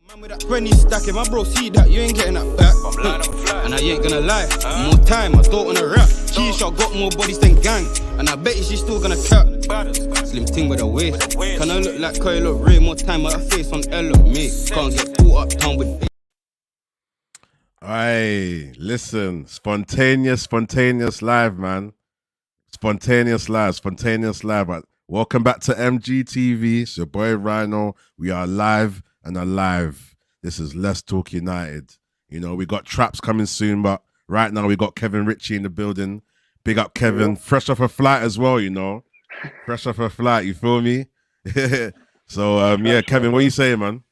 Man with that 20 stacking, my bro see that, you ain't getting that back. And I ain't gonna lie, more time, I don't wanna rap. G-Shot got more bodies than gang, and I bet you she's still gonna cap. Slim ting with a waist, can I look like Kyle look Ray? More time with that face on L look me. Can't get caught up down with. Aye, listen, spontaneous live, man. Spontaneous live. Welcome back to MGTV. It's your boy Rhino. We are live and alive. This is Let's Talk United. You know, we got Traps coming soon, but right now we got Kevin Ritchie in the building. Big up Kevin. Fresh off a flight as well, you know. Fresh off a flight, you feel me? So, yeah, Kevin, what you saying, man?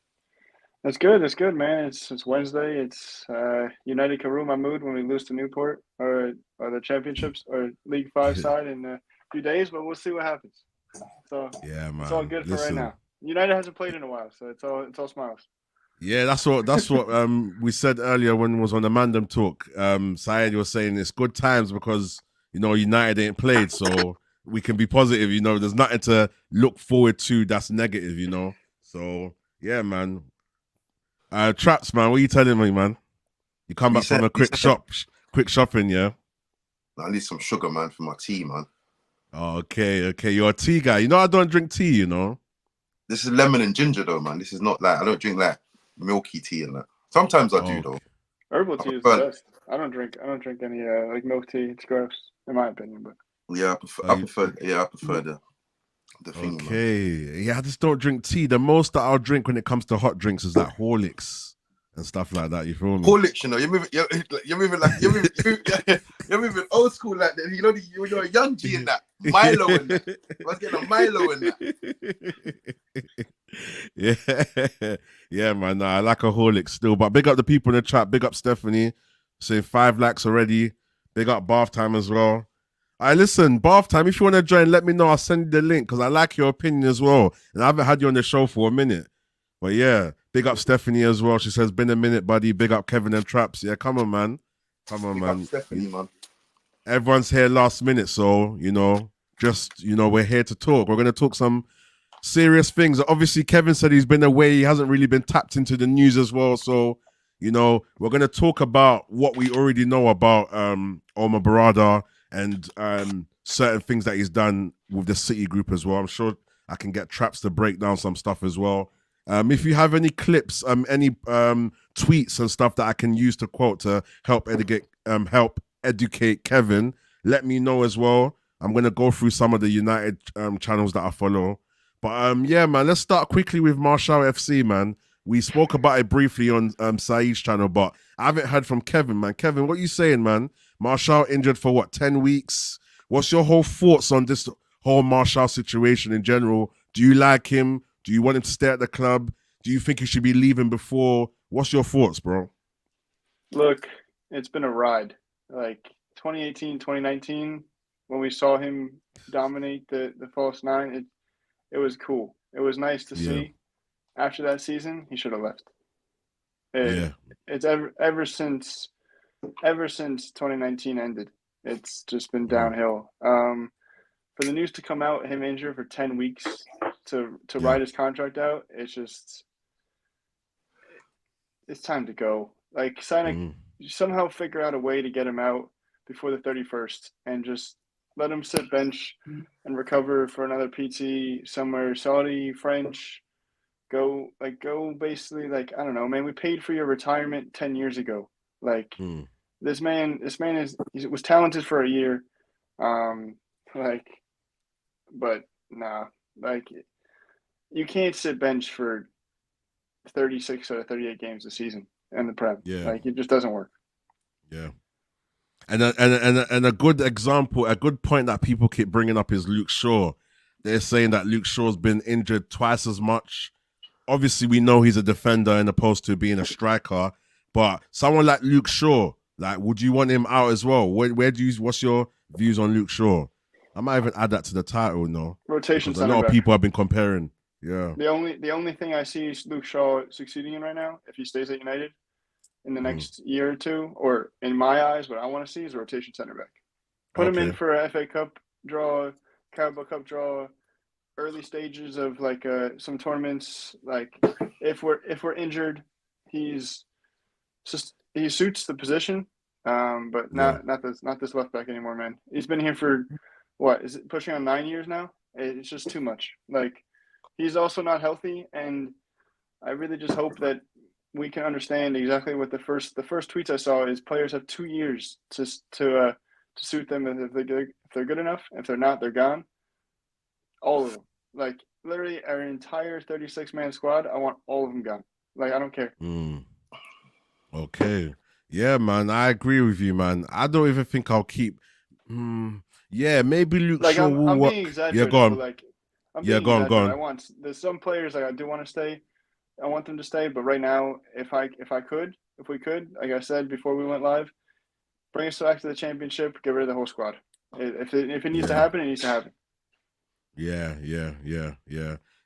That's good, man. It's Wednesday. It's United can ruin my mood when we lose to Newport or the championships or League 5 side in a few days, but we'll see what happens. So yeah, man. It's all good for right now. United hasn't played in a while, so it's all smiles. Yeah, that's what we said earlier when it was on the Mandem talk. Syed was saying it's good times because, you know, United ain't played, so we can be positive, you know, there's nothing to look forward to that's negative, you know. So yeah, man. Traps, man, what are you telling me, man? You come back from a quick shopping, yeah? I need some sugar, man, for my tea, man. Oh, okay. You're a tea guy. You know, I don't drink tea, you know. This is lemon and ginger, though, man. This is not like, I don't drink like milky tea and that. Sometimes I do, though. Herbal tea is the best. I don't drink any like milk tea. It's gross, in my opinion. But yeah, I prefer the thing. Okay, man. Yeah, I just don't drink tea. The most that I'll drink when it comes to hot drinks is like Horlicks and stuff like that. You feel me? Horlicks, you know, you're moving old school like that. You know, you're a young G in that. Milo in that. Let's get a Milo in that. Yeah, man. Nah, I like a Horlicks still. But big up the people in the chat. Big up Stephanie, saying 5 likes already. Big up Bath Time as well. Listen, Bath Time, if you want to join, let me know. I'll send you the link because I like your opinion as well. And I haven't had you on the show for a minute. But yeah, big up Stephanie as well. She says, been a minute, buddy. Big up Kevin and Traps. Yeah, come on, man. Big up Stephanie, man. Everyone's here last minute, so, you know, we're here to talk. We're going to talk some serious things. Obviously, Kevin said he's been away. He hasn't really been tapped into the news as well. So, you know, we're going to talk about what we already know about Omar Barada and certain things that he's done with the City group as well. I'm sure I can get Traps to break down some stuff as well. If you have any clips, any tweets and stuff that I can use to quote to help educate Kevin, let me know as well. I'm going to go through some of the United channels that I follow. But yeah, man, let's start quickly with Marshall FC, man. We spoke about it briefly on Saeed's channel, but I haven't heard from Kevin, man. Kevin, what are you saying, man? Marshall injured for what, 10 weeks? What's your whole thoughts on this whole Marshall situation in general? Do you like him? Do you want him to stay at the club? Do you think he should be leaving before? What's your thoughts, bro? Look, it's been a ride. Like 2018, 2019, when we saw him dominate the false nine, it was cool. It was nice to see. After that season, he should have left. It's ever since 2019 ended, it's just been downhill. For the news to come out, him injured for 10 weeks to ride his contract out, it's time to go. Like, somehow figure out a way to get him out before the 31st and just let him sit bench and recover for another PT somewhere, Saudi, French. Go basically, like, I don't know, man, we paid for your retirement 10 years ago. Like, this man was talented for a year. But nah, like, you can't sit bench for 36 or 38 games a season in the Prem. Yeah. Like, it just doesn't work. Yeah. And a good example, a good point that people keep bringing up is Luke Shaw. They're saying that Luke Shaw's been injured twice as much. Obviously, we know he's a defender as opposed to being a striker. But someone like Luke Shaw, like, would you want him out as well? What's your views on Luke Shaw? I might even add that to the title, no? Rotation center back. A lot of people have been comparing. Yeah. The only thing I see Luke Shaw succeeding in right now, if he stays at United in the next year or two, or in my eyes, what I want to see is a rotation center back. Put him in for a FA Cup draw, Carabao Cup draw, early stages of like some tournaments. Like if we're injured, he suits the position. But Yeah. not this left back anymore, man. He's been here for what is it pushing on 9 years now? It's just too much. Like he's also not healthy, and I really just hope that we can understand exactly what the first tweets I saw is players have 2 years to suit them if they're good enough. If they're not, they're gone. All of them. Like literally our entire 36-man squad, I want all of them gone. Like I don't care. Okay. Yeah, man, I agree with you, man. I don't even think I'll keep. Yeah, maybe Luke Like Shaw will I'm work. being exaggerated, Yeah, go on. but like I'm Yeah, being go on, go exaggerated. on. There's some players like I do want to stay. I want them to stay, but right now, if we could, like I said before we went live, bring us back to the championship, get rid of the whole squad. If it needs to happen, it needs to happen. Yeah.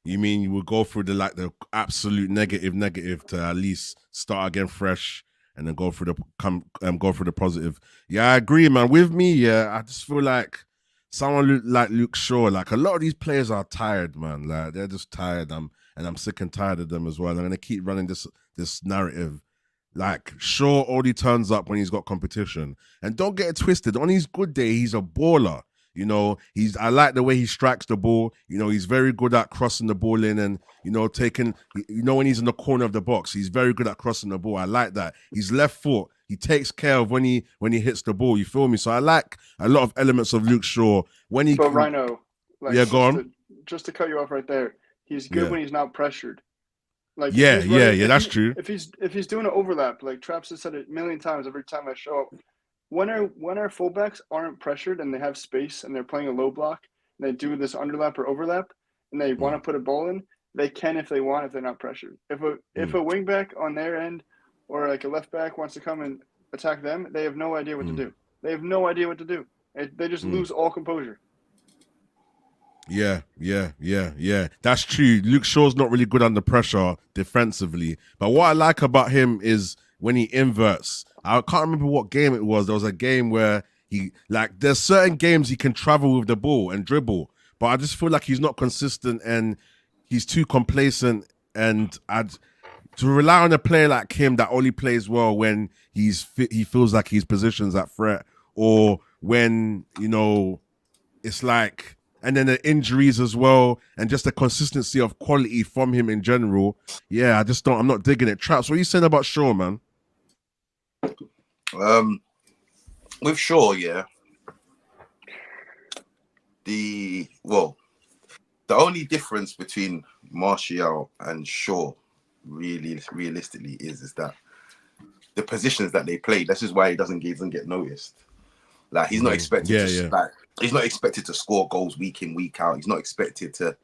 You mean you would go through the absolute negative to at least start again fresh and then go through the positive. Yeah, I agree, man. With me, yeah, I just feel like someone like Luke Shaw, like a lot of these players are tired, man. Like they're just tired. I'm sick and tired of them as well. I'm gonna keep running this narrative. Like Shaw only turns up when he's got competition, and don't get it twisted. On his good day, he's a baller. You know, I like the way he strikes the ball. You know, he's very good at crossing the ball in and, you know, when he's in the corner of the box, he's very good at crossing the ball. I like that. His left foot, he takes care of when he hits the ball. You feel me? So I like a lot of elements of Luke Shaw. But Rhino, like, yeah, go on. Just to cut you off right there, he's good when he's not pressured. Like that's true. If he's doing an overlap, like Traps has said it a million times every time I show up, when our fullbacks aren't pressured and they have space and they're playing a low block and they do this underlap or overlap and they want to put a ball in, they can if they want if they're not pressured. If a wing back on their end or like a left back wants to come and attack them, they have no idea what to do. They have no idea what to do. They just lose all composure. Yeah. That's true. Luke Shaw's not really good under pressure defensively. But what I like about him is when he inverts. I can't remember what game it was. There was a game where there's certain games he can travel with the ball and dribble. But I just feel like he's not consistent and he's too complacent. And to rely on a player like him that only plays well when he feels like his position's at threat or when, you know, it's like... And then the injuries as well, and just the consistency of quality from him in general. Yeah, I'm not digging it. Traps, what are you saying about Shaw, man? With Shaw, yeah. The only difference between Martial and Shaw, really, realistically, is that the positions that they play. This is why he doesn't get noticed. Like he's not expected he's not expected to score goals week in, week out. He's not expected to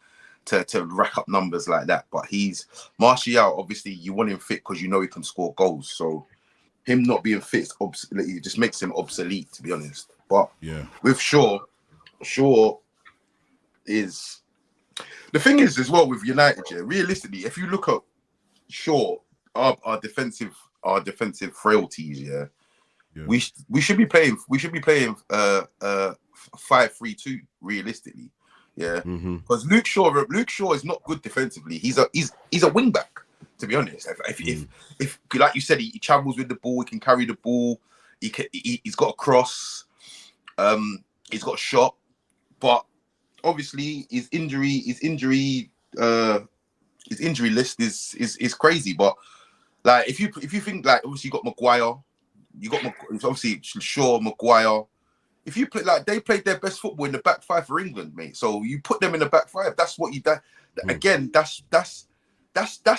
rack up numbers like that. But Martial, obviously you want him fit because you know he can score goals. So him not being fit it just makes him obsolete, to be honest. But with Shaw is the thing is as well with United, realistically, if you look at Shaw, our defensive frailties, we should be playing 5-3-2 realistically, because Luke Shaw is not good defensively. He's a wing back, to be honest. If like you said, he travels with the ball, he can carry the ball, he's got a cross, he's got a shot, but obviously his injury list is crazy. But like if you think like obviously you got Maguire. You got obviously Shaw, Maguire. If you play like they played their best football in the back five for England, mate. So you put them in the back five. That's what you do. Again, that's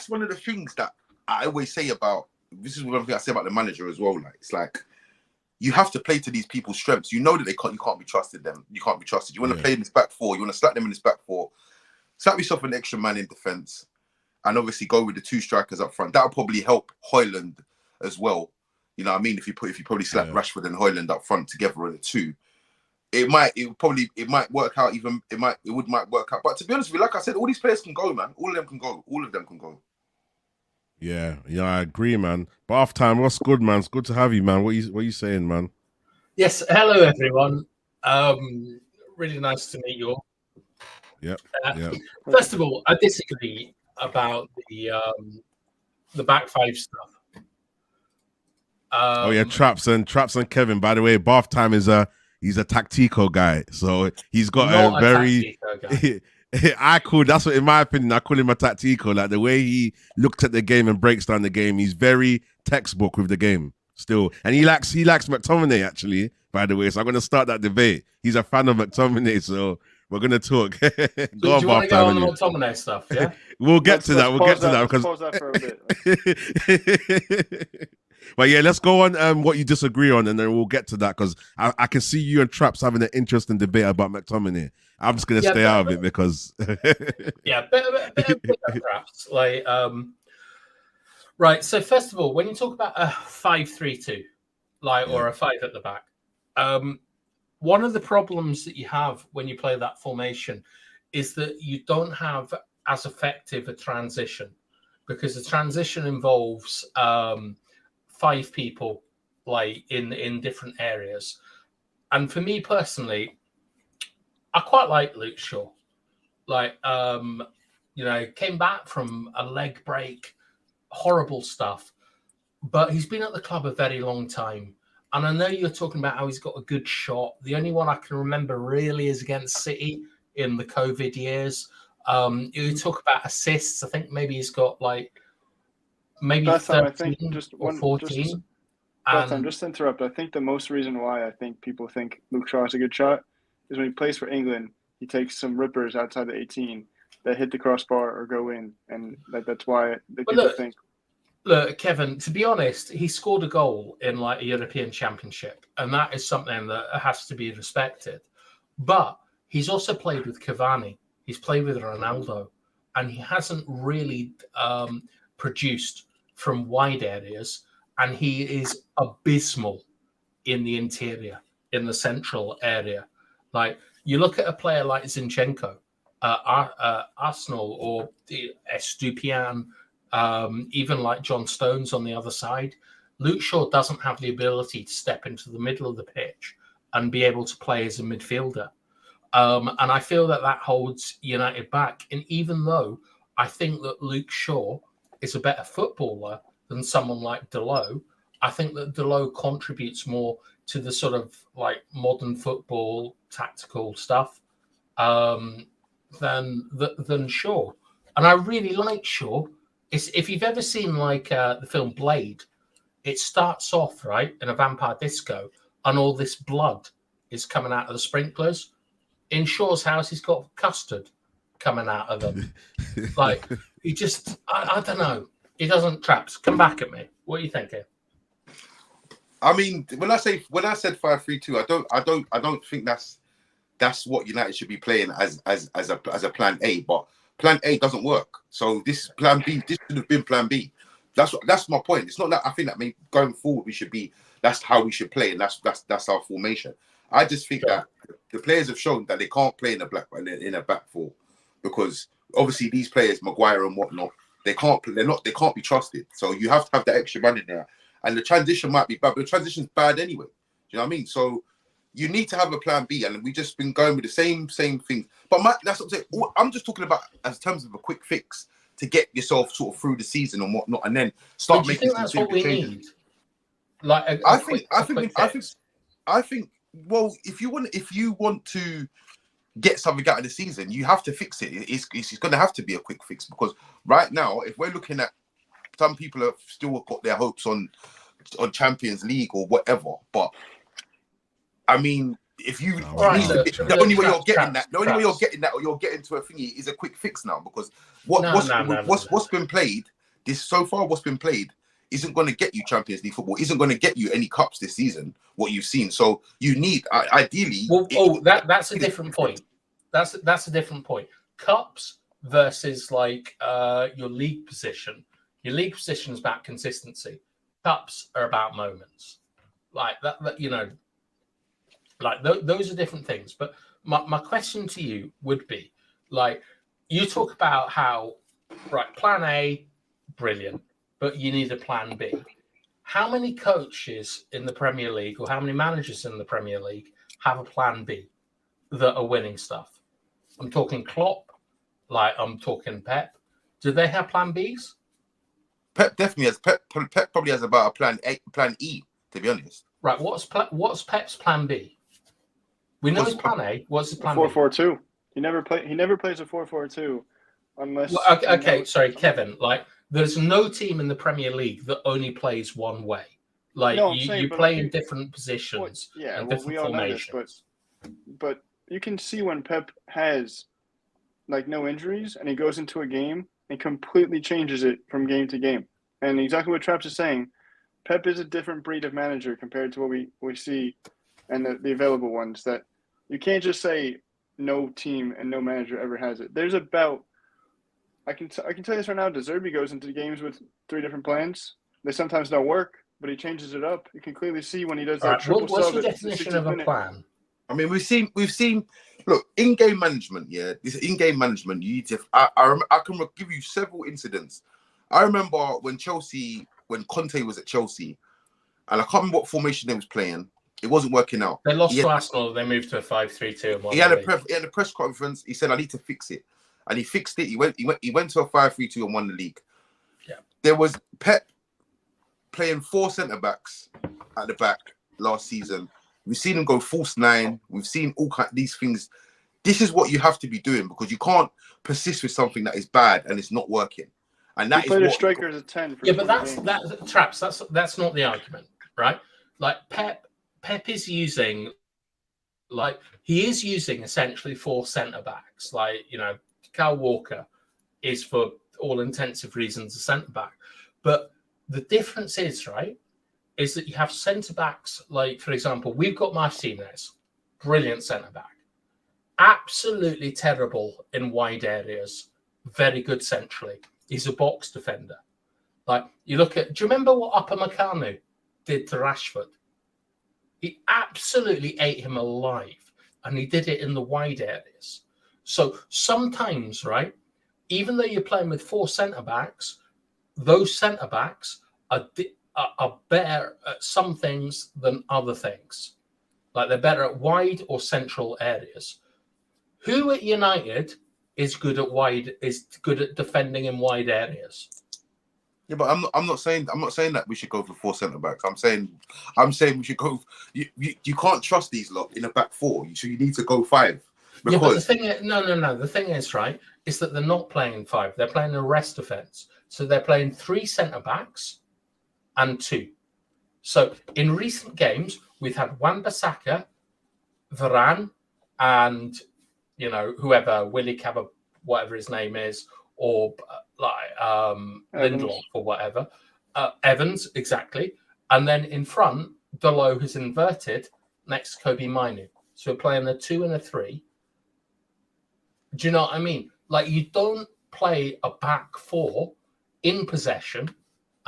one of the things that I always say about. This is one thing I say about the manager as well. Like it's like you have to play to these people's strengths. You know that you can't be trusted. Them. You can't be trusted. You want to play in this back four. You want to slap them in this back four. Slap yourself an extra man in defence, and obviously go with the two strikers up front. That'll probably help Hojlund as well. You know what I mean? If you probably slap Rashford and Hojlund up front together on the two, it might work out. It might work out. But to be honest with you, like I said, all these players can go, man. All of them can go. Yeah, I agree, man. Bath time, what's good, man? It's good to have you, man. What you saying, man? Yes, hello everyone. Really nice to meet you all. Yep. First of all, I disagree about the back five stuff. Traps and Kevin. By the way, Bath Time he's a tactical guy, so he's got Not a very. That's what, in my opinion, I call him a tactical. Like the way he looks at the game and breaks down the game, he's very textbook with the game still, and he likes McTominay actually. By the way, so I'm going to start that debate. He's a fan of McTominay, so we're going to talk. Do you want to go on the McTominay stuff? Yeah, we'll get to that. We'll get to that because. Pause that for a bit. But yeah, let's go on what you disagree on, and then we'll get to that because I can see you and Traps having an interesting debate about McTominay. I'm just going to stay out of it because. Yeah, bit of Traps. Like, right. So first of all, when you talk about a 5-3-2, or a 5 at the back. One of the problems that you have when you play that formation is that you don't have as effective a transition because the transition involves 5 people in different areas. And for me personally, I quite like Luke Shaw. Came back from a leg break, horrible stuff, but he's been at the club a very long time. And I know you're talking about how he's got a good shot. The only one I can remember really is against City in the COVID years. You talk about assists. I think maybe he's got maybe 13 or 14. Just to interrupt, I think the most reason why I think people think Luke Shaw is a good shot is when he plays for England, he takes some rippers outside the 18 that hit the crossbar or go in. And that's why people think. Look, Kevin, to be honest, he scored a goal in a European Championship, and that is something that has to be respected. But he's also played with Cavani. He's played with Ronaldo, and he hasn't really produced from wide areas, and he is abysmal in the interior, in the central area. You look at a player like Zinchenko, Arsenal, or Estupiñán, even like John Stones on the other side. Luke Shaw doesn't have the ability to step into the middle of the pitch and be able to play as a midfielder. And I feel that holds United back. And even though I think that Luke Shaw is a better footballer than someone like Dalot, I think that Dalot contributes more to the sort of modern football tactical stuff than Shaw. And I really like Shaw. If you've ever seen the film Blade, it starts off in a vampire disco, and all this blood is coming out of the sprinklers. In Shaw's house, he's got custard coming out of them. He just, I don't know. He doesn't. Traps, come back at me. What are you thinking? I mean, when I said 5-3-2, I don't think that's what United should be playing as a plan A, but. Plan A doesn't work, so this plan B. This should have been plan B. That's my point. It's not that I think that going forward that's how we should play, and that's our formation. I just think that the players have shown that they can't play in a back four because obviously these players, Maguire and whatnot, they can't be trusted. So you have to have that extra man in there, and the transition might be bad, but the transition's bad anyway. Do you know what I mean? So. You need to have a plan B, and we've just been going with the same things. But that's what I'm saying. I'm just talking about as terms of a quick fix to get yourself sort of through the season and whatnot, and then start making some simple changes. I think. Well, if you want to get something out of the season, you have to fix it. It's going to have to be a quick fix because right now, if we're looking at some people have still got their hopes on Champions League or whatever, but. I mean, if you the only way you're getting that, or you're getting to a thingy is a quick fix now because what's been played what's been played isn't going to get you Champions League football, isn't going to get you any cups this season. What you've seen, so you need ideally. That's a different point. That's a different point. Cups versus your league position. Your league position is about consistency. Cups are about moments, those are different things. But my question to you would be, you talk about how, plan A, brilliant, but you need a plan B. How many coaches in the Premier League or how many managers in the Premier League have a plan B that are winning stuff? I'm talking Klopp, like I'm talking Pep. Do they have plan Bs? Pep definitely has. Pep probably has about a plan E, to be honest. Right. What's Pep's plan B? We know his plan A. What's his plan 4-4-2. He never plays a 4-4-2 unless. Well, okay, sorry, Kevin. Like, there's no team in the Premier League that only plays one way. Like, No, you play in different positions and different we all formations. know this, but you can see when Pep has like no injuries and he goes into a game and completely changes it from game to game. And exactly what Traps is saying, Pep is a different breed of manager compared to what we see and the available ones. That you can't just say no team and no manager ever has it. There's about I can tell you this right now. De Zerbi goes into games with 3 different plans. They sometimes don't work, but he changes it up. You can clearly see when he does that triple What's sub. the definition of a plan? I mean, we've seen. Look, in-game management. Yeah, this in-game management. You need to. I can give you several incidents. I remember when Conte was at Chelsea, and I can't remember what formation they was playing. It wasn't working out. They lost to Arsenal. They moved to a 5-3-2. He had a press conference. He said, "I need to fix it," and he fixed it. He went to a 5-3-2 and won the league. Yeah. There was Pep playing 4 centre backs at the back last season. We've seen him go false 9. We've seen all these things. This is what you have to be doing because you can't persist with something that is bad and it's not working. And that he played a striker as a 10. Yeah, but that's Traps. That's not the argument, right? Like Pep is using, like he is using essentially 4 centre backs. Like Kyle Walker is for all intensive reasons a centre back, but the difference is is that you have centre backs. Like for example, we've got Martinez, brilliant centre back, absolutely terrible in wide areas, very good centrally. He's a box defender. Like you look at, do you remember what Upamecano did to Rashford? He absolutely ate him alive, and he did it in the wide areas. So sometimes, even though you're playing with 4 centre backs, those centre backs are better at some things than other things. Like they're better at wide or central areas. Who at United is good at defending in wide areas? Yeah, but I'm not saying that we should go for 4 centre backs. I'm saying we should go. You can't trust these lot in a back 4. So you need to go 5. Because... Yeah, but the thing is, no. The thing is that they're not playing 5. They're playing a rest defence. So they're playing 3 centre backs and 2. So in recent games, we've had Wan-Bissaka, Varane, and whoever, Willie Cabba, whatever his name is, or Lindelof or whatever, Evans, exactly. And then in front, Delo who's inverted next to Kobe Mainu. So we're playing a 2 and a 3. Do you know what I mean? Like you don't play a back 4 in possession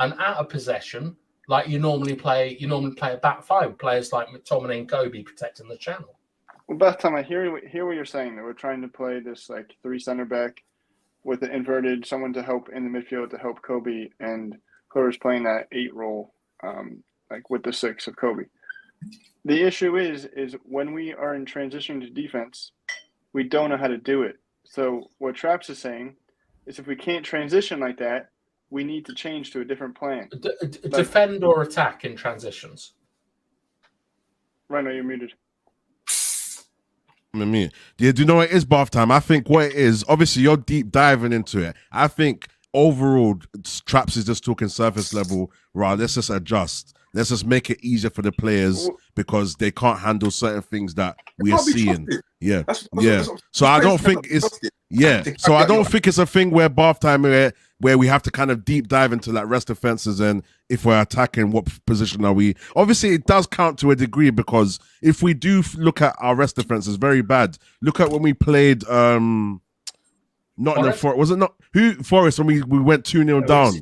and out of possession like you normally play a back 5, players like McTominay and Kobe protecting the channel. Well, Beth, Tom, I hear what you're saying. That we're trying to play this like 3 center back with the inverted, someone to help in the midfield to help Kobe, and whoever's playing that 8 role, like with the 6 of Kobe. The issue is when we are in transition to defense, we don't know how to do it. So what Traps is saying is if we can't transition like that, we need to change to a different plan. Defend or attack in transitions. Rhino, you're muted. I mean, do you know what it is, bath time? I think what it is, obviously you're deep diving into it. I think overall, Traps is just talking surface level. Right, let's just adjust. Let's just make it easier for the players because they can't handle certain things that we are seeing. Yeah, So I don't think it's So I don't think it's a thing where bath time where we have to kind of deep dive into like rest defenses and if we're attacking, what position are we? Obviously, it does count to a degree because if we do look at our rest defenses, very bad. Look at when we played not Forest? was it not Forest when we went 2-0 down?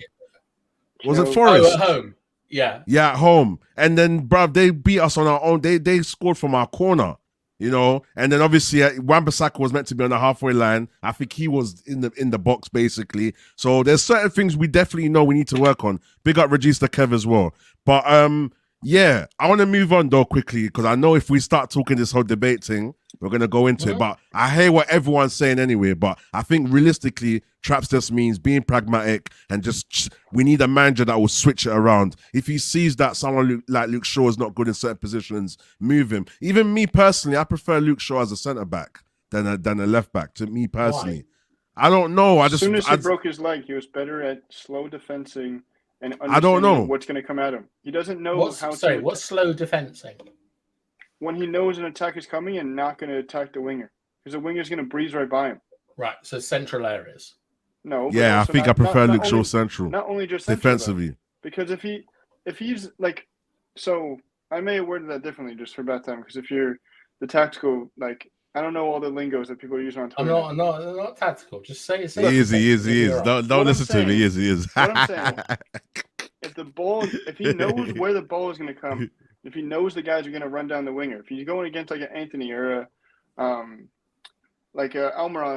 Was it Forest? Oh, at home. Yeah, at home. And then, bruv, they beat us on our own. They scored from our corner, And then obviously, Wan-Bissaka was meant to be on the halfway line. I think he was in the box basically. So there's certain things we definitely know we need to work on. Big up Regista Kev as well. But Yeah, I want to move on though quickly because I know if we start talking this whole debate thing, we're gonna go into it. But I hear what everyone's saying anyway. But I think realistically, Traps just means being pragmatic and just we need a manager that will switch it around. If he sees that someone like Luke Shaw is not good in certain positions, move him. Even me personally, I prefer Luke Shaw as a centre back than a left back. To me personally, I don't know. As soon as he broke his leg, he was better at slow defensing and I don't know what's going to come at him. He doesn't know what's slow defensing? When he knows an attack is coming and not going to attack the winger, because the winger's going to breeze right by him. Right, so central areas. No. Yeah, I think I prefer Luke Shaw central. Not only just defensively, though, because if he's like, so I may have worded that differently just for bad time. Because if you're the tactical, like I don't know all the lingos that people are using on Twitter. I'm not tactical. Just say it. He is. Don't listen to him. He is. What I'm saying, if he knows where the ball is going to come, if he knows the guys are going to run down the winger, if he's going against like an Anthony or a Almiron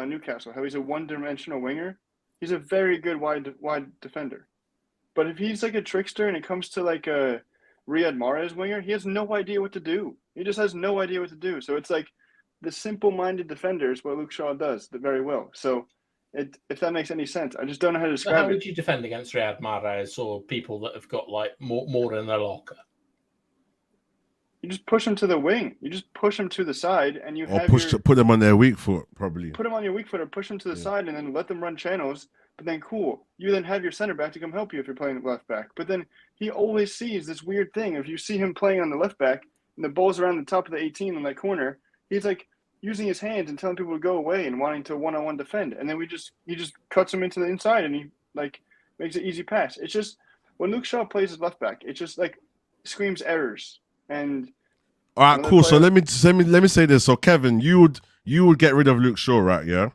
on Newcastle, how he's a one-dimensional winger, he's a very good wide defender. But if he's like a trickster and it comes to like a Riyad Mahrez winger, he has no idea what to do. He just has no idea what to do. So it's like the simple-minded defender is what Luke Shaw does very well. So if that makes any sense, I just don't know how to describe it. How would you defend against Riyad Mahrez or people that have got like more in their locker? You just push them to the wing. You just push them to the side, and put them on their weak foot, probably. Put them on your weak foot, or push them to the side, and then let them run channels. But then, cool, you then have your center back to come help you if you're playing left back. But then he always sees this weird thing. If you see him playing on the left back, and the ball's around the top of the 18 in that corner, he's like using his hands and telling people to go away and wanting to one-on-one defend. And then he just cuts them into the inside, and he like makes an easy pass. It's just when Luke Shaw plays as left back, it just like screams errors. And all right, cool. So let me say this. So Kevin, you would get rid of Luke Shaw, right? Yeah,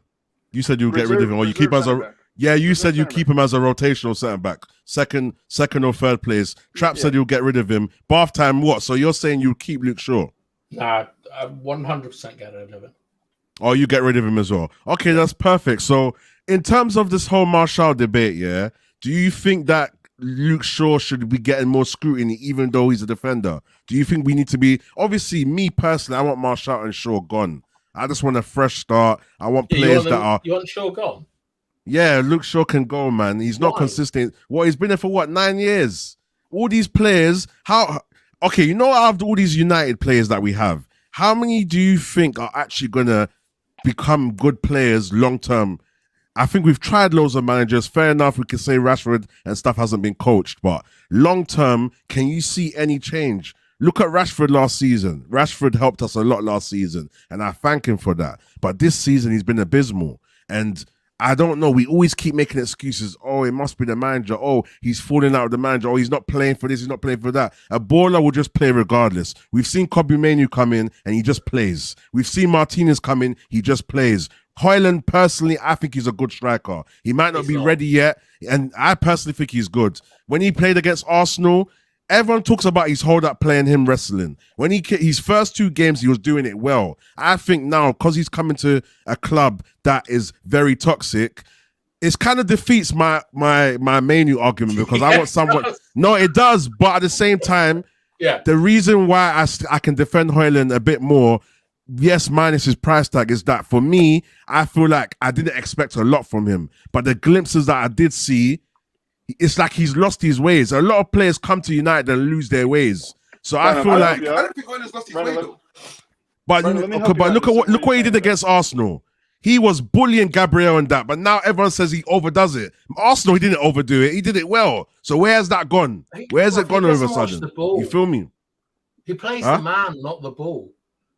you said you would get rid of him, or you keep as a You said you keep him as a rotational centre back, second or third place. Trap said you'll get rid of him. Bath time, what? So you're saying you keep Luke Shaw? Nah, I 100% get rid of him. Oh, you get rid of him as well. Okay, that's perfect. So in terms of this whole Martial debate, yeah, do you think that Luke Shaw should be getting more scrutiny even though he's a defender? Do you think we need to be... Obviously, me personally, I want Martial and Shaw gone. I just want a fresh start. I want players that are... You want Shaw gone? Yeah, Luke Shaw can go, man. He's not consistent. He's been there for 9 years? All these players... Okay, you know, out of all these United players that we have, how many do you think are actually going to become good players long-term? I think we've tried loads of managers. Fair enough, we can say Rashford and stuff hasn't been coached, but long-term, can you see any change? Look at Rashford last season. Rashford helped us a lot last season, and I thank him for that. But this season, he's been abysmal. And I don't know, we always keep making excuses. Oh, it must be the manager. Oh, he's falling out with the manager. Oh, he's not playing for this, he's not playing for that. A baller will just play regardless. We've seen Kobe Mainoo come in, and he just plays. We've seen Martinez come in, he just plays. Hojlund, personally, I think he's a good striker. He might not be ready yet, and I personally think he's good. When he played against Arsenal, everyone talks about his hold-up play and him wrestling. When his first 2 games, he was doing it well. I think now, because he's coming to a club that is very toxic, it kind of defeats my Mainoo argument because I want someone... No, it does, but at the same time, the reason why I can defend Hojlund a bit more, yes, minus his price tag, is that for me, I feel like I didn't expect a lot from him. But the glimpses that I did see, it's like he's lost his ways. A lot of players come to United and lose their ways. So I feel like... I don't think Hojlund's lost his way, though. But look what he did against Arsenal. He was bullying Gabriel and that, but now everyone says he overdoes it. Arsenal, he didn't overdo it. He did it well. So where's that gone? Where's it gone all of a sudden? You feel me? He plays the man, not the ball.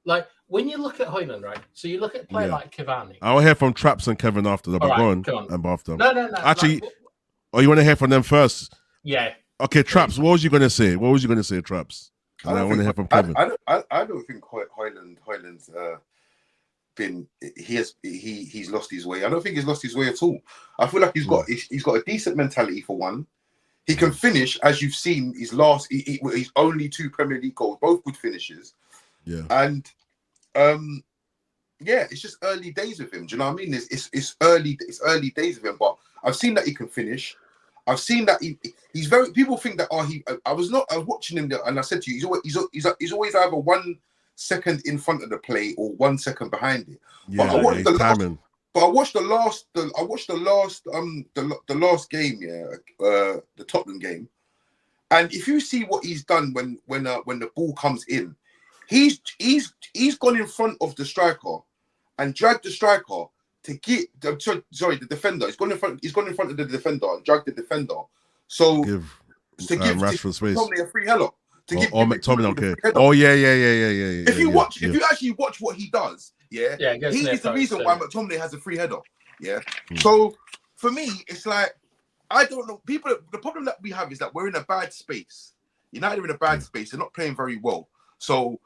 Like, when you look at Hojlund, right? So you look at a player like Cavani. I'll hear from Traps and Kevin after that. But go on. And after. No. Actually, you want to hear from them first? Yeah. Okay, Traps, what was you going to say? Traps? And I want to hear from Kevin. I don't think Hojlund's he's lost his way. I don't think he's lost his way at all. I feel like he's got a decent mentality for one. He can finish, as you've seen, his only 2 Premier League goals, both good finishes. Yeah. And it's just early days with him. Do you know what I mean? It's early days with him, but I've seen that he can finish. I've seen that he's very. People think that I was watching him and I said to you, he's always either 1 second in front of the play or 1 second behind it. Yeah, but I watched timing. But I watched the last game, the Tottenham game, and if you see what he's done when the ball comes in, he's gone in front of the striker and dragged the striker to get the defender. He's gone in front of the defender and dragged the defender. So give Rashford space. Tomley a free header. McTominay, okay. Oh yeah. If you actually watch what he does, he is the reason why McTominay has a free header. Yeah. So for me, it's like I don't know. The problem that we have is that we're in a bad space. United are in a bad space. They're not playing very well. So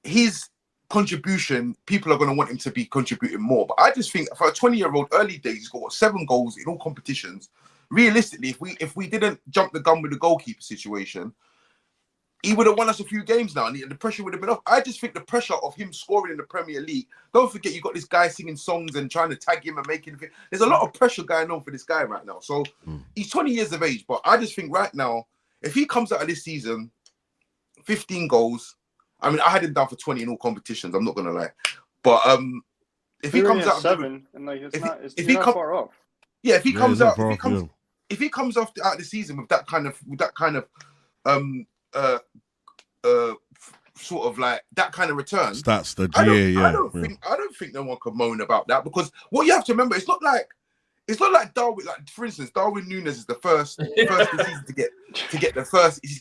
his contribution, people are going to want him to be contributing more. But I just think for a 20-year-old, early days, he's got 7 goals in all competitions. Realistically, if we didn't jump the gun with the goalkeeper situation, he would have won us a few games now, and the pressure would have been off. I just think the pressure of him scoring in the Premier League. Don't forget, you got this guy singing songs and trying to tag him and making. There's a lot of pressure going on for this guy right now. So he's 20 years of age, but I just think right now, if he comes out of this season, 15 goals. I mean, I had him down for 20 in all competitions. I'm not gonna lie, but if he comes out 7, and like it's not far off. Yeah, if he comes out the season with that kind of sort of like that kind of return stats, I don't think no one could moan about that, because what you have to remember, it's not like Darwin. Like for instance, Darwin Núñez is the first this season to get the first. He's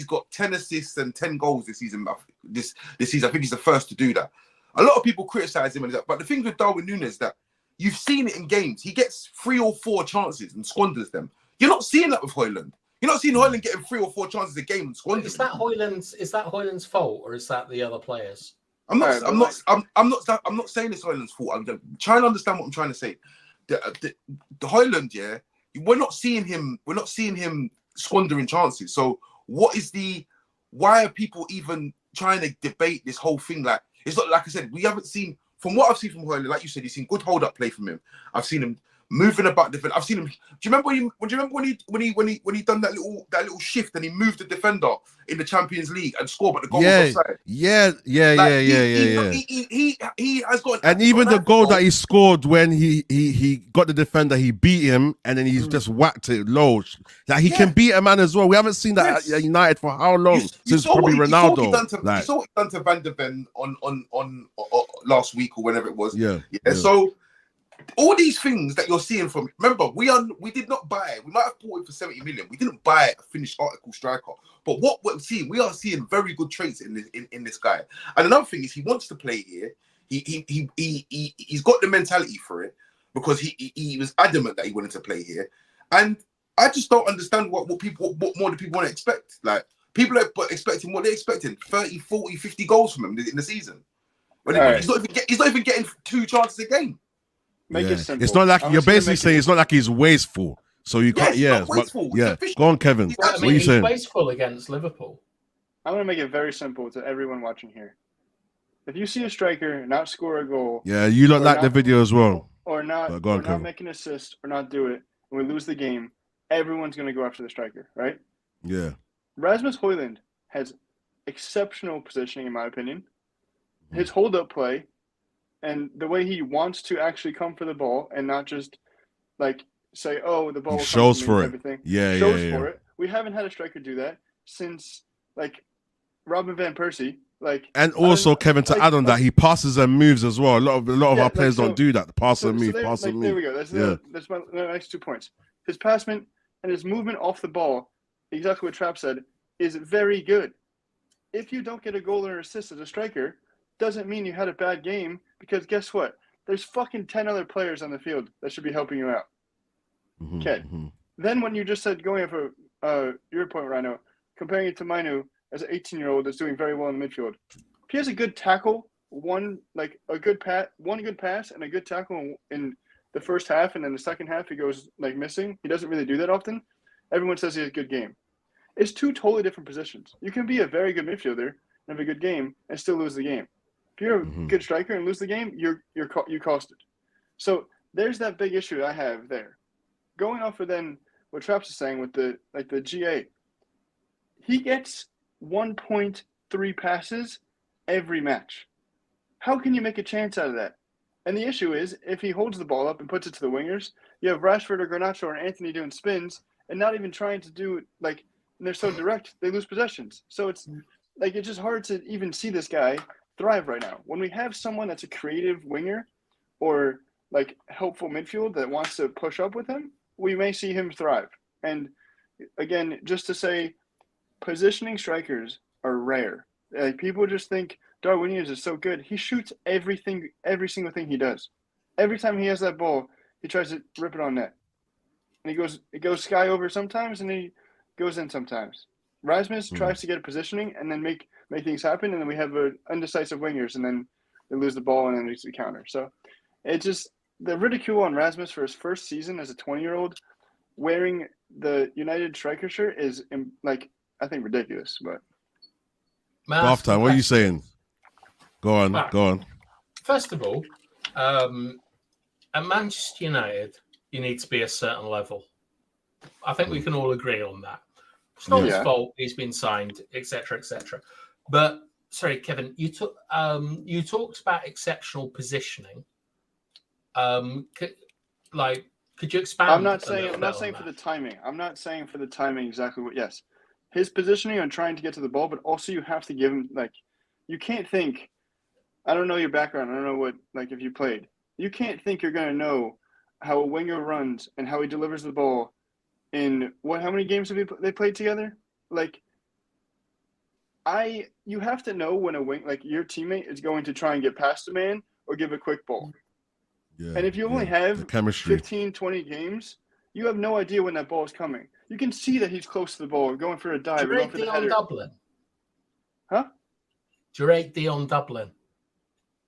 got 10 assists and 10 goals this season. This season, I think he's the first to do that. A lot of people criticize him, but the thing with Darwin Núñez that you've seen it in games. He gets 3 or 4 chances and squanders them. You're not seeing that with Hojlund. You're not seeing Hojlund getting 3 or 4 chances a game and squandering. Is that Hojlund's fault, or is that the other players? I'm not saying it's Hojlund's fault. I'm trying to understand what I'm trying to say. The Hojlund, we're not seeing him squandering chances. So why are people even trying to debate this whole thing? Like, it's not, like I said, we haven't seen, from what I've seen from Hojlund, like you said, you've seen good hold up play from him. I've seen him moving about different. I've seen him. Do you remember when he done that little shift and he moved the defender in the Champions League and scored, but the goal was offside? Yeah. He has got. And even the goal that he scored when he got the defender, he beat him and then he's just whacked it low. That he can beat a man as well. We haven't seen that at United for how long? Since probably Ronaldo. You saw what he done to Van de Ven on last week or whenever it was. Yeah. So. All these things that you're seeing from, remember, we did not buy it. We might have bought it for 70 million. We didn't buy a finished article striker. But what we're seeing, we are seeing very good traits in this guy. And another thing is he wants to play here. He's got the mentality for it, because he was adamant that he wanted to play here. And I just don't understand what more do people want to expect. Like, people are expecting what they're expecting, 30, 40, 50 goals from him in the season. He's not even getting 2 chances a game. Make it simple. It's not like you're basically saying it's not like he's wasteful. So you can't. Go on, Kevin. What are you saying? He's wasteful against Liverpool. I'm going to make it very simple to everyone watching here. If you see a striker not score a goal, you don't like the video as well, or not make an assist, or not do it, and we lose the game, everyone's going to go after the striker, right? Yeah. Rasmus Hojlund has exceptional positioning, in my opinion. His hold-up play, and the way he wants to actually come for the ball and not just like say, "Oh, the ball." He shows for it. Everything. Shows for it. We haven't had a striker do that since like Robin van Persie. And also Kevin, to add on that, he passes and moves as well. A lot of our players don't do that. The pass and move, pass and move. There we go. That's my next 2 points. His passment and his movement off the ball, exactly what Trapp said, is very good. If you don't get a goal or an assist as a striker, doesn't mean you had a bad game, because guess what? There's fucking 10 other players on the field that should be helping you out. Okay. Then when you just said, going over your point, Rhino, comparing it to Mainu as an 18-year-old that's doing very well in the midfield. If he has a good tackle, one good pass and a good tackle in the first half, and then the second half he goes missing. He doesn't really do that often. Everyone says he has a good game. It's 2 totally different positions. You can be a very good midfielder and have a good game and still lose the game. If you're a good striker and lose the game, you cost it. So there's that big issue I have there. Going off of then what Traps is saying with the GA. He gets 1.3 passes every match. How can you make a chance out of that? And the issue is, if he holds the ball up and puts it to the wingers, you have Rashford or Garnacho or Anthony doing spins and not even trying to do and they're so direct, they lose possessions. So it's just hard to even see this guy thrive right now. When we have someone that's a creative winger or helpful midfield that wants to push up with him, we may see him thrive. And again, just to say, positioning strikers are rare. People just think Darwinians is so good. He shoots every single thing he does. Every time he has that ball, he tries to rip it on net. And it goes sky over sometimes, and he goes in sometimes. Rasmus tries to get a positioning and then make things happen, and then we have undecisive wingers, and then they lose the ball, and then it's a counter. So it's just the ridicule on Rasmus for his first season as a 20-year-old wearing the United striker shirt is I think ridiculous. But Half time, what are you saying? Go on. First of all, at Manchester United, you need to be a certain level. I think we can all agree on that. It's not his fault. He's been signed, etc., etc. But sorry, Kevin, you talked about exceptional positioning. Could you expand? I'm not saying for the timing. I'm not saying for the timing exactly what. Yes, his positioning on trying to get to the ball, but also you have to give him you can't think. I don't know your background. I don't know what if you played. You can't think you're going to know how a winger runs and how he delivers the ball in how many games have they played together? You have to know when a wing your teammate is going to try and get past a man or give a quick ball. Yeah, and if you only have 15, 20 games, you have no idea when that ball is coming. You can see that he's close to the ball, going for a dive, going for the header. Dublin? Huh? Do you rate Dion Dublin?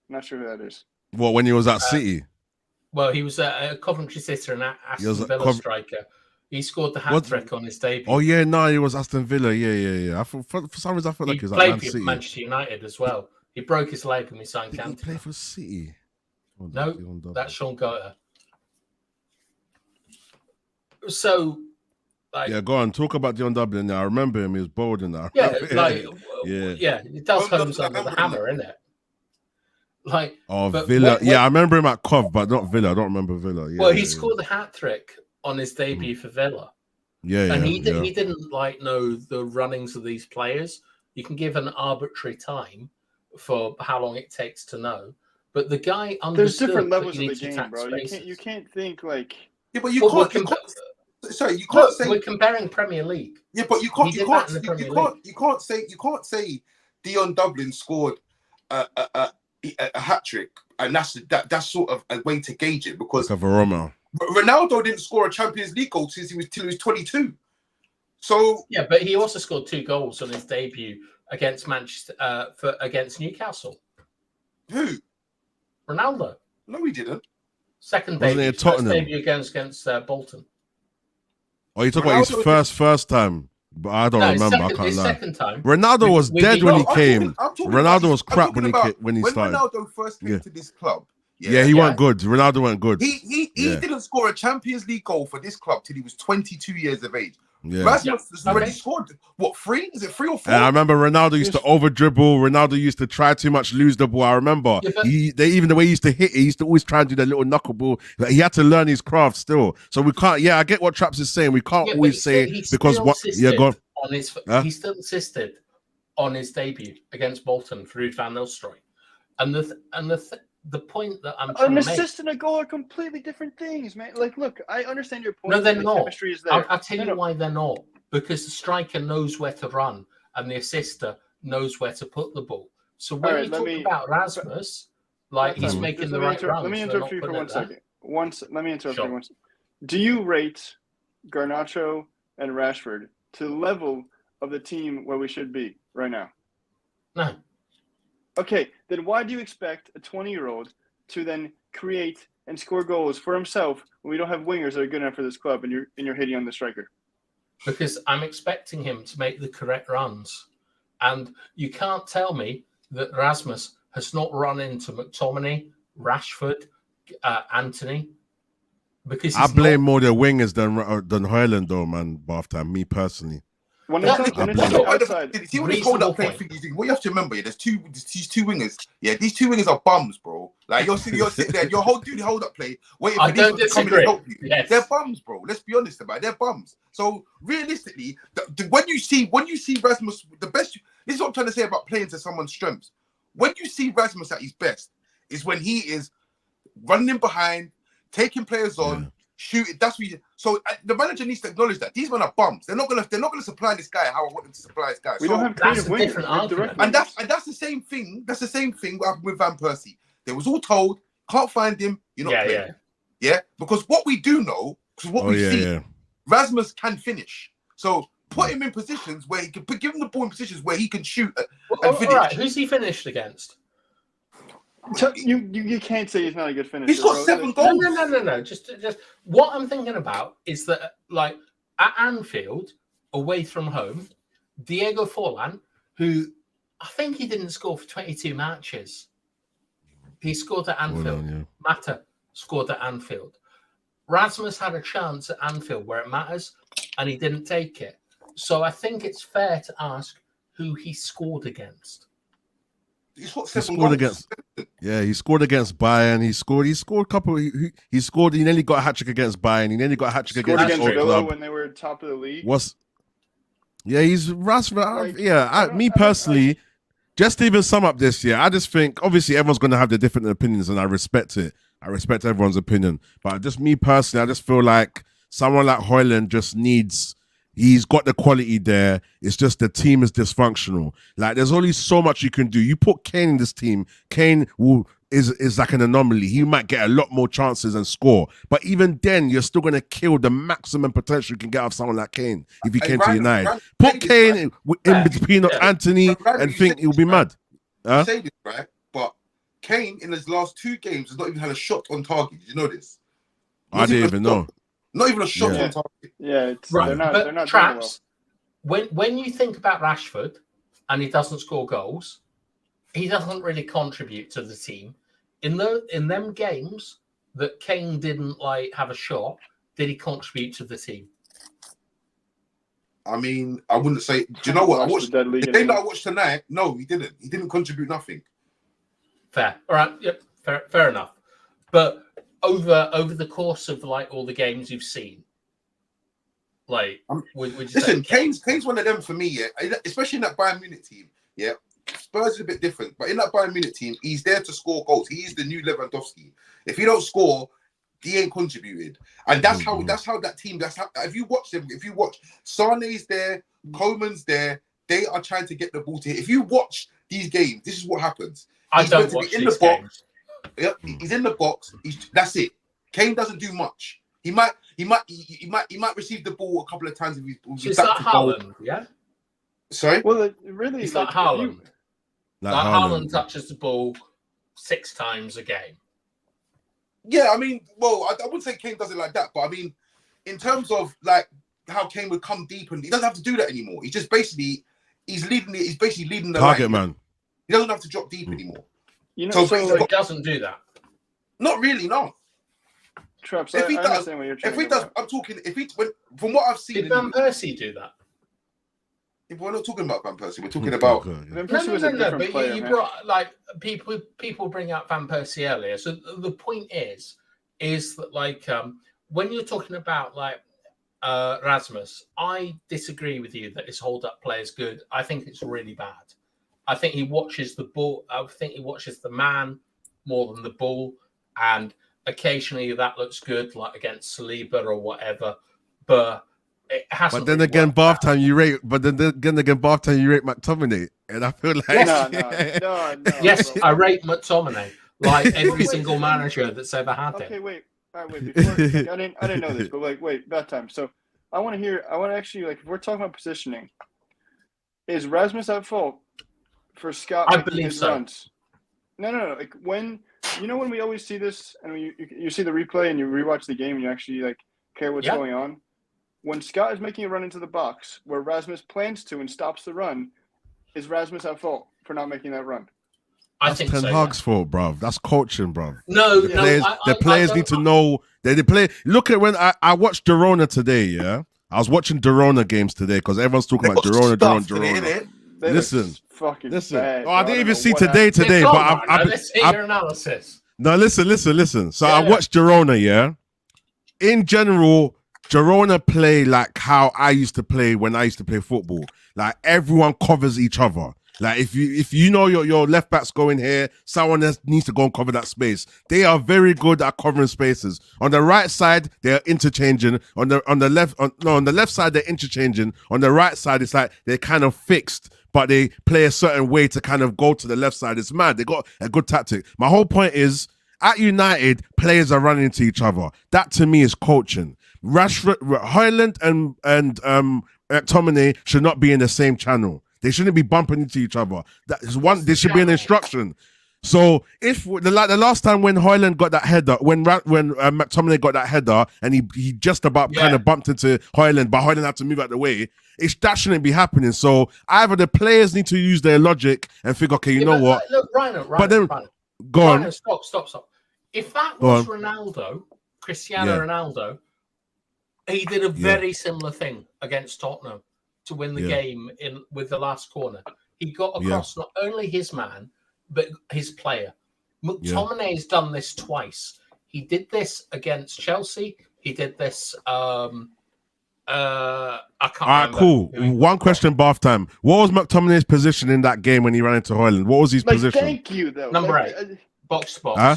Not sure who that is. What, when he was at City? Well, he was a Coventry City and Aston Villa striker. He scored the hat-trick on his debut. Oh, yeah, no, he was Aston Villa. Yeah. For some reason, I felt like he was at Man City. He played for Manchester United as well. He broke his leg when we signed Cantona. He played for City? No, that's Sean Goethe. So, yeah, go on. Talk about Dion Dublin now. I remember him. He was bold in that. Yeah, it does Holmes under the hammer, isn't it? Villa. I remember him at Cov, but not Villa. I don't remember Villa. Yeah, he scored the hat-trick on his debut for Villa. And he didn't know the runnings of these players. You can give an arbitrary time for how long it takes to know, but the guy understood. There's different levels of the game, bro. You can't think Yeah, but you can't. Sorry, you can't say we're comparing Premier League. Yeah, but you can't say Dion Dublin scored a hat trick, and that's sort of a way to gauge it because Ronaldo didn't score a Champions League goal till he was 22. So yeah, but he also scored 2 goals on his debut against Manchester against Newcastle. Who? Ronaldo. No, he didn't. Second debut against Bolton. Oh, you talk about his first time, but I don't remember. I can't lie. Second time. Ronaldo was dead when he came. Ronaldo was crap when he started. When Ronaldo first came to this club, he weren't good. Ronaldo weren't good. He didn't score a Champions League goal for this club till he was 22 years of age. Yeah. Rasmus has already scored. What, 3? Is it 3 or 4? And I remember Ronaldo used to over dribble. Ronaldo used to try too much, lose the ball. I remember even the way he used to hit, he used to always try and do the little knuckle ball. He had to learn his craft still. So we can't. Yeah, I get what Traps is saying. We can't always say because what. Yeah, go on. He still insisted on his debut against Bolton for Ruud van Nistelrooy, and the point that I'm trying to make. An assist and a goal are completely different things, man. Look, I understand your point. No, they're not. Chemistry is there. I'll tell you why they're not. Because the striker knows where to run and the assister knows where to put the ball. So when you talk about Rasmus, he's making the right runs. Let me interrupt you for 1 second. Let me interrupt you once. Do you rate Garnacho and Rashford to the level of the team where we should be right now? No. Okay, then why do you expect a 20-year-old to then create and score goals for himself when we don't have wingers that are good enough for this club and you're hitting on the striker? Because I'm expecting him to make the correct runs. And you can't tell me that Rasmus has not run into McTominay, Rashford, Anthony. because I blame more the wingers than Hojlund though, man. Bath time, me personally. When it's outside, see what this hold up play thing is doing. What you have to remember, yeah, there's these two wingers. Yeah, these two wingers are bums, bro. Like you're sitting there, you're doing the hold up play, waiting for these to come in and help you. Yes. They're bums, bro. Let's be honest about it. They're bums. So realistically, when you see Rasmus, the best. This is what I'm trying to say about playing to someone's strengths. When you see Rasmus at his best, is when he is running in behind, taking players on. Shoot it. That's what so the manager needs to acknowledge that these men are bums. They're not gonna supply this guy how I want them to supply this guy. We don't have creative wingers. And that's the same thing. That's the same thing what happened with Van Persie. They was all told, can't find him. You're not playing. Yeah. Because what we do know, because what we see, Rasmus can finish. So put him in positions where he can give him the ball in positions where he can shoot and finish. All right. Who's he finished against? You can't say he's not a good finisher. He's got 7 goals. No. Just what I'm thinking about is that, like, at Anfield, away from home, Diego Forlan, who I think he didn't score for 22 matches. He scored at Anfield. Mata scored at Anfield. Rasmus had a chance at Anfield where it matters, and he didn't take it. So I think it's fair to ask who he scored against. He scored against Bayern. He scored a couple. He scored. He nearly got a hat trick against Bayern. He nearly got a hat trick against Villa when they were top of the league. He's Rasmus. Me personally, just to even sum up this year, I just think obviously everyone's going to have their different opinions, and I respect it. I respect everyone's opinion, but just me personally, I just feel like someone like Hojlund just needs. He's got the quality there. It's just the team is dysfunctional. Like there's only so much you can do. You put Kane in this team, Kane is like an anomaly. He might get a lot more chances and score. But even then, you're still going to kill the maximum potential you can get out of someone like Kane if he came to United. Put Kane in between Anthony and think he'll be mad. You say this, right? But Kane in his last 2 games has not even had a shot on target. Did you know this? I didn't even know. Not even a shot on target. Yeah, right. They're not Traps. When you think about Rashford and he doesn't score goals, he doesn't really contribute to the team. In them games that Kane didn't have a shot, did he contribute to the team? I mean, I wouldn't say. Do you know what? I watched the game that I watched tonight. No, he didn't. He didn't contribute nothing. Fair. All right. Yep. Fair enough. But over the course of all the games you've seen, would you listen, Kane's one of them for me, yeah. Especially in that Bayern Munich team, yeah. Spurs is a bit different, but in that Bayern Munich team, he's there to score goals. He is the new Lewandowski. If he don't score, he ain't contributed, and that's how that team. That's how if you watch them, if you watch Sané's there, Coman's there, they are trying to get the ball to hit. If you watch these games, this is what happens. I don't watch these games. Yep, he's in the box. That's it. Kane doesn't do much. He might receive the ball a couple of times if he's back to Haaland, yeah. Sorry. Well, really, it's like Haaland. Haaland touches the ball 6 times a game. Yeah, I mean, well, I wouldn't say Kane does it like that, but I mean, in terms of how Kane would come deep, and he doesn't have to do that anymore. He's just basically he's basically leading the target line. Man. He doesn't have to drop deep anymore. He doesn't do that. Not really, no. Traps, I understand what you're trying to do. I'm talking. From what I've seen, did Van Persie do that? We're not talking about Van Persie. We're talking about Van Persie was a different player. You brought people bring out Van Persie earlier. So the point is that when you're talking about Rasmus, I disagree with you that his hold up play is good. I think it's really bad. I think he watches the ball. I think he watches the man more than the ball, and occasionally that looks good, like against Saliba or whatever. But it hasn't. But then again, Bath time you rate. But then again, Bath time you rate McTominay, and I feel like no. Yes, bro. I rate McTominay like every single manager that's ever had it. Okay, wait. All right, wait. Before, I didn't know this, but wait, Bath time. So I want to actually if we're talking about positioning, is Rasmus at fault for Scott? I believe so. Runs? No. When we always see this, and you see the replay and you rewatch the game and you actually care what's going on. When Scott is making a run into the box where Rasmus plans to and stops the run, is Rasmus at fault for not making that run? I think Ten so. Hag's fault, bruv. That's coaching, bruv. No, The players need to know. They play. Look at when I watched Girona today. Yeah, I was watching Girona games today because everyone's talking about Girona. Listen. Bad, I didn't even see today, but let's hear your analysis. No, listen. So I watched Girona. Yeah, in general, Girona play like how I used to play when I used to play football. Like everyone covers each other. Like if you know your left back's going here, someone else needs to go and cover that space. They are very good at covering spaces. On the right side, they're interchanging. On the left side they're interchanging. On the right side, it's like they're kind of fixed, but they play a certain way to kind of go to the left side. It's mad. They got a good tactic. My whole point is, at United, players are running into each other. That to me is coaching. Rashford, Hojlund, and McTominay should not be in the same channel. They shouldn't be bumping into each other. That is one. There should be an instruction. So if the last time when Hojlund got that header, when McTominay got that header, and he just about kind of bumped into Hojlund, but Hojlund had to move out the way. That shouldn't be happening. So either the players need to use their logic and think, okay, you know what? Look, Ryan, go on. Stop. If that was Ronaldo, Cristiano Ronaldo, he did a very similar thing against Tottenham to win the game with the last corner. He got across not only his man, but his player. McTominay has done this twice. He did this against Chelsea. He did this. I can't remember. Cool. One question, bath time. What was McTominay's position in that game when he ran into Hojlund? What was his position? Thank you, though. Number 8. Box to box. Huh?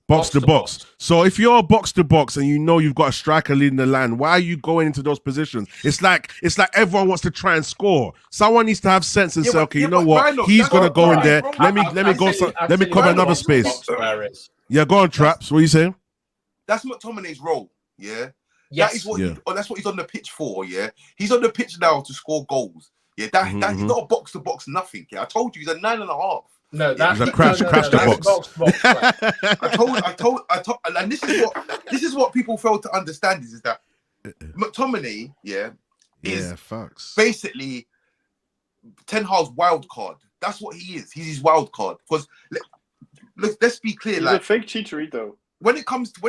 Box to box. So if you're box to box and you know you've got a striker leading the line, why are you going into those positions? It's like everyone wants to try and score. Someone needs to have sense and say, okay, you know what? He's gonna go in there. Let me cover another space. Yeah, go on, Traps. What are you saying? That's McTominay's role. Yeah. Yes. That is what that's what he's on the pitch for. Yeah. He's on the pitch now to score goals. Yeah. That he's not a box to box nothing. Yeah. I told you he's a 9.5. No, that's a crash the box. I told, and this is what people fail to understand is that McTominay, is basically Ten Hag's wild card. That's what he is. He's his wild card. Because let's be clear, he's like a fake Chicharito. When it comes to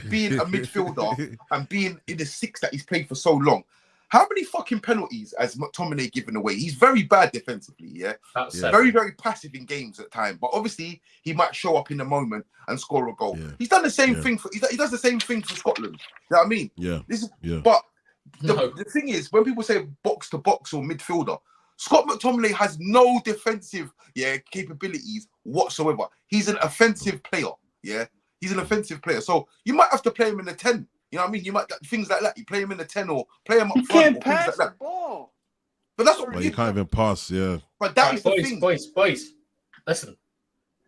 being a midfielder and being in the six that he's played for so long. How many fucking penalties has McTominay given away? He's very bad defensively, very, very passive in games at times. But obviously, he might show up in the moment and score a goal. He's done the same thing he does the same thing for Scotland. You know what I mean? But the thing is, when people say box to box or midfielder, Scott McTominay has no defensive capabilities whatsoever. He's an offensive player. He's an offensive player. So you might have to play him in the 10. You know what I mean? You might things like that. You play him in the 10 or play him up front. He can't or pass things like the ball. But that's what you can't even pass. But that is the thing. Boys, listen.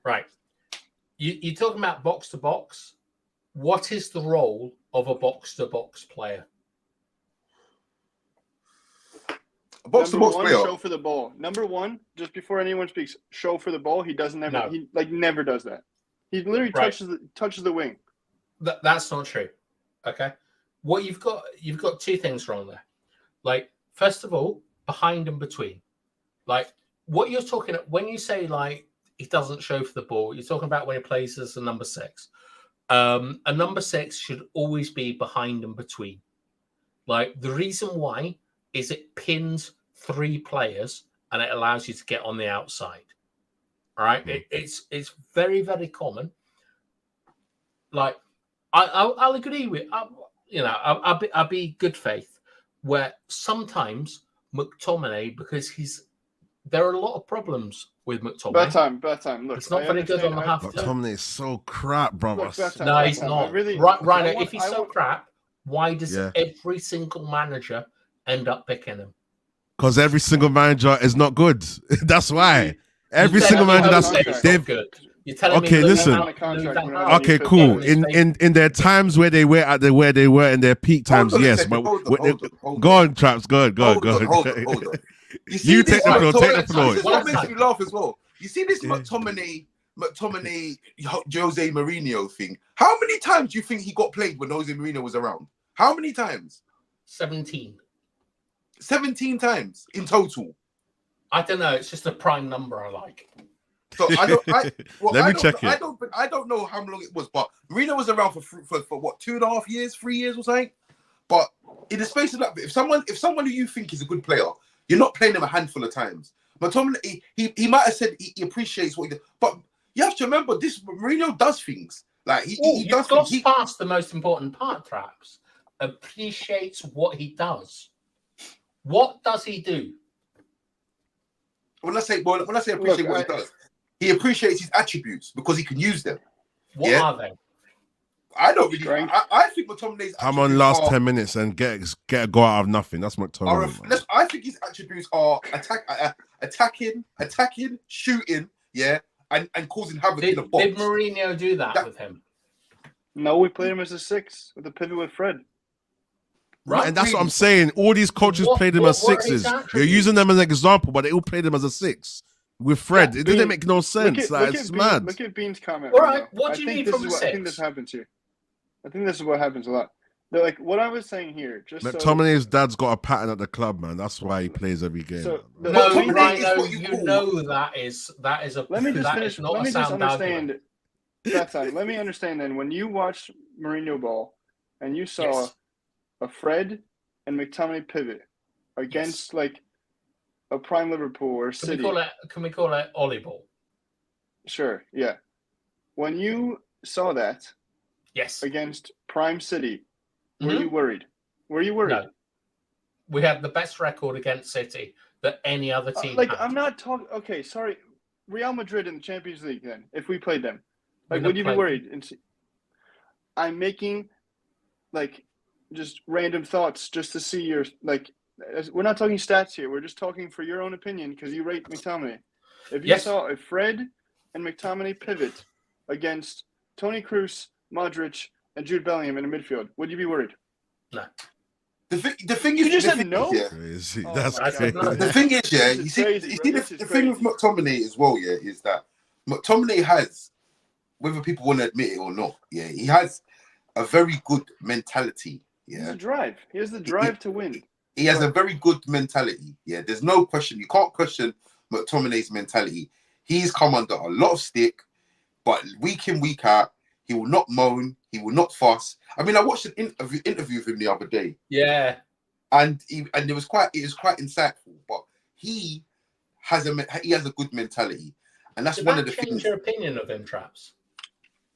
Right, you're talking about box to box. What is the role of a box to box player? A box to box player. Show for the ball. Number 1, just before anyone speaks, show for the ball. He doesn't ever. No. He never does that. He literally touches the wing. That's not true. Okay, what you've got 2 things wrong there. Like, first of all, behind and between. Like, what you're talking about when you say like he doesn't show for the ball, you're talking about when he plays as a number 6. A number 6 should always be behind and between. Like, the reason why is it pins 3 players and it allows you to get on the outside. All right, it's very, very common. Like, I'll agree with I'll be good faith where sometimes McTominay, because there are a lot of problems with McTominay. Bad time. Look, it's not very good on the half. McTominay is so crap, brother. No, he's not. Right, if he's so crap, why does every single manager end up picking him? Because every single manager is not good. That's why. Every single manager they've good. Okay, listen. Okay, cool. In their times where they were where they were in their peak times, yes. But go on, Traps. Go on. Hold on. You take the floor. This is what makes me laugh as well. You see this McTominay, Jose Mourinho thing. How many times do you think he got played when Jose Mourinho was around? How many times? 17. 17 times in total. I don't know. It's just a prime number I like. So I don't. Let me check it. I don't know how long it was, but Mourinho was around for what 2.5 years, 3 years or something. But in the space of that, if someone who you think is a good player, you're not playing them a handful of times. McTominay, he might have said he appreciates what he does, but you have to remember this. Mourinho does things like he does. You've glossed past the most important part, Traps. Appreciates what he does. What does he do? When I say appreciate what he does, he appreciates his attributes because he can use them. What are they? I don't really. I think McTominay's. I'm on last 10 minutes and get a goal out of nothing. That's McTominay. I think his attributes are attacking, shooting, and causing havoc in the box. Did Mourinho do that with him? No, we played him as a 6 with a pivot with Fred. Right, and that's what I'm saying. All these coaches played him as 6s. You're using them as an example, but they all played him as a 6 with Fred. It didn't make no sense. It's mad. Look at Bean's comment. All right, what do you need from a 6? I think this happens here. I think this is what happens a lot. They're like what I was saying here. McTominay's dad's got a pattern at the club, man. That's why he plays every game. You know that is a. Let me just finish. Let me just understand. Let me understand then. When you watched Mourinho ball, and you saw a Fred and McTominay pivot against like a prime Liverpool or City. Can we call it Ollie ball? Sure. Yeah. When you saw that. Yes. Against Prime City, were you worried? No. We have the best record against City that any other team had. I'm not talking. Okay, sorry. Real Madrid in the Champions League. Then, if we played them, would you be worried? I'm making just random thoughts just to see your We're not talking stats here. We're just talking for your own opinion because you rate McTominay. If you saw a Fred and McTominay pivot against Toni Kroos, Modric, and Jude Bellingham in the midfield, would you be worried? No. The thing is, you just said no. Crazy. That's crazy. The thing is, the thing with McTominay as well, is that McTominay has, whether people want to admit it or not, he has a very good mentality. Yeah, he has the drive to win. He has a very good mentality. Yeah, there's no question. You can't question McTominay's mentality. He's come under a lot of stick, but week in, week out, he will not moan. He will not fuss. I mean, I watched an interview with him the other day. Yeah, and it was quite insightful. But he has a good mentality, and that's one of the things. Change your opinion of him, Traps?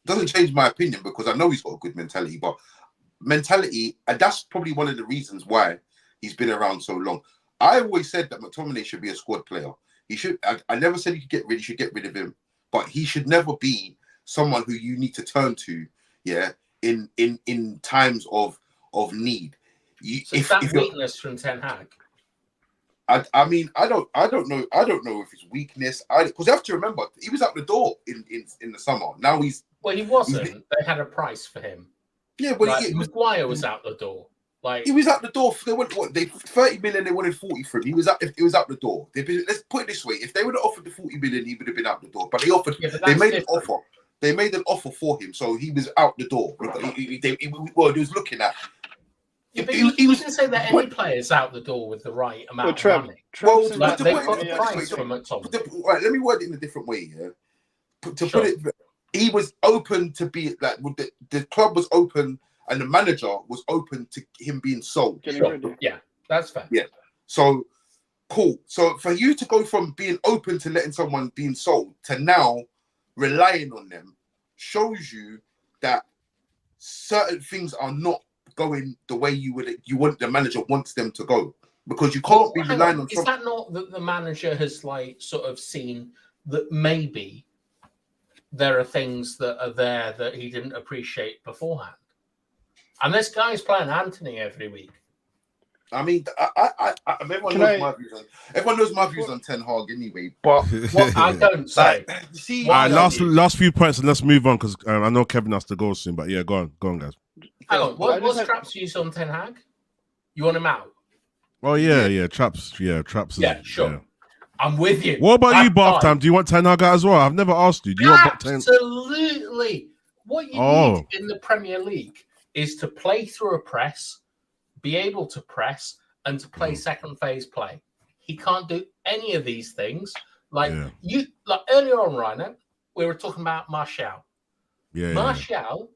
Doesn't change my opinion because I know he's got a good mentality. But mentality, and that's probably one of the reasons why he's been around so long. I always said that McTominay should be a squad player. He should. I never said you should get rid of him, but he should never be someone who you need to turn to, in times of need. Is that weakness from Ten Hag? I mean, I don't know if it's weakness. Because you have to remember, he was out the door in the summer. Now he wasn't. They had a price for him. Yeah, but Maguire was out the door. He was out the door. They went 30 million. They wanted 40 for him. He was out the door. Let's put it this way: if they would have offered the 40 million, he would have been out the door. But they offered. They made an offer. They made an offer for him, so he was out the door. He was looking at. Yeah, but you can say that any player's out the door with the right amount of money. They've got the price for McTominay. Right, let me word it in a different way. Yeah, put it, he was open to be the club was open. And the manager was open to him being sold. Yeah, that's fair. Yeah. So, cool. So, for you to go from being open to letting someone being sold to now relying on them shows you that certain things are not going the way you want the manager wants them to go. Because you can't be relying on... Is that not that the manager has sort of seen that maybe there are things that are there that he didn't appreciate beforehand? And this guy's playing Anthony every week. I mean, everyone knows my views on Ten Hag anyway. But what I don't say. Last few points, and let's move on because I know Kevin has to go soon. But yeah, go on, guys. Hang on, what's Traps' views on Ten Hag? You want him out? Oh yeah, Traps. Yeah, sure. Yeah. I'm with you. What about you, Bath Time? Do you want Ten Hag out as well? I've never asked you. Do you want Ten? Absolutely. What you need in the Premier League is to play through a press, be able to press, and to play second phase play. He can't do any of these things Like earlier on, Rhino, we were talking about Martial. Martial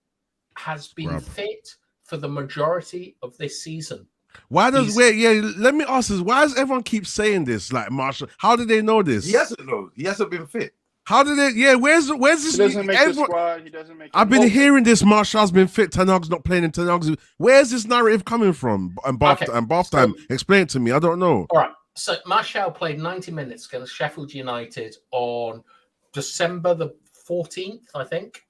has been fit for the majority of this season. Why does let me ask this. Why does everyone keep saying this? Like Martial, how did they know this? He hasn't known. He hasn't been fit. How did it? Yeah, where's this? He doesn't make the squad. He doesn't make. I've been hearing this. Martial's been fit. Ten Hag's not playing. Ten Hag's. Where's this narrative coming from? And bath time. Explain it to me. I don't know. All right. So Martial played 90 minutes against Sheffield United on December the 14th, I think.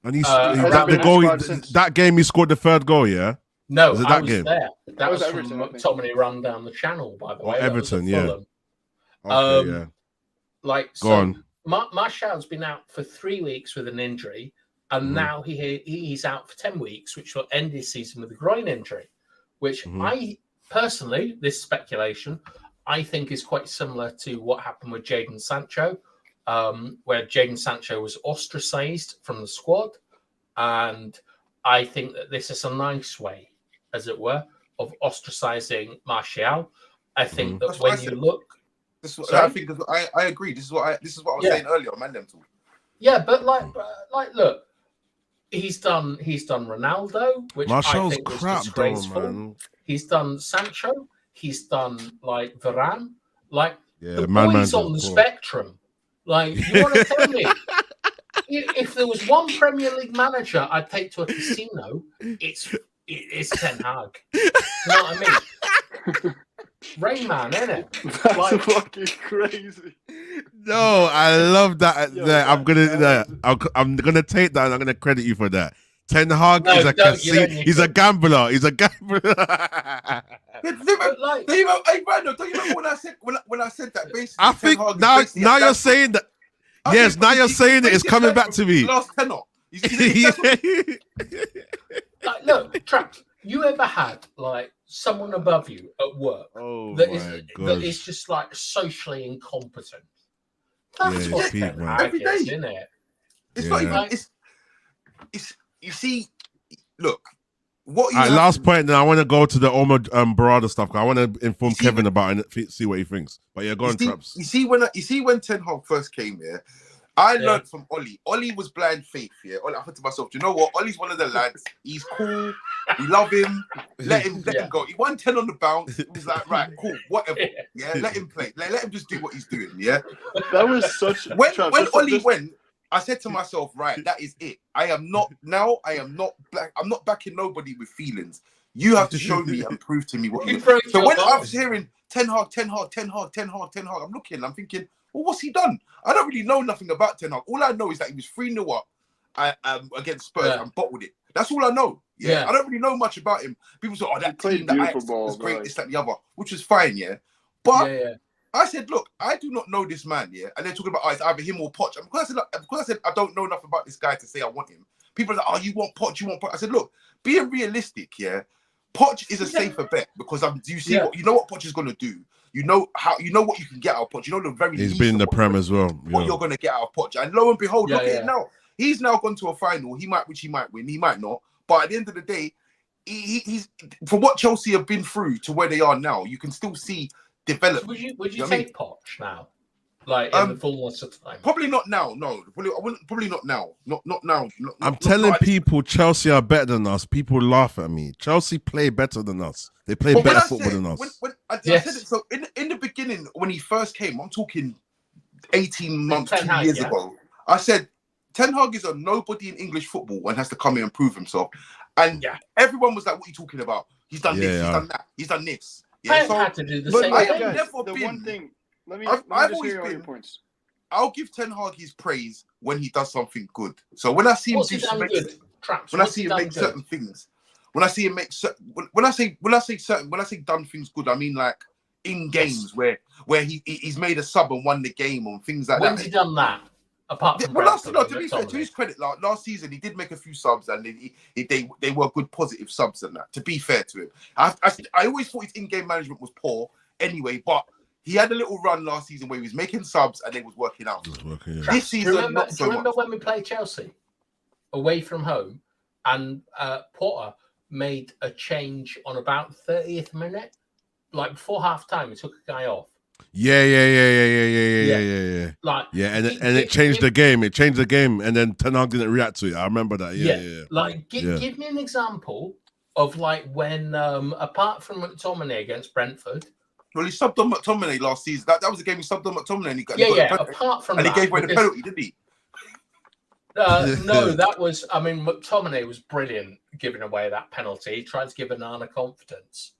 And that game he scored the third goal. Yeah. No, I was game? there. That was Everton, from Tommy run down the channel, by the way. Everton, yeah. Okay, yeah. Like, Go on. Martial's been out for 3 weeks with an injury, and now he's out for 10 weeks, which will end his season with a groin injury, which I personally, this speculation, I think is quite similar to what happened with Jadon Sancho, where Jadon Sancho was ostracized from the squad, and I think that this is a nice way, as it were, of ostracizing Martial. I think that when you look, I think I agree. This is what I was saying earlier, man. Them two. Yeah, but look, he's done Ronaldo, which Martial's I think was disgraceful. though, man. He's done Sancho. He's done like Varane. Like the man's boys on the spectrum. Like, you want to tell me? If there was one Premier League manager I'd take to a casino, it's Ten Hag. You know what I mean? Rain Man, innit? That's fucking crazy. No, I love that. I'm gonna take that and I'm gonna credit you for that. Ten Hag is a casino. He's a gambler. He's a gambler. Don't you remember when I said that? Basically, I think now you're saying that. Yes, now you're saying it. It's coming back to me. Last tenor. Like, look, Traps, you ever had like someone above you at work that is just like socially incompetent? That's what Ten Hag is, isn't it? It's not even. It's you see. Look, what you last point. Then I want to go to the Omar Barada stuff. I want to inform Kevin about it, see what he thinks. But yeah, go on, Traps. You see when Ten Hag first came here, I learned from Ollie. Ollie was blind faith. Yeah, I thought to myself, do you know what? Ollie's one of the lads. He's cool. We love him. Let him go. He won 10 on the bounce. It was like, right, cool, whatever. Yeah, let him play. Let him just do what he's doing. Yeah. That was such. When Ollie went, I said to myself, right, that is it. I am not backing nobody with feelings. You have to show me and prove to me what you. So when I was hearing Ten Hag, I'm looking, I'm thinking, well, what's he done? I don't really know nothing about Ten Hag. All I know is that he was 3-0 up against Spurs and bottled it. That's all I know. Yeah. I don't really know much about him. People say, that team that Ajax was great, it's like the other, which is fine, yeah. But I said, look, I do not know this man, yeah. And they're talking about, it's either him or Poch. And because I said I don't know enough about this guy to say I want him. People are like, you want Poch? I said, look, being realistic, yeah. Poch is a safer bet because you know what Poch is going to do. You know what you can get out of Poch. You know the very he's been in the Prem as well. What you're going to get out of Poch, and lo and behold, look at it now. He's now gone to a final. He might win. He might not. But at the end of the day, he's for what Chelsea have been through to where they are now. You can still see development. Would you take Poch now? Like in the fullness of time? Probably not now. No, probably not now. Not now. I'm telling people Chelsea are better than us. People laugh at me. Chelsea play better than us. They play better football than us. I said it, so in the beginning, when he first came, I'm talking 18 months, 2 years ago. I said Ten Hag is a nobody in English football and has to come in and prove himself. And everyone was like, "What are you talking about? He's done this. He's done that. He's done this." Yeah, I had to do the same thing. One thing. Let me just hear all your points. I'll give Ten Hag his praise when he does something good. So when I see him do certain things, when I see him make when I say done things good, I mean like in games where he's made a sub and won the game or things like that. When's he done that? Apart from to be fair, to his credit, like last season he did make a few subs and they were good positive subs and that. To be fair to him, I always thought his in-game management was poor anyway, but he had a little run last season where he was making subs and they was working out. This season, not so much. Remember when we played Chelsea away from home and Potter made a change on about 30th minute, like before half time, he took a guy off. Yeah. Like, And it changed the game. It changed the game, and then Ten Hag didn't react to it. I remember that. Yeah. Like, give me an example of like when, apart from McTominay against Brentford. Well, he subbed on McTominay last season. That was the game he subbed on McTominay, and he got Apart from and that, he gave away the penalty, didn't he? No, that was. I mean, McTominay was brilliant giving away that penalty. He tried to give Onana confidence.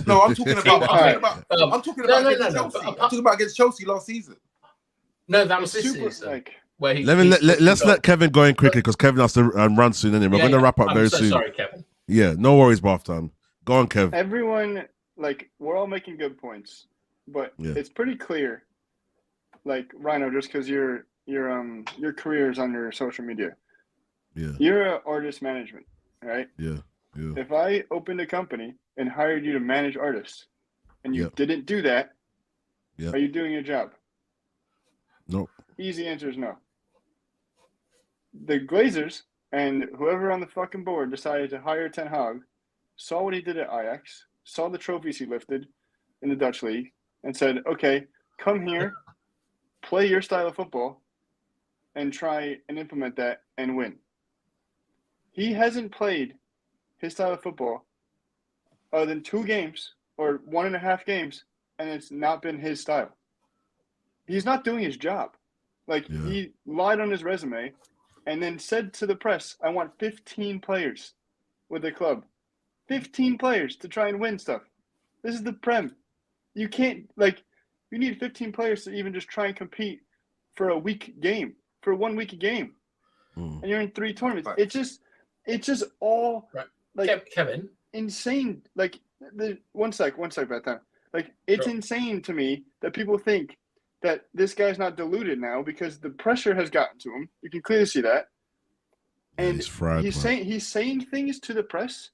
No, I'm talking about. I'm talking about against Chelsea last season. No, that was this season. Like, where he, let's let Kevin go in quickly because Kevin has to run soon. Anyway, we're going to wrap up very soon. Sorry, Kevin. Yeah, no worries, bath time. Go on, Kev. Everyone, like, we're all making good points, but it's pretty clear. Like, Rhino, just because your career is on your social media. Yeah. You're an artist management, right? Yeah. If I opened a company and hired you to manage artists, and you didn't do that, are you doing your job? No. Easy answer is no. The Glazers and whoever on the fucking board decided to hire Ten Hag, saw what he did at Ajax, saw the trophies he lifted in the Dutch league, and said, okay, come here, play your style of football, and try and implement that and win. He hasn't played his style of football other than 2 games or 1.5 games, and it's not been his style. He's not doing his job. Like, he lied on his resume and then said to the press, I want 15 players with the club. 15 players to try and win stuff. This is the Prem. You can't, like, you need 15 players to even just try and compete for a week game, for 1 week a game. And you're in 3 tournaments. Right. It's just all, like, Kevin, insane. Like, one sec, that time. Like, it's insane to me that people think that this guy's not deluded now because the pressure has gotten to him. You can clearly see that. And he's saying things to the press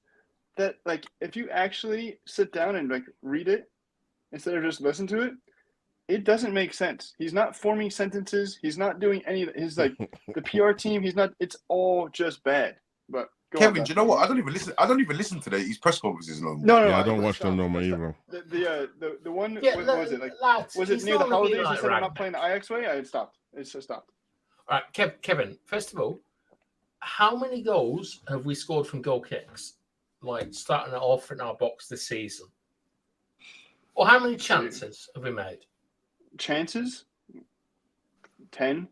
that, like, if you actually sit down and, like, read it instead of just listen to it, it doesn't make sense. He's not forming sentences. He's not doing any of his, like, the PR team. He's not. It's all just bad. But Kevin, do you know what? I don't even listen to these press conferences no more. No, I don't watch them no more either. The one, what was it? Like, was it near the holidays? He said, I'm not playing the Ajax way. I had stopped. It's just stopped. All right, Kevin. First of all, how many goals have we scored from goal kicks? Like, starting it off in our box this season, or how many chances have we made? Chances? 10.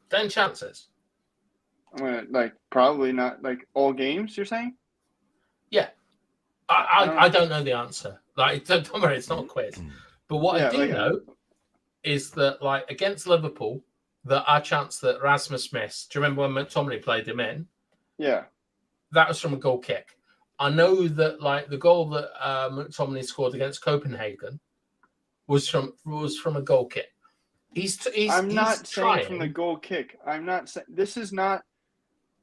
10 chances. I'm gonna, like, probably not, like, all games, you're saying? Yeah. I don't know the answer. Like, don't worry, it's not a quiz. But what I do know is that, like, against Liverpool, that our chance that Rasmus missed, do you remember when McTominay played him in? Yeah. That was from a goal kick. I know that, like, the goal that McTominay scored against Copenhagen was from a goal kick. I'm not saying from the goal kick. I'm not saying this is not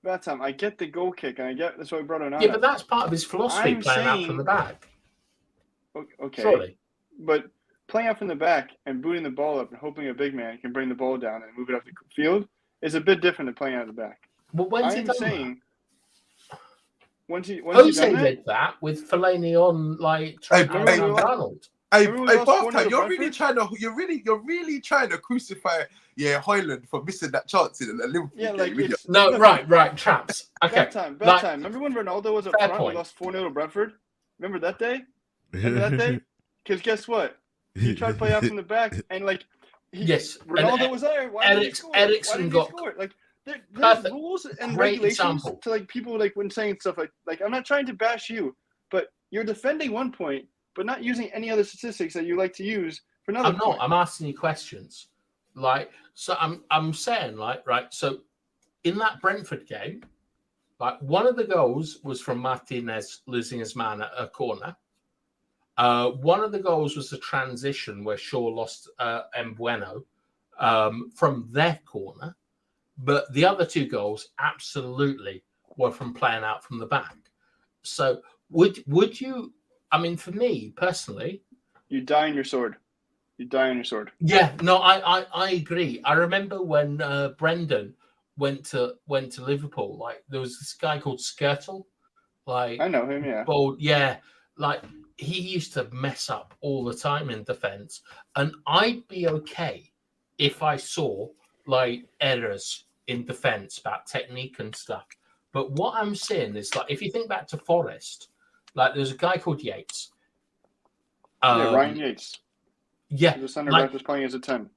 that time. I get the goal kick, and I get that's why we brought it on. Yeah, but that's part of his philosophy, playing out from the back. Okay, surely. But playing out from the back and booting the ball up and hoping a big man can bring the ball down and move it up the field is a bit different than playing out of the back. Well, when's he done that? Jose did that with Fellaini on, like, Arnold. Hey, Barker, you're really trying to crucify Hojlund for missing that chance in the Liverpool game. No, right, traps. Okay. Bad time. Remember when Ronaldo was up front and lost 4-0 to Brentford? Remember that day? Because guess what? He tried to play out from the back, and, like, Ronaldo was there. Why did he score? Eriksen got like. There's rules and regulations to, like, people, like, when saying stuff like I'm not trying to bash you, but you're defending one point, but not using any other statistics that you like to use for another point. I'm not. I'm asking you questions. Like, so I'm saying, like, right, so in that Brentford game, like, one of the goals was from Martinez losing his man at a corner. One of the goals was the transition where Shaw lost Mbueno from their corner. But the other 2 goals absolutely were from playing out from the back. So would you? I mean, for me personally, you die on your sword. Yeah, no, I agree. I remember when Brendan went to Liverpool. Like, there was this guy called Skirtle. Like, I know him. Yeah. Bold, yeah. Like, he used to mess up all the time in defense, and I'd be okay if I saw like errors in defense about technique and stuff. But what I'm saying is, like, if you think back to Forest, like there's a guy called Yates. Ryan Yates. Yeah, the centre back was playing as a 10.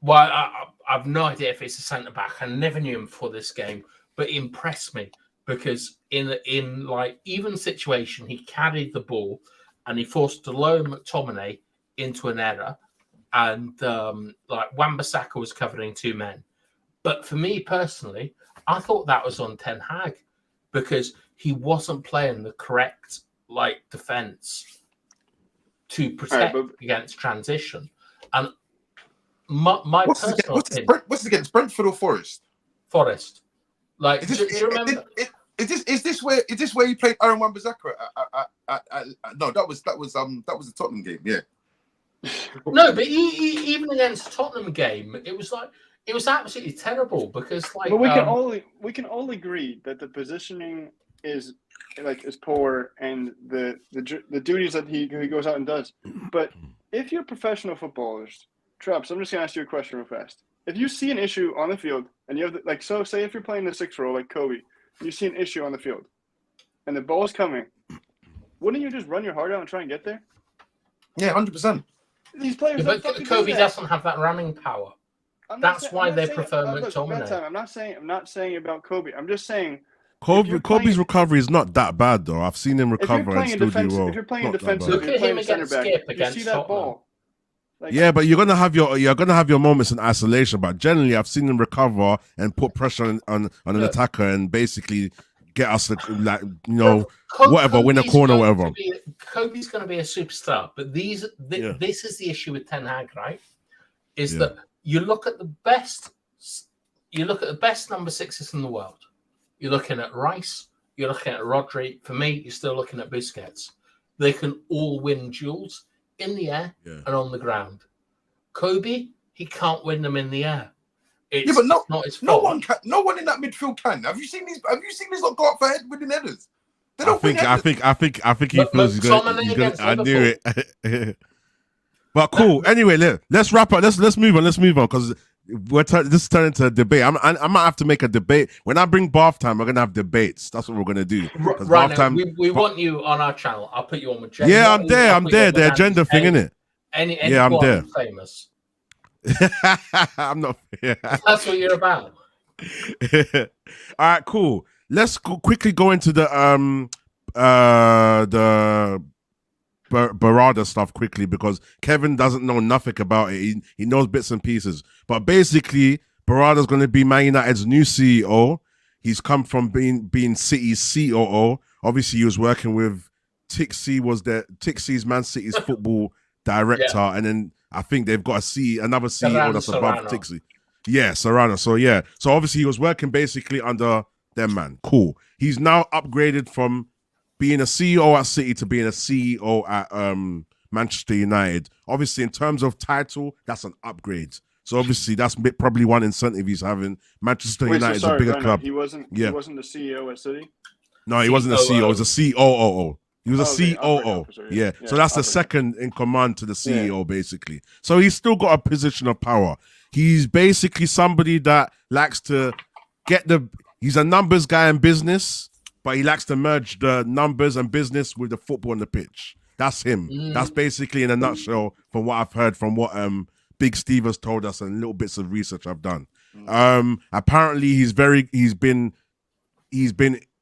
Well, I've no idea if it's a centre back. I never knew him before this game, but he impressed me because in like even situation, he carried the ball and he forced Delon McTominay into an error, and like Wan-Bissaka was covering 2 men. But for me personally, I thought that was on Ten Hag because he wasn't playing the correct like defense to protect against transition. And my personal opinion, what's against Brentford or Forest? Forest. Like, do you remember? Is this where you played Aaron Wan-Bissaka? No, that was the Tottenham game. Yeah. No, but even against the Tottenham game, it was absolutely terrible because like. But we can all agree that the positioning is poor and the duties that he goes out and does. But if you're professional footballers, Traps, I'm just gonna ask you a question real fast. If you see an issue on the field and you have say if you're playing the 6th row like Kobe, you see an issue on the field and the ball's coming, wouldn't you just run your heart out and try and get there? Yeah, 100%. These players, but Kobe doesn't have that running power. That's why they prefer McTominay. I'm not saying about Kobe. I'm just saying Kobe's recovery is not that bad though. I've seen him recover and still do well. If you're playing defensive, look at him against Skip you against see that ball. Yeah, but you're gonna have your moments in isolation. But generally, I've seen him recover and put pressure on an attacker and basically get us win a corner, whatever. Kobe's going to be a superstar, but this is the issue with Ten Hag, right? Is that you look at the best number 6s in the world. You're looking at Rice. You're looking at Rodri. For me, you're still looking at Busquets. They can all win duels in the air and on the ground. Kobe, he can't win them in the air. It's not his fault. No one in that midfield can. Have you seen these lot go up for head winning headers? They don't I think he feels he's gonna. I knew it. But cool. Anyway, let's wrap up. Let's move on. Because this is turning into a debate. I might have to make a debate. When I bring bath time, we're gonna have debates. That's what we're gonna do. Right now, we want you on our channel. I'll put you on with Jay. Yeah, I'm there. The agenda thing, innit? I'm there. Famous. I'm not. Yeah. That's what you're about. All right, cool. Let's quickly go into the Barada stuff quickly because Kevin doesn't know nothing about it. He knows bits and pieces. But basically, Barada's going to be Man United's new CEO. He's come from being City's COO. Obviously, he was working with Tixie's Man City's football director, and then I think they've got another CEO that's above Tixie. Yeah, Serrano. So obviously he was working basically under them, man. Cool. He's now upgraded from being a CEO at City to being a CEO at Manchester United. Obviously, in terms of title, that's an upgrade. So obviously, that's probably one incentive he's having. Manchester United is a bigger club. He wasn't the CEO at City? No, he wasn't the CEO. He was a COO. He was a COO. Yeah. So that's the second in command to the CEO, basically. So he's still got a position of power. He's basically somebody that likes to he's a numbers guy in business, but he likes to merge the numbers and business with the football on the pitch. That's him. That's basically in a nutshell from what I've heard from what Big Steve has told us and little bits of research I've done. Apparently he's been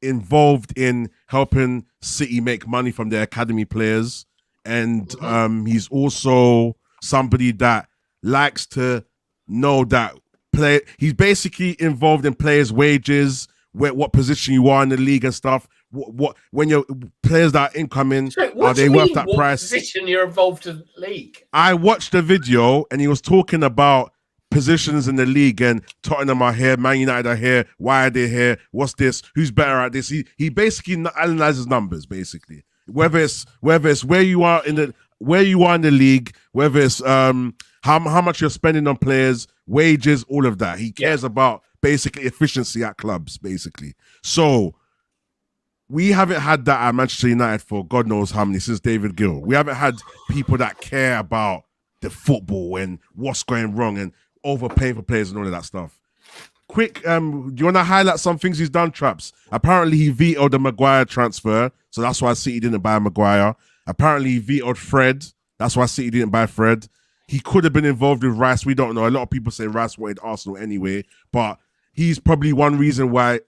involved in helping City make money from their academy players, and he's also somebody that likes to know that he's basically involved in players' wages, what position you are in the league and stuff. What when your players that are incoming, are they worth that price? What position you're involved in the league? I watched the video and he was talking about positions in the league and Tottenham are here, Man United are here, why are they here, what's this, who's better at this. He basically analyzes numbers, basically. Whether it's where you are in the league, whether it's how much you're spending on players, wages, all of that. He cares about basically efficiency at clubs, basically. So we haven't had that at Manchester United for God knows how many, since David Gill. We haven't had people that care about the football and what's going wrong and overpaying for players and all of that stuff. Quick, do you want to highlight some things he's done, Traps? Apparently, he vetoed the Maguire transfer, so that's why City didn't buy Maguire. Apparently, he vetoed Fred. That's why City didn't buy Fred. He could have been involved with Rice. We don't know. A lot of people say Rice wanted Arsenal anyway, but he's probably one reason why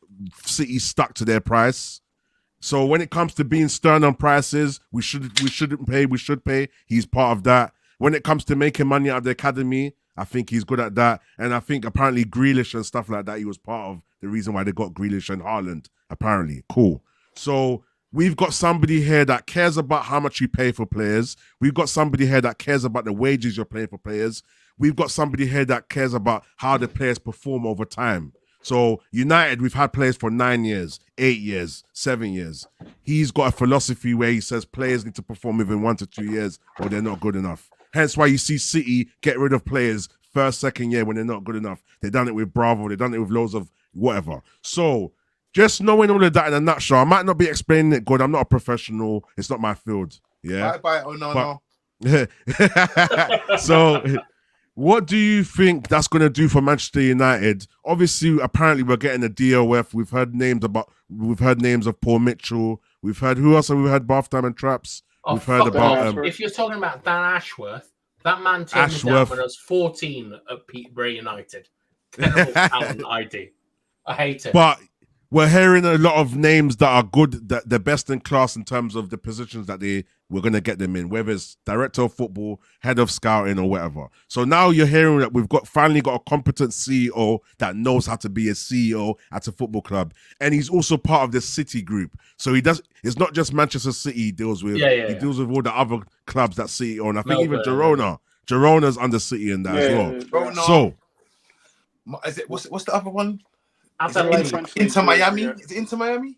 City stuck to their price. So when it comes to being stern on prices, we shouldn't pay. We should pay. He's part of that. When it comes to making money out of the academy, I think he's good at that. And I think apparently Grealish and stuff like that, he was part of the reason why they got Grealish and Hojlund, apparently. Cool. So we've got somebody here that cares about how much you pay for players. We've got somebody here that cares about the wages you're paying for players. We've got somebody here that cares about how the players perform over time. So United, we've had players for 9 years, 8 years, 7 years. He's got a philosophy where he says players need to perform within 1 to 2 years or they're not good enough. Hence why you see City get rid of players first, second year when they're not good enough. They've done it with Bravo. They've done it with loads of whatever. So just knowing all of that in a nutshell, I might not be explaining it good. I'm not a professional. It's not my field. Yeah. Bye. Oh, no. So what do you think that's going to do for Manchester United? Obviously, apparently we're getting a deal with, we've heard names of Paul Mitchell. We've heard, who else have we heard? Bath Time and Traps. Oh, we've heard about... if you're talking about Dan Ashworth, that man turned me down when I was 14 at Peterborough United. Terrible talent ID. I hate it. But we're hearing a lot of names that are good, that they're best in class in terms of the positions that we're going to get them in, whether it's director of football, head of scouting, or whatever. So now you're hearing that we've finally got a competent CEO that knows how to be a CEO at a football club, and he's also part of the City group. So it's not just Manchester City he deals with. He deals with all the other clubs that City own. I think even Girona's under City in that as well. So is it what's the other one? Inter Miami? Is it Inter Miami?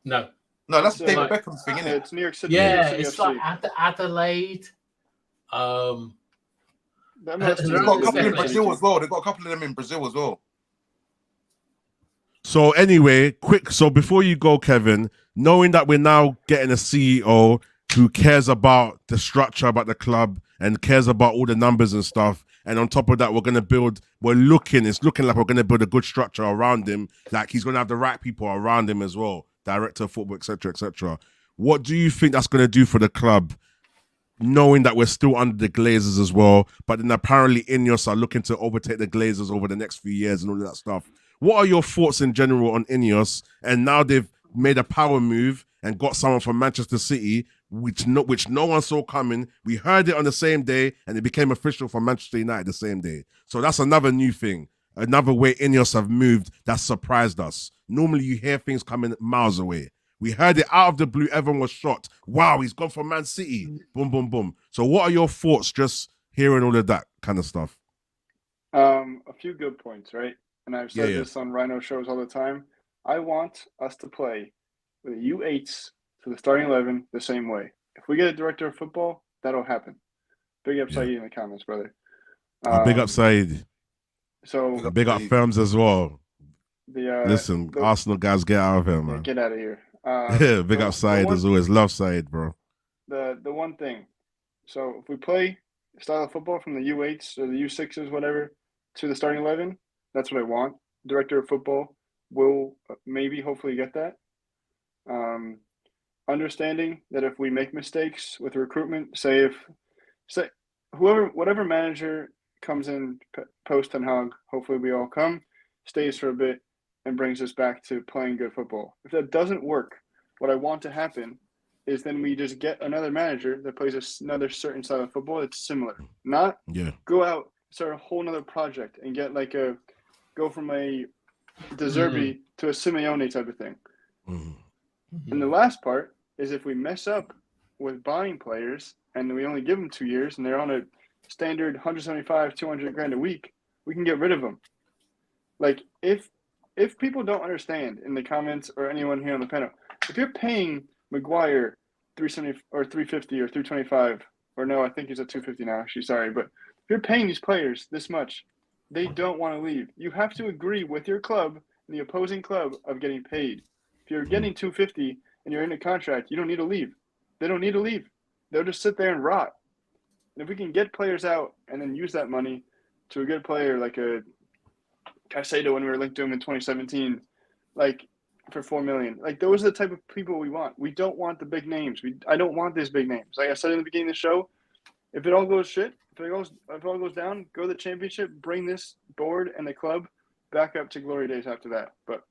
No, that's David Beckham's thing, isn't it? It's New York City. Yeah, City it's FC. like Adelaide. They've got a couple in Brazil as well. They've got a couple of them in Brazil as well. So anyway, quick. So before you go, Kevin, knowing that we're now getting a CEO who cares about the structure about the club and cares about all the numbers and stuff, and on top of that, it's looking like we're going to build a good structure around him. Like he's going to have the right people around him as well, director of football, etc., etc. What do you think that's going to do for the club, knowing that we're still under the Glazers as well, but then apparently Ineos are looking to overtake the Glazers over the next few years and all of that stuff? What are your thoughts in general on Ineos? And now they've made a power move and got someone from Manchester City, which no one saw coming. We heard it on the same day, and it became official for Manchester United the same day. So that's another new thing, another way Ineos have moved that surprised us. Normally, you hear things coming miles away. We heard it out of the blue. Everyone was shocked. Wow, he's gone for Man City. Boom, boom, boom. So what are your thoughts just hearing all of that kind of stuff? A few good points, right? And I've said this on Rhino shows all the time. I want us to play with the U8s to the starting 11 the same way. If we get a director of football, that'll happen. Big up Saeed in the comments, brother. Big up Saeed. So big up Firms as well. Listen, the Arsenal guys, get out of here, man. Get out of here. Big up Saeed as always. Love Saeed, bro. The one thing. So if we play style of football from the U8s or the U6s, whatever, to the starting 11, that's what I want. Director of football will hopefully get that. Understanding that if we make mistakes with recruitment, whatever manager comes in post Ten Hag, hopefully we all come, stays for a bit, and brings us back to playing good football. If that doesn't work, what I want to happen is then we just get another manager that plays another certain style of football that's similar. Not go out, start a whole nother project and get go from a De Zerbi to a Simeone type of thing. And the last part is if we mess up with buying players and we only give them 2 years and they're on a standard 175, 200 grand a week, we can get rid of them. Like if people don't understand in the comments or anyone here on the panel, if you're paying Maguire 370 or 350 or 325, or no, I think he's at 250 now, actually, sorry, but if you're paying these players this much, they don't want to leave. You have to agree with your club and the opposing club of getting paid. If you're getting 250 and you're in a contract, you don't need to leave. They don't need to leave. They'll just sit there and rot. And if we can get players out and then use that money to a good player like a Caicedo when we were linked to him in 2017, like for $4 million, like those are the type of people we want. We don't want the big names. I don't want these big names. Like I said in the beginning of the show, if it all goes shit, if it all goes down, go to the championship, bring this board and the club back up to glory days after that. But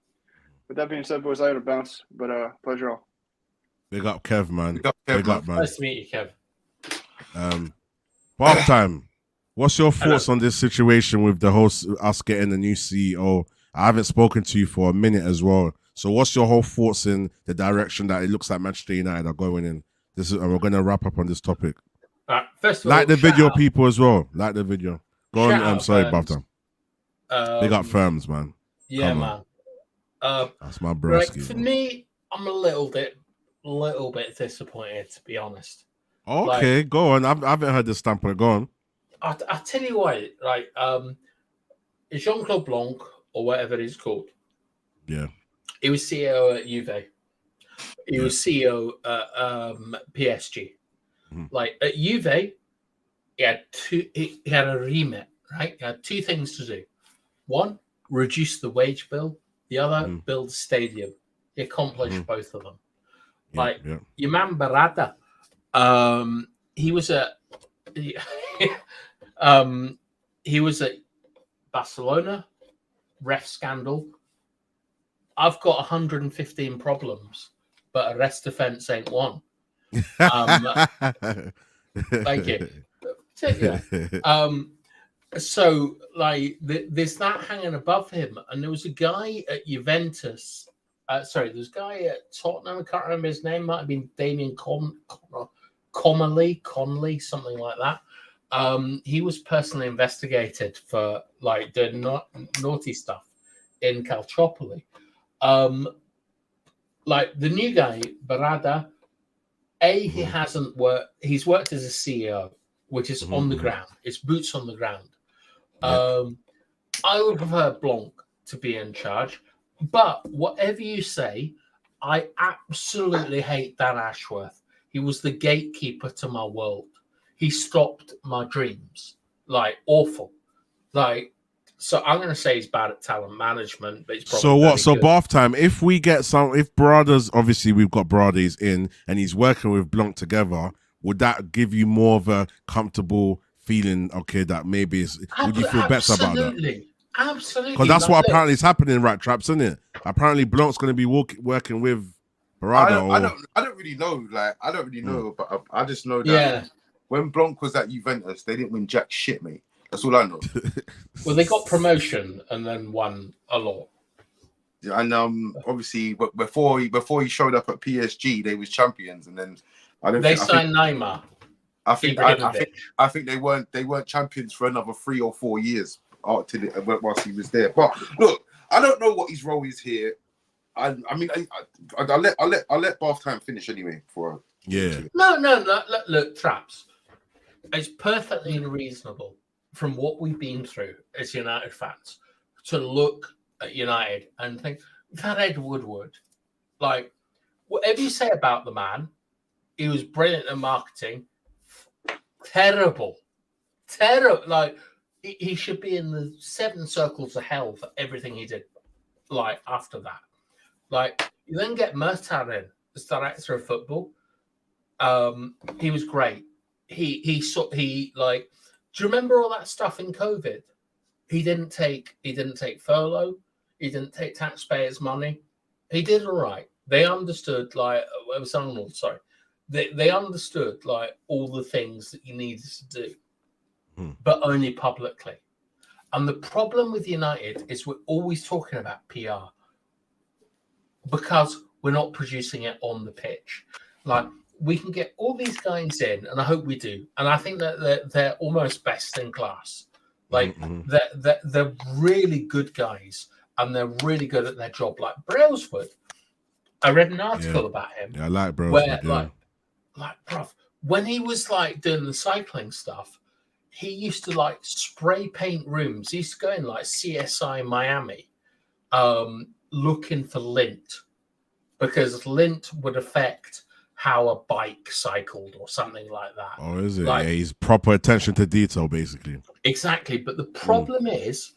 with that being said, boys, I had to bounce. But pleasure all. Big up, Kev, man. Big up, man. Nice to meet you, Kev. Bath time. What's your thoughts on this situation with the whole us getting a new CEO? I haven't spoken to you for a minute as well. So what's your whole thoughts in the direction that it looks like Manchester United are going in? And we're going to wrap up on this topic. First of all, like the video, people as well. Like the video. Go on. I'm sorry, Bath time. Big up Firms, man. Yeah, man. That's my broski. Right, for me, I'm a little bit disappointed, to be honest. Okay, like, go on. I haven't heard this stamper. Go on. I tell you what, right? Jean-Claude Blanc, or whatever it's called. Yeah. He was CEO at Juve. He was CEO at PSG. Mm-hmm. Like at Juve, he had a remit, right? He had two things to do. One, reduce the wage bill. The other, build a stadium. He accomplished both of them. Your man Barada, he was at Barcelona, ref scandal. I've got 115 problems, but arrest offence ain't one. Thank you. So, like, there's that hanging above him. And there was a guy at Juventus. There's a guy at Tottenham. I can't remember his name. Might have been Damien Conley, something like that. He was personally investigated for, like, doing naughty stuff in Calciopoli. Like, the new guy, Barada, he hasn't worked. He's worked as a CEO, which is on the ground. It's boots on the ground. I would prefer Blanc to be in charge, but whatever you say, I absolutely hate Dan Ashworth. He was the gatekeeper to my world. He stopped my dreams. Like, awful. Like, so I'm going to say he's bad at talent management, but he's probably so what? So good. Bath time. If we get if Brothers, obviously we've got Brothers in, and he's working with Blanc together, would that give you more of a comfortable feeling? Okay, that maybe would you feel better about that? Absolutely, because that's what apparently is happening, right, Traps, isn't it? Apparently, Blanc's going to be working with Barada. I don't really know. Like, I don't really know, but I just know that when Blanc was at Juventus, they didn't win jack shit, mate. That's all I know. Well, they got promotion and then won a lot. And obviously, before he showed up at PSG, they was champions, and then they signed Neymar. I think they weren't champions for another 3 or 4 years whilst he was there. But look, I don't know what his role is here. I'll let Bath time finish anyway. No. Look, Traps. It's perfectly reasonable from what we've been through as United fans to look at United and think, we've had Ed Woodward. Like, whatever you say about the man, he was brilliant at marketing. Terrible. Like, he should be in the 7 circles of hell for everything he did. Like, after that. Like, you then get Murtad in as director of football. He was great. He do you remember all that stuff in COVID? He didn't take furlough. He didn't take taxpayers' money. He did all right. They understood, like, it was Arnold, sorry. They understood, like, all the things that you needed to do, but only publicly. And the problem with United is we're always talking about PR because we're not producing it on the pitch. Like, we can get all these guys in, and I hope we do. And I think that they're almost best in class. Like, they're really good guys, and they're really good at their job. Like Brailsford, I read an article about him. Yeah, I like Brailsford. Where, like, bruv, when he was like doing the cycling stuff, he used to like spray paint rooms. He used to go in like CSI Miami, looking for lint because lint would affect how a bike cycled or something like that. Oh, is it? Like, yeah, he's proper attention to detail, basically. Exactly, but the problem is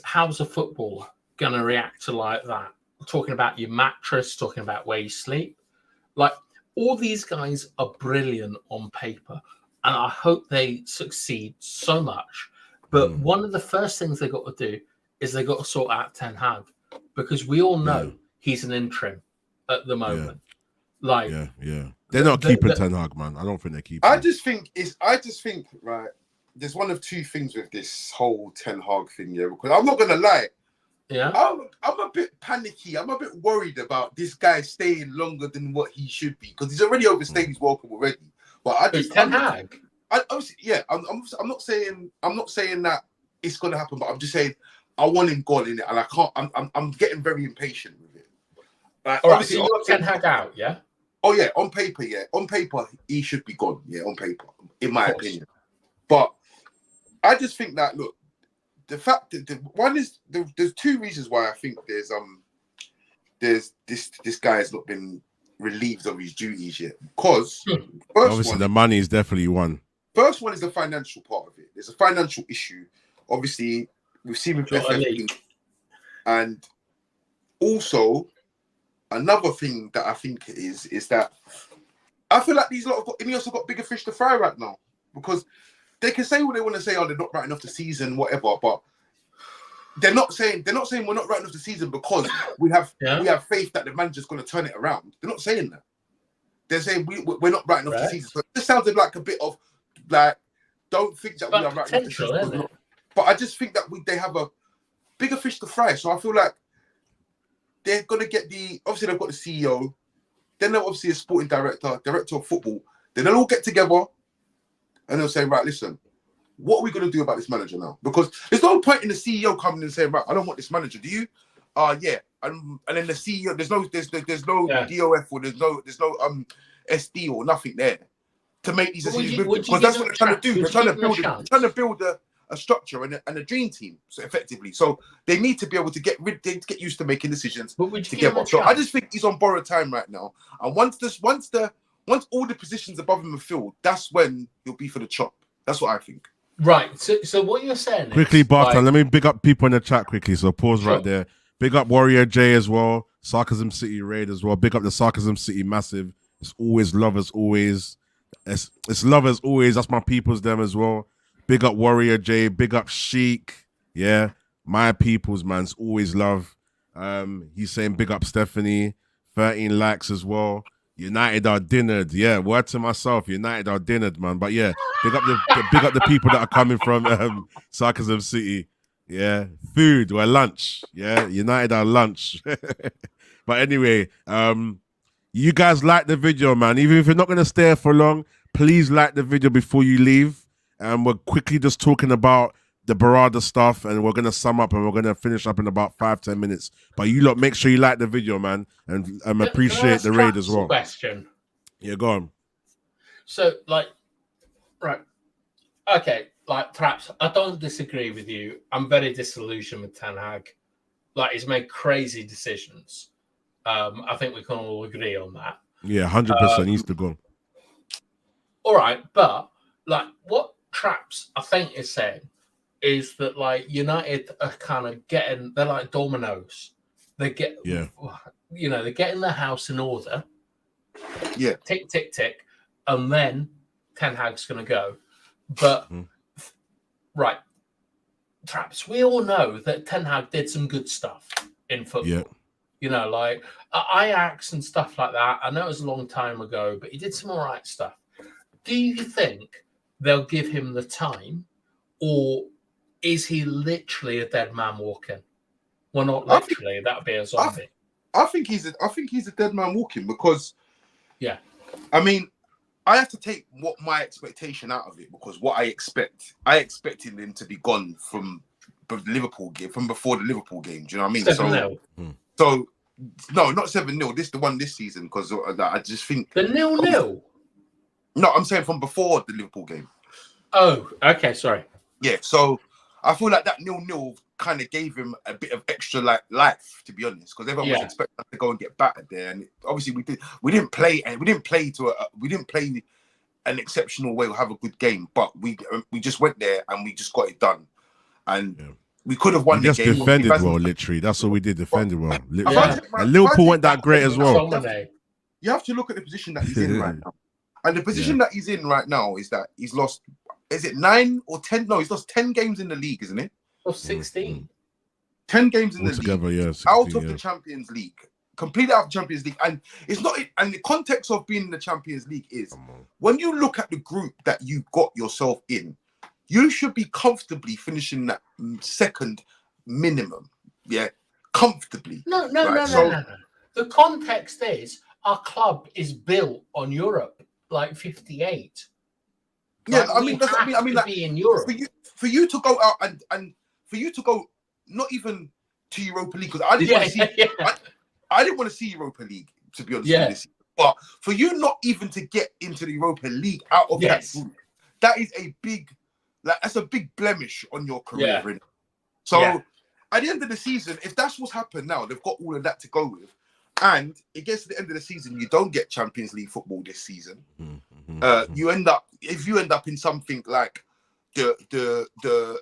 how's a footballer going to react to like that? We're talking about your mattress, talking about where you sleep. Like, all these guys are brilliant on paper, and I hope they succeed so much. But one of the first things they got to do is they got to sort out Ten Hag, because we all know he's an interim at the moment. Like, they're not keeping Ten Hag, man. I don't think they're keeping. I just think right. There's one of two things with this whole Ten Hag thing, because I'm not gonna lie. Yeah, I'm a bit panicky. I'm a bit worried about this guy staying longer than what he should be, because he's already overstayed his welcome already. But I just Ten Hag. I'm not saying that it's gonna happen, but I'm just saying I want him gone in it, and I can't. I'm getting very impatient with it. Like, all right, so you want Ten Hag out, yeah? Oh yeah, on paper, he should be gone. Yeah, on paper, in my opinion. But I just think that, look, the fact that there's two reasons why I think there's this guy has not been relieved of his duties yet. Because obviously the money is definitely one. First one is the financial part of it. There's a financial issue. Obviously, we've seen with FFP, and also another thing that I think is that I feel like these lot have also got bigger fish to fry right now, because they can say what they want to say. Oh, they're not right enough to season, whatever. But they're not saying we're not right enough to season because we have faith that the manager's going to turn it around. They're not saying that. They're saying we're not right enough to season. So this sounded like a bit of like, don't think that we are right enough to season. But I just think that they have a bigger fish to fry. So I feel like they're going to get obviously they've got the CEO, then they're obviously a sporting director of football. Then they'll all get together and they'll say, right, listen, what are we going to do about this manager now? Because there's no point in the CEO coming and saying, right, I don't want this manager. Do you? Yeah. And then the CEO, there's no DOF or there's no SD or nothing there to make these decisions. Because that's what they're trying to do. They're trying to build a structure and a dream team, so effectively. So they need to be able to get used to making decisions together. So I just think he's on borrowed time right now. And once all the positions above him are filled, that's when he'll be for the chop. That's what I think. Right. So what you're saying quickly, is, Barton, let me big up people in the chat quickly. So pause right there. Big up Warrior J as well. Sarcasm City Raid as well. Big up the Sarcasm City Massive. It's always love as always. It's love as always. That's my people's them as well. Big up Warrior J. Big up Sheik. Yeah. My people's, man. It's always love. He's saying big up Stephanie. 13 likes as well. United are dinnered. Yeah, word to myself. United are dinnered, man. But yeah, big up the people that are coming from Sarcasm City. Yeah, food or lunch. Yeah, United are lunch. But anyway, you guys like the video, man. Even if you're not going to stay here for long, please like the video before you leave. And we're quickly just talking about the Barada stuff, and we're going to sum up and we're going to finish up in about 5-10 minutes. But you lot, make sure you like the video, man, and appreciate the raid as well. Question. Yeah, go on. So, right. Okay, Traps, I don't disagree with you. I'm very disillusioned with Ten Hag. He's made crazy decisions. I think we can all agree on that. Yeah, 100% needs to go. All right, but, what Traps, I think, is saying is that United are kind of they're like dominoes. They're getting their house in order. Yeah. Tick, tick, tick. And then Ten Hag's going to go. But, right, Traps, we all know that Ten Hag did some good stuff in football. Yeah. Ajax and stuff like that. I know it was a long time ago, but he did some all right stuff. Do you think they'll give him the time, or is he literally a dead man walking? Well, not literally. That would be a zombie. I think he's a dead man walking, because, yeah. I mean, I have to take what my expectation out of it, because what I expected him to be gone from the Liverpool game, from before the Liverpool game. Do you know what I mean? 7-0. So no, not 7-0. This is the one this season, because I just think the 0-0. No, I'm saying from before the Liverpool game. Oh, okay, sorry. Yeah, so I feel like that 0-0 kind of gave him a bit of extra life, to be honest, because everyone was expecting us to go and get battered there, and obviously we didn't play an exceptional way or have a good game, but we just went there and we just got it done, and we could have won the game. Just defended well, literally. That's what we did. Defended well. And Liverpool weren't that great as well. You have to look at the position that he's in right now, and the position that he's in right now is that he's lost. Is it 9 or 10? No, he's lost 10 games in the league, isn't it? Or 16. 10 games in the league. 16, out of the Champions League. Completely out of the Champions League. And it's not, and the context of being in the Champions League is when you look at the group that you got yourself in, you should be comfortably finishing that second minimum. Yeah. Comfortably. No. The context is our club is built on Europe, like 58. Yeah, like, I mean, like, be in Europe. For you to go out and for you to go not even to Europa League, because I didn't want to see I didn't want to see Europa League, to be honest with this. But for you not even to get into the Europa League out of that group, that is a big, that's a big blemish on your career. Really. So at the end of the season, if that's what's happened now, they've got all of that to go with. And it gets to the end of the season, you don't get Champions League football this season. You end up in something like the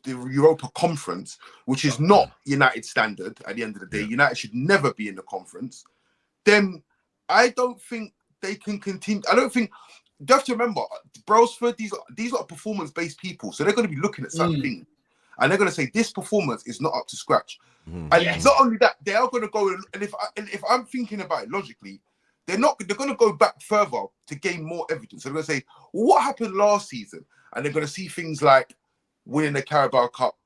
Europa Conference, which is not United standard at the end of the day. United should never be in the conference. Then I don't think they can continue. I don't think you have to remember, Brailsford, these are performance-based people, so they're going to be looking at certain things, and they're going to say this performance is not up to scratch. And not only that, they are going to go and if I'm thinking about it logically, they're going to go back further to gain more evidence. So they're going to say, well, what happened last season? And they're going to see things like winning the Carabao Cup,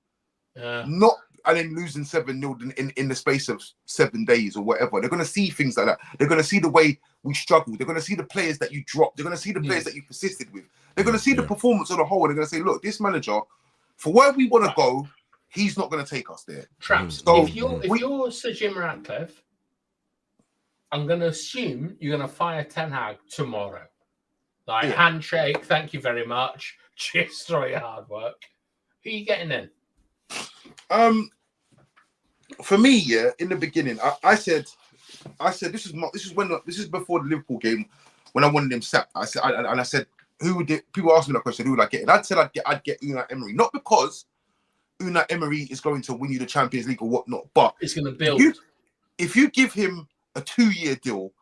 and then losing 7-0 in the space of 7 days or whatever. They're going to see things like that. They're going to see the way we struggled. They're going to see the players that you dropped. They're going to see the players that you persisted with. They're going to see the performance on the whole. And they're going to say, look, this manager, for where we want to go, he's not going to take us there. Traps. So if you're Sir Jim Ratcliffe, I'm going to assume you're going to fire Ten Hag tomorrow. Like, handshake, thank you very much. Cheers for your hard work. Who are you getting in? For me, in the beginning, I said this is before the Liverpool game when I wanted him sacked. I said who would people asked me that question, who would I get? And I said I'd get Unai Emery, not because Unai Emery is going to win you the Champions League or whatnot, but it's going to build. If you give him a 2-year deal,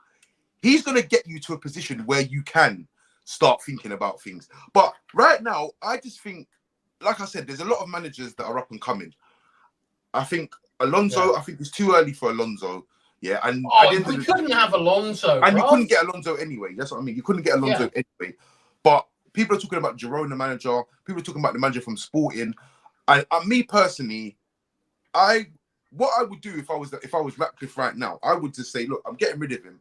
he's going to get you to a position where you can start thinking about things. But right now, I just think, like I said, there's a lot of managers that are up and coming. I think Alonso, I think it's too early for Alonso. Yeah, and we couldn't have Alonso, and you couldn't get Alonso anyway. That's what I mean. You couldn't get Alonso anyway. But people are talking about Jerome, the manager. People are talking about the manager from Sporting. And me personally, what I would do if I was Ratcliffe right now, I would just say, look, I'm getting rid of him.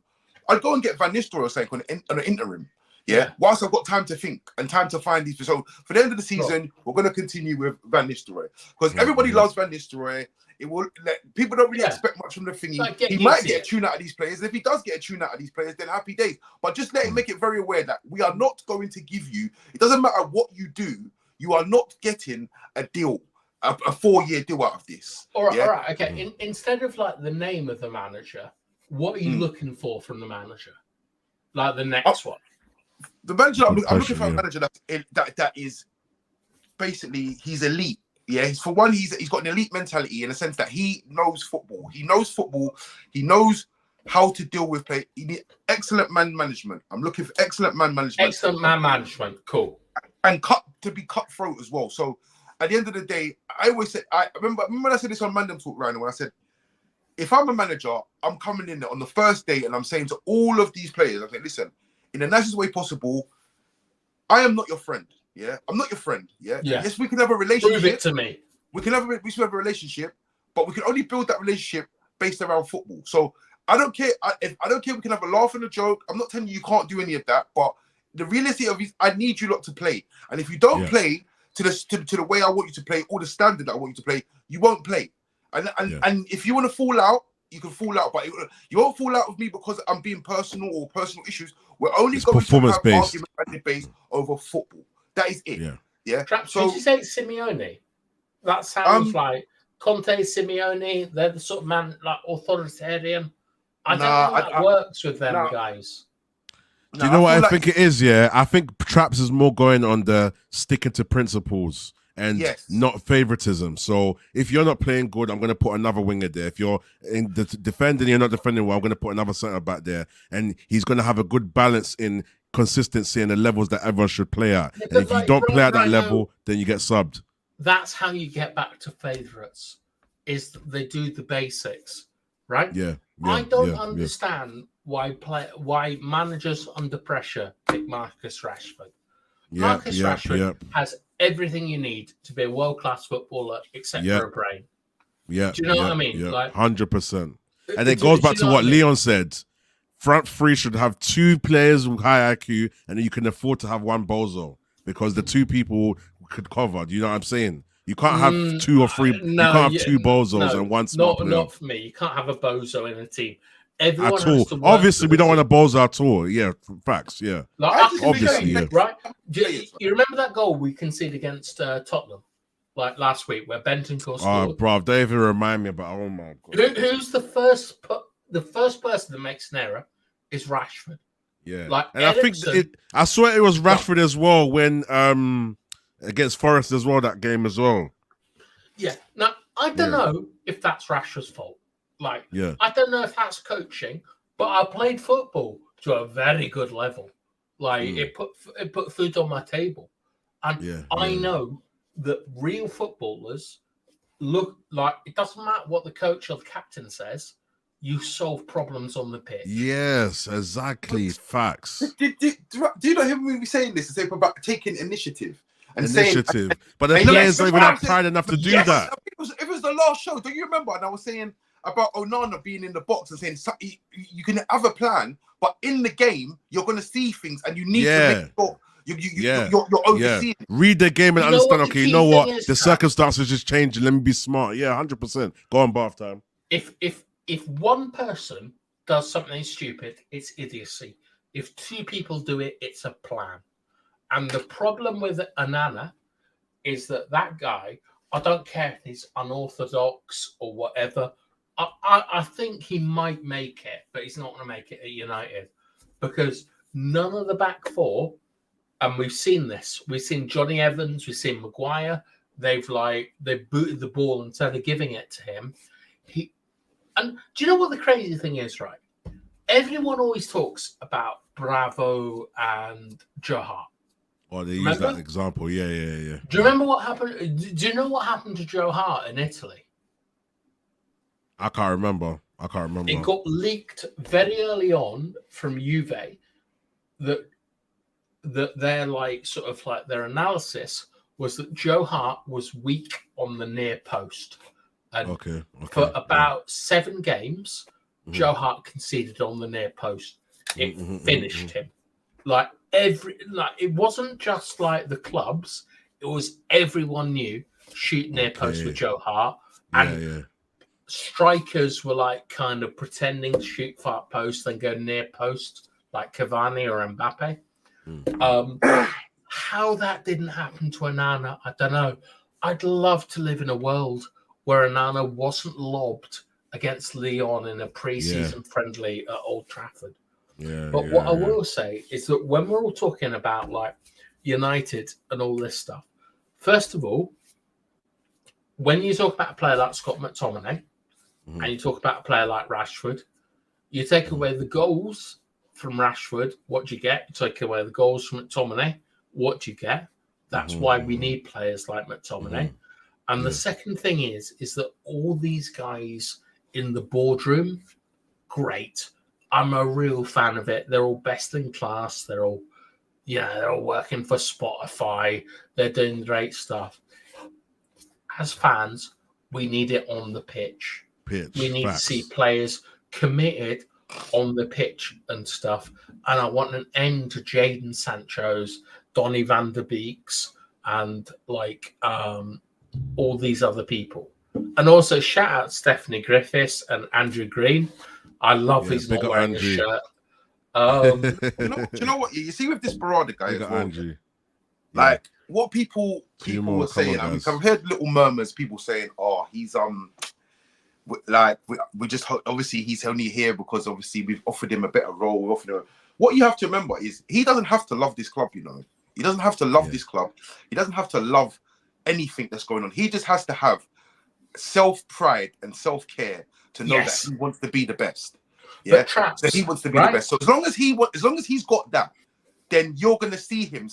I'd go and get Van Nistelrooy or something on an interim. Yeah, whilst I've got time to think and time to find these. So for the end of the season, we're going to continue with Van Nistelrooy because everybody loves Van Nistelrooy. It will. People don't really expect much from the thingy. He might get a tune out of these players. If he does get a tune out of these players, then happy days. But just let him make it very aware that we are not going to give you. It doesn't matter what you do. You are not getting a deal, a 4-year deal out of this. All right, okay. Instead of like the name of the manager, what are you looking for from the manager? Like the next one. The manager, I'm looking for a manager that is basically he's elite. Yeah, for one, he's got an elite mentality in the sense that he knows football. He knows football. He knows how to deal with play. He needs excellent man management. I'm looking for excellent man management. Excellent man management. Cool. And to be cutthroat as well. So at the end of the day, I always say, I remember when I said this on Mandem Talk, Ryan, when I said, if I'm a manager, I'm coming in there on the first day and I'm saying to all of these players, I'm saying, listen, in the nicest way possible, I am not your friend. Yeah, I'm not your friend. Yeah. Yes, we can have a relationship. Prove it to me. We can have a relationship, but we can only build that relationship based around football. So I don't care. I don't care. We can have a laugh and a joke. I'm not telling you can't do any of that, but the reality of it, I need you lot to play. And if you don't play to the way I want you to play, or the standard that I want you to play, you won't play. And if you want to fall out, you can fall out, but you won't fall out with me because I'm being personal or personal issues. We're only going to have argument and debate over football. That is it. Yeah. Traps, did you say it's Simeone? That sounds like Conte, Simeone. They're the sort of man like authoritarian. I don't know how that works with them guys. Do you know what I think it is? Yeah, I think Traps is more going on the sticking to principles and not favoritism. So if you're not playing good, I'm going to put another winger there. If you're in the defending, you're not defending well, I'm going to put another centre back there. And he's going to have a good balance in consistency and the levels that everyone should play at. And if you don't play at that level, then you get subbed. That's how you get back to favourites. Is they do the basics, right? Yeah. I don't understand why managers under pressure pick Marcus Rashford. Marcus Rashford has everything you need to be a world-class footballer, except for a brain. Yeah. Do you know what I mean? Yeah, like 100%. And it goes back to what Leon said. Front three should have 2 players with high IQ, and you can afford to have 1 bozo because the 2 people could cover. Do you know what I'm saying? You can't have 2 or 3. You can't have 2 bozos and 1 smart player. Not for me. You can't have a bozo in a team. Everyone at all. Obviously, we don't want a bozo at all. Yeah, facts. Yeah, obviously, right. Do you remember that goal we conceded against Tottenham, like last week, where Bentancur scored? Oh, bro, don't even remind me about. Oh my god, who's the first person that makes an error is Rashford. Yeah, like and Ericsson, I swear it was Rashford as well when against Forest as well, that game as well. Yeah. Now I don't know if that's Rashford's fault. Like, I don't know if that's coaching, but I played football to a very good level. Like, it put food on my table. And I know that real footballers look like, it doesn't matter what the coach or the captain says, you solve problems on the pitch. Yes, exactly. Facts. Do you not hear me saying this? It's about taking initiative. And saying, but the players don't even have pride enough to do that. It was the last show. Do you remember? And I was saying about Onana being in the box and saying you can have a plan, but in the game you're going to see things, and you need to make sure you're overseeing. Read the game and understand. Okay, you know what? The circumstances just changed. Let me be smart. Yeah, 100%. Go on, bath time. If one person does something stupid, it's idiocy. If 2 people do it, it's a plan. And the problem with Onana is that guy, I don't care if he's unorthodox or whatever, I think he might make it, but he's not going to make it at United because none of the back 4, and we've seen this. We've seen Johnny Evans, we've seen Maguire. They've booted the ball instead of giving it to him. And do you know what the crazy thing is, right? Everyone always talks about Bravo and Joe Hart. Oh, they use that example. Yeah. Do you remember what happened? Do you know what happened to Joe Hart in Italy? I can't remember. It got leaked very early on from Juve that their their analysis was that Joe Hart was weak on the near post. And for about 7 games, Joe Hart conceded on the near post. It finished him. It wasn't just like the clubs, it was everyone knew shoot near post with Joe Hart. And strikers were like kind of pretending to shoot far post, then go near post, like Cavani or Mbappe. How that didn't happen to Onana, I don't know. I'd love to live in a world where Onana wasn't lobbed against Lyon in a pre-season friendly at Old Trafford. But what I will say is that when we're all talking about like United and all this stuff, first of all, when you talk about a player like Scott McTominay and you talk about a player like Rashford, you take away the goals from Rashford, what do you get? You take away the goals from McTominay, what do you get? That's why we need players like McTominay. And the second thing is that all these guys in the boardroom, great. I'm a real fan of it. They're all best in class. They're all working for Spotify. They're doing great stuff. As fans, we need it on the pitch. We need to see players committed on the pitch and stuff. And I want an end to Jadon Sancho's, Donny van der Beek's, and all these other people. And also shout out Stephanie Griffiths and Andrew Green. I love he's not wearing a shirt. Do you know what? You see with this Barada guy as well, Like what people more, were saying. on, I've heard little murmurs, people saying, "Oh, he's like we just obviously he's only here because obviously we've offered him a better role. We've offered him." What you have to remember is he doesn't have to love this club. You know, he doesn't have to love this club. He doesn't have to love anything that's going on. He just has to have self-pride and self-care to know that he wants to be the best. Yeah, so he wants to be the best. So as long as he's got that, then you're gonna see him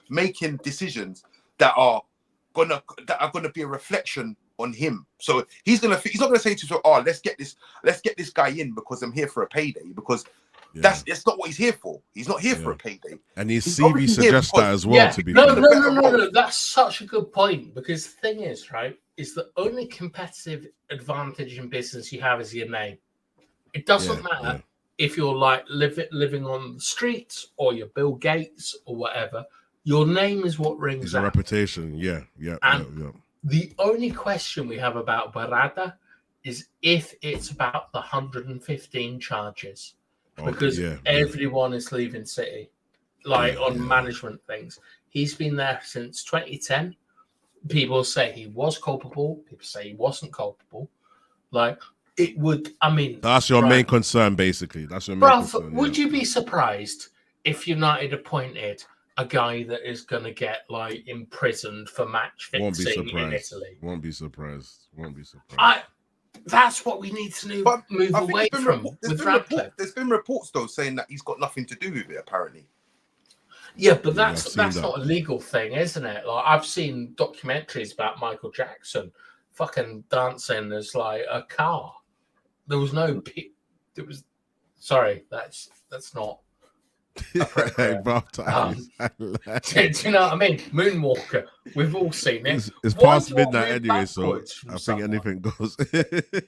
making decisions that are gonna be a reflection on him. So he's not gonna say to you, "Oh, let's get this guy in because I'm here for a payday," because that's not what he's here for. He's not here for a payday. And his CV suggests that as well. To be no. That's such a good point, because the thing is, right, is the only competitive advantage in business you have is your name. It doesn't matter if you're like living on the streets or you're Bill Gates or whatever. Your name is what rings it's out. a reputation. The only question we have about Barada is if it's about the 115 charges, because everyone is leaving City, on management things. He's been there since 2010. People say he was culpable. People say he wasn't culpable. It would, that's your main concern, basically. That's your main concern. Would you be surprised if United appointed a guy that is going to get imprisoned for match fixing in Italy? Won't be surprised. That's what we need to move away from. There's been reports though saying that he's got nothing to do with it, apparently. Yeah, but that's not a legal thing, isn't it? I've seen documentaries about Michael Jackson fucking dancing as a car. There was no. There was. Sorry, that's not. Do you know what I mean? Moonwalker. We've all seen it. It's past midnight anyway, so I think anything goes.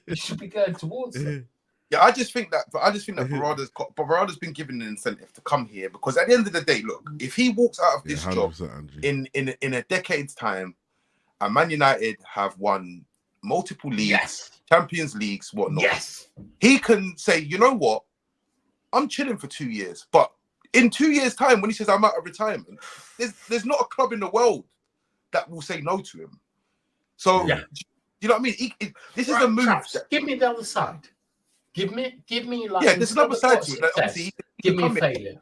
You should be going towards it. Yeah, I just think that Barada's been given an incentive to come here, because at the end of the day, look, if he walks out of this job in a decade's time, and Man United have won multiple leagues, Champions Leagues, whatnot, he can say, you know what, I'm chilling for 2 years, but in 2 years' time, when he says I'm out of retirement, there's not a club in the world that will say no to him. So, you know what I mean? This is a move. Give me the other side. Give me there's another side to it. Obviously, give me failure.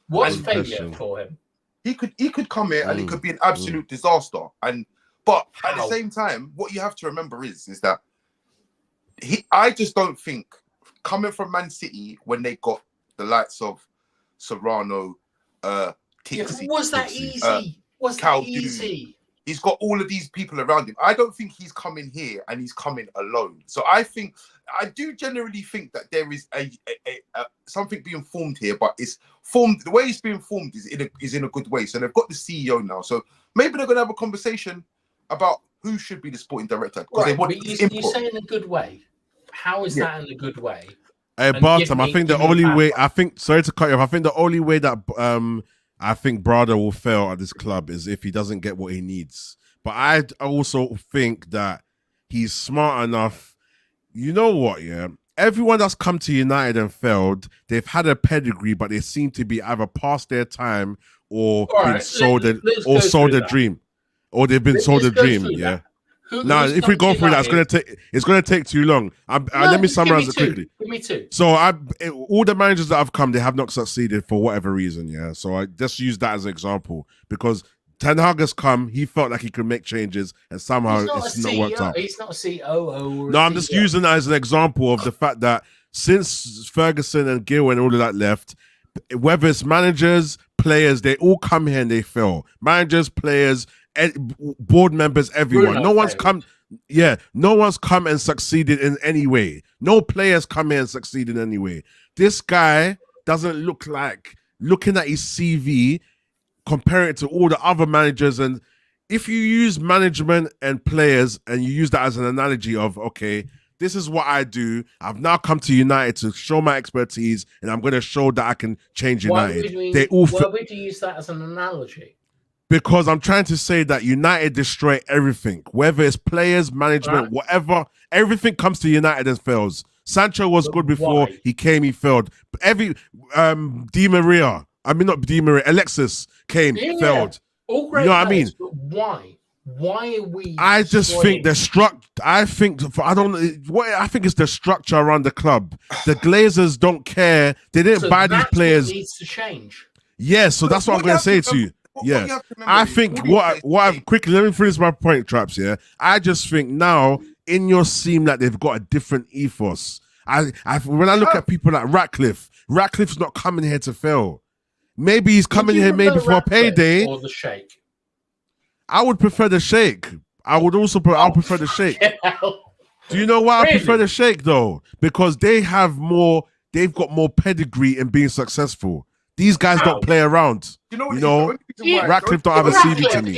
What's failure for him? He could come here and it could be an absolute disaster. But at the same time, what you have to remember is that I just don't think, coming from Man City when they got the likes of Serrano, Tixi, was that easy? Was that easy? He's got all of these people around him. I don't think he's coming here and he's coming alone. So I do generally think that there is a something being formed here, but it's formed, the way it's being formed is in a good way. So they've got the CEO now. So maybe they're going to have a conversation about who should be the sporting director. Right, but you say in a good way. How is that in a good way? Hey, Bartam, I think the only way, sorry to cut you off, I think the only way that I think Brada will fail at this club is if he doesn't get what he needs. But I also think that he's smart enough. You know what, everyone that's come to United and failed, they've had a pedigree, but they seem to be either past their time or been sold a dream. Or they've been sold a dream, Now, if we go through that, it's gonna take too long. Let me summarize it quickly. Give me two. So all the managers that have come, they have not succeeded for whatever reason, So I just use that as an example, because Ten Hag has come, he felt like he could make changes, and somehow it's not worked out. He's not a COO. No, I'm just using that as an example of the fact that since Ferguson and Gill and all of that left, whether it's managers, players, they all come here and they fail. Managers, players, board members, everyone. No one's come and succeeded in any way. No players come here and succeed in any way. This guy doesn't look like, looking at his CV, compare it to all the other managers, and if you use management and players and you use that as an analogy of, okay, this is what I do. I've now come to United to show my expertise, and I'm going to show that I can change United. Why would you use that as an analogy? Because I'm trying to say that United destroy everything, whether it's players, management, whatever. Everything comes to United and fails. Sancho was good before he came, he failed. Alexis came, failed. All great You know what I players, mean? but why? Why are we? I just think destroying- I think it's the structure around the club. The Glazers don't care. They didn't So buy these that's players. what needs to change. Yeah, so that's what I'm going to say to you. Yeah, I think what I've quickly, let me finish my point, Traps. Yeah, I just think now Ineos seem like they've got a different ethos. When I look at people like Ratcliffe's not coming here to fail. Maybe he's coming here maybe for a payday. Or the Sheikh. I would prefer the Sheikh. I'll prefer the Sheikh. Do you know why I prefer the Sheikh though? Because they've got more pedigree in being successful. These guys don't play around. You know, Ratcliffe don't have a CV to me.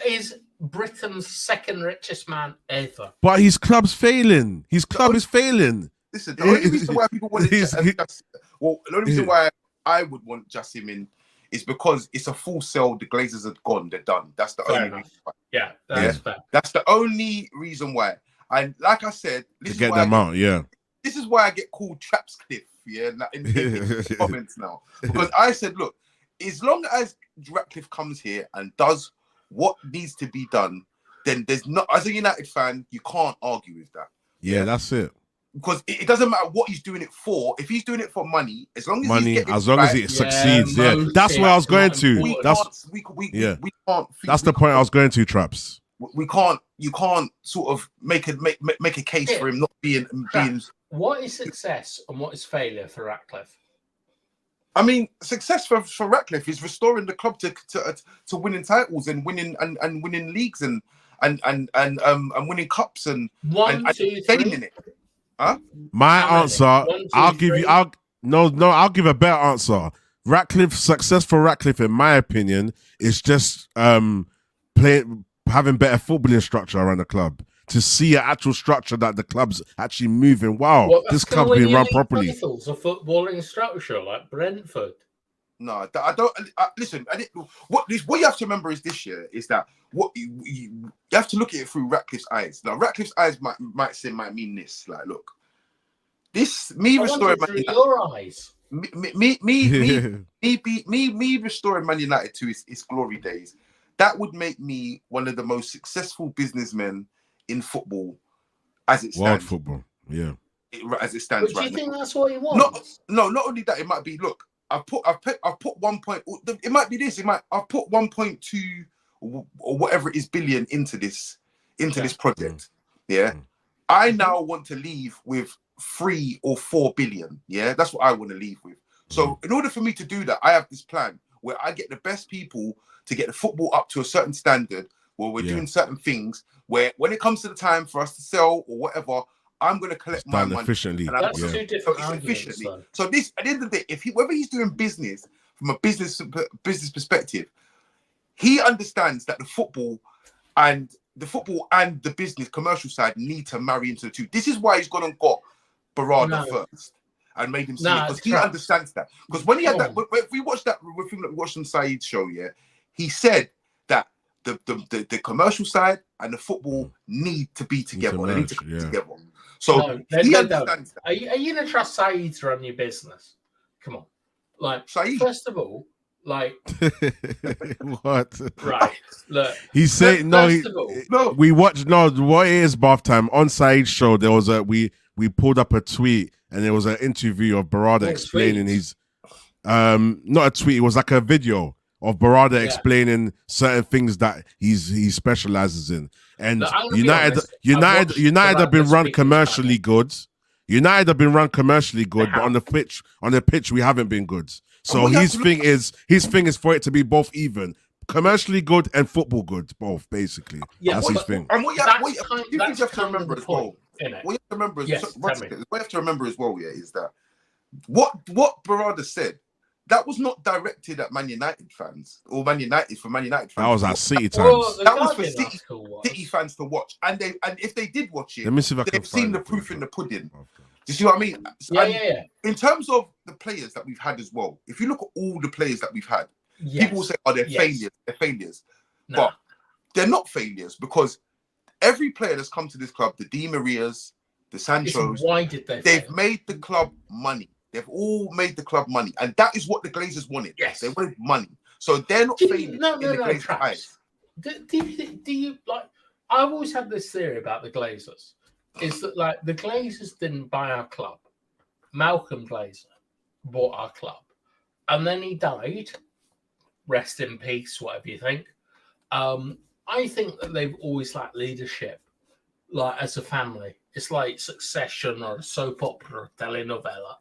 Is Britain's second richest man ever. But his club's failing. His club is failing. Listen, the only reason why people want the only reason why I would want Jassim in is because it's a full sell. The Glazers are gone. They're done. That's the only reason why. Yeah, that's fair. That's the only reason why. And like I said, to get them out, this is why I get called Trapscliff, in comments now. Because I said, look, as long as Ratcliffe comes here and does what needs to be done, then there's not, as a United fan, you can't argue with that. Yeah, that's it. Because it doesn't matter what he's doing it for. If he's doing it for money, as long as as it succeeds, that's where I was going to. We can't. That's the point I was going to, Traps. We can't. You can't sort of make a case for him not being. What is success and what is failure for Ratcliffe? I mean, success for Ratcliffe is restoring the club to winning titles and winning winning leagues and winning cups and staying in it. Huh? My answer, I'll give a better answer. Success for Ratcliffe, in my opinion, is just having better footballing structure around the club. To see an actual structure that the club's actually moving. Wow, this club's being run properly. A footballing structure like Brentford. No, I don't. Listen, what you have to remember is this year is that what you have to look at it through Ratcliffe's eyes. Now, Ratcliffe's eyes might mean this. Like, look, restoring Man United. Your eyes. Me restoring Man United to its glory days. That would make me one of the most successful businessmen in football, as it stands. World football, as it stands. But do you think that's what he wants? Not only that, it might be. Look, I've put 1 point. It might be this. I've put 1.2 or whatever it is billion into this project. I now want to leave with 3 or 4 billion. Yeah, that's what I want to leave with. So in order for me to do that, I have this plan where I get the best people to get the football up to a certain standard, where we're doing certain things. Where when it comes to the time for us to sell or whatever, I'm going to collect my money efficiently. That's two different arguments. So this, at the end of the day, whether he's doing business from a business perspective, he understands that the football and the business commercial side need to marry into the two. This is why he's gone and got Barada first and made him see it, because he understands that. Because when he had that, if we watched on Saeed's show, he said that the commercial side and the football need to be together. They need to come together. So he understands that. Are you going to trust Saeed to run your business? Come on. Like, Saeed. First of all, like... What? Right. Look. He said, we watched, what it is, bath time. On Saeed's show, there was we pulled up a tweet and there was an interview of Barada explaining his... not a tweet, it was like a video of Barada explaining certain things that he specializes in. And United have been run commercially good. United have been run commercially good, but on the pitch we haven't been good. So his thing is for it to be both even. Commercially good and football good, both basically. Yeah, that's his thing. And what you have to remember as well. What you have to remember as well, is that what Barada said, that was not directed at Man United fans or Man United fans. That was at City times. That was for City fans to watch. And if they did watch it, they've seen the proof in the pudding. Do you see what I mean? Yeah. In terms of the players that we've had as well, if you look at all the players that we've had, people will say, they're failures. They're failures. No. But they're not failures, because every player that's come to this club, the Di Marias, the Sanchos, why did they've made the club money. They've all made the club money. And that is what the Glazers wanted. Yes. They wanted money. So they're not Do failing no, in no, the no, Glazers' Traps. eyes. Do you like? I've always had this theory about the Glazers. Is that like the Glazers didn't buy our club? Malcolm Glazer bought our club, and then he died. Rest in peace, whatever you think. I think that they've always lacked leadership, like as a family. It's like Succession or a soap opera or telenovela.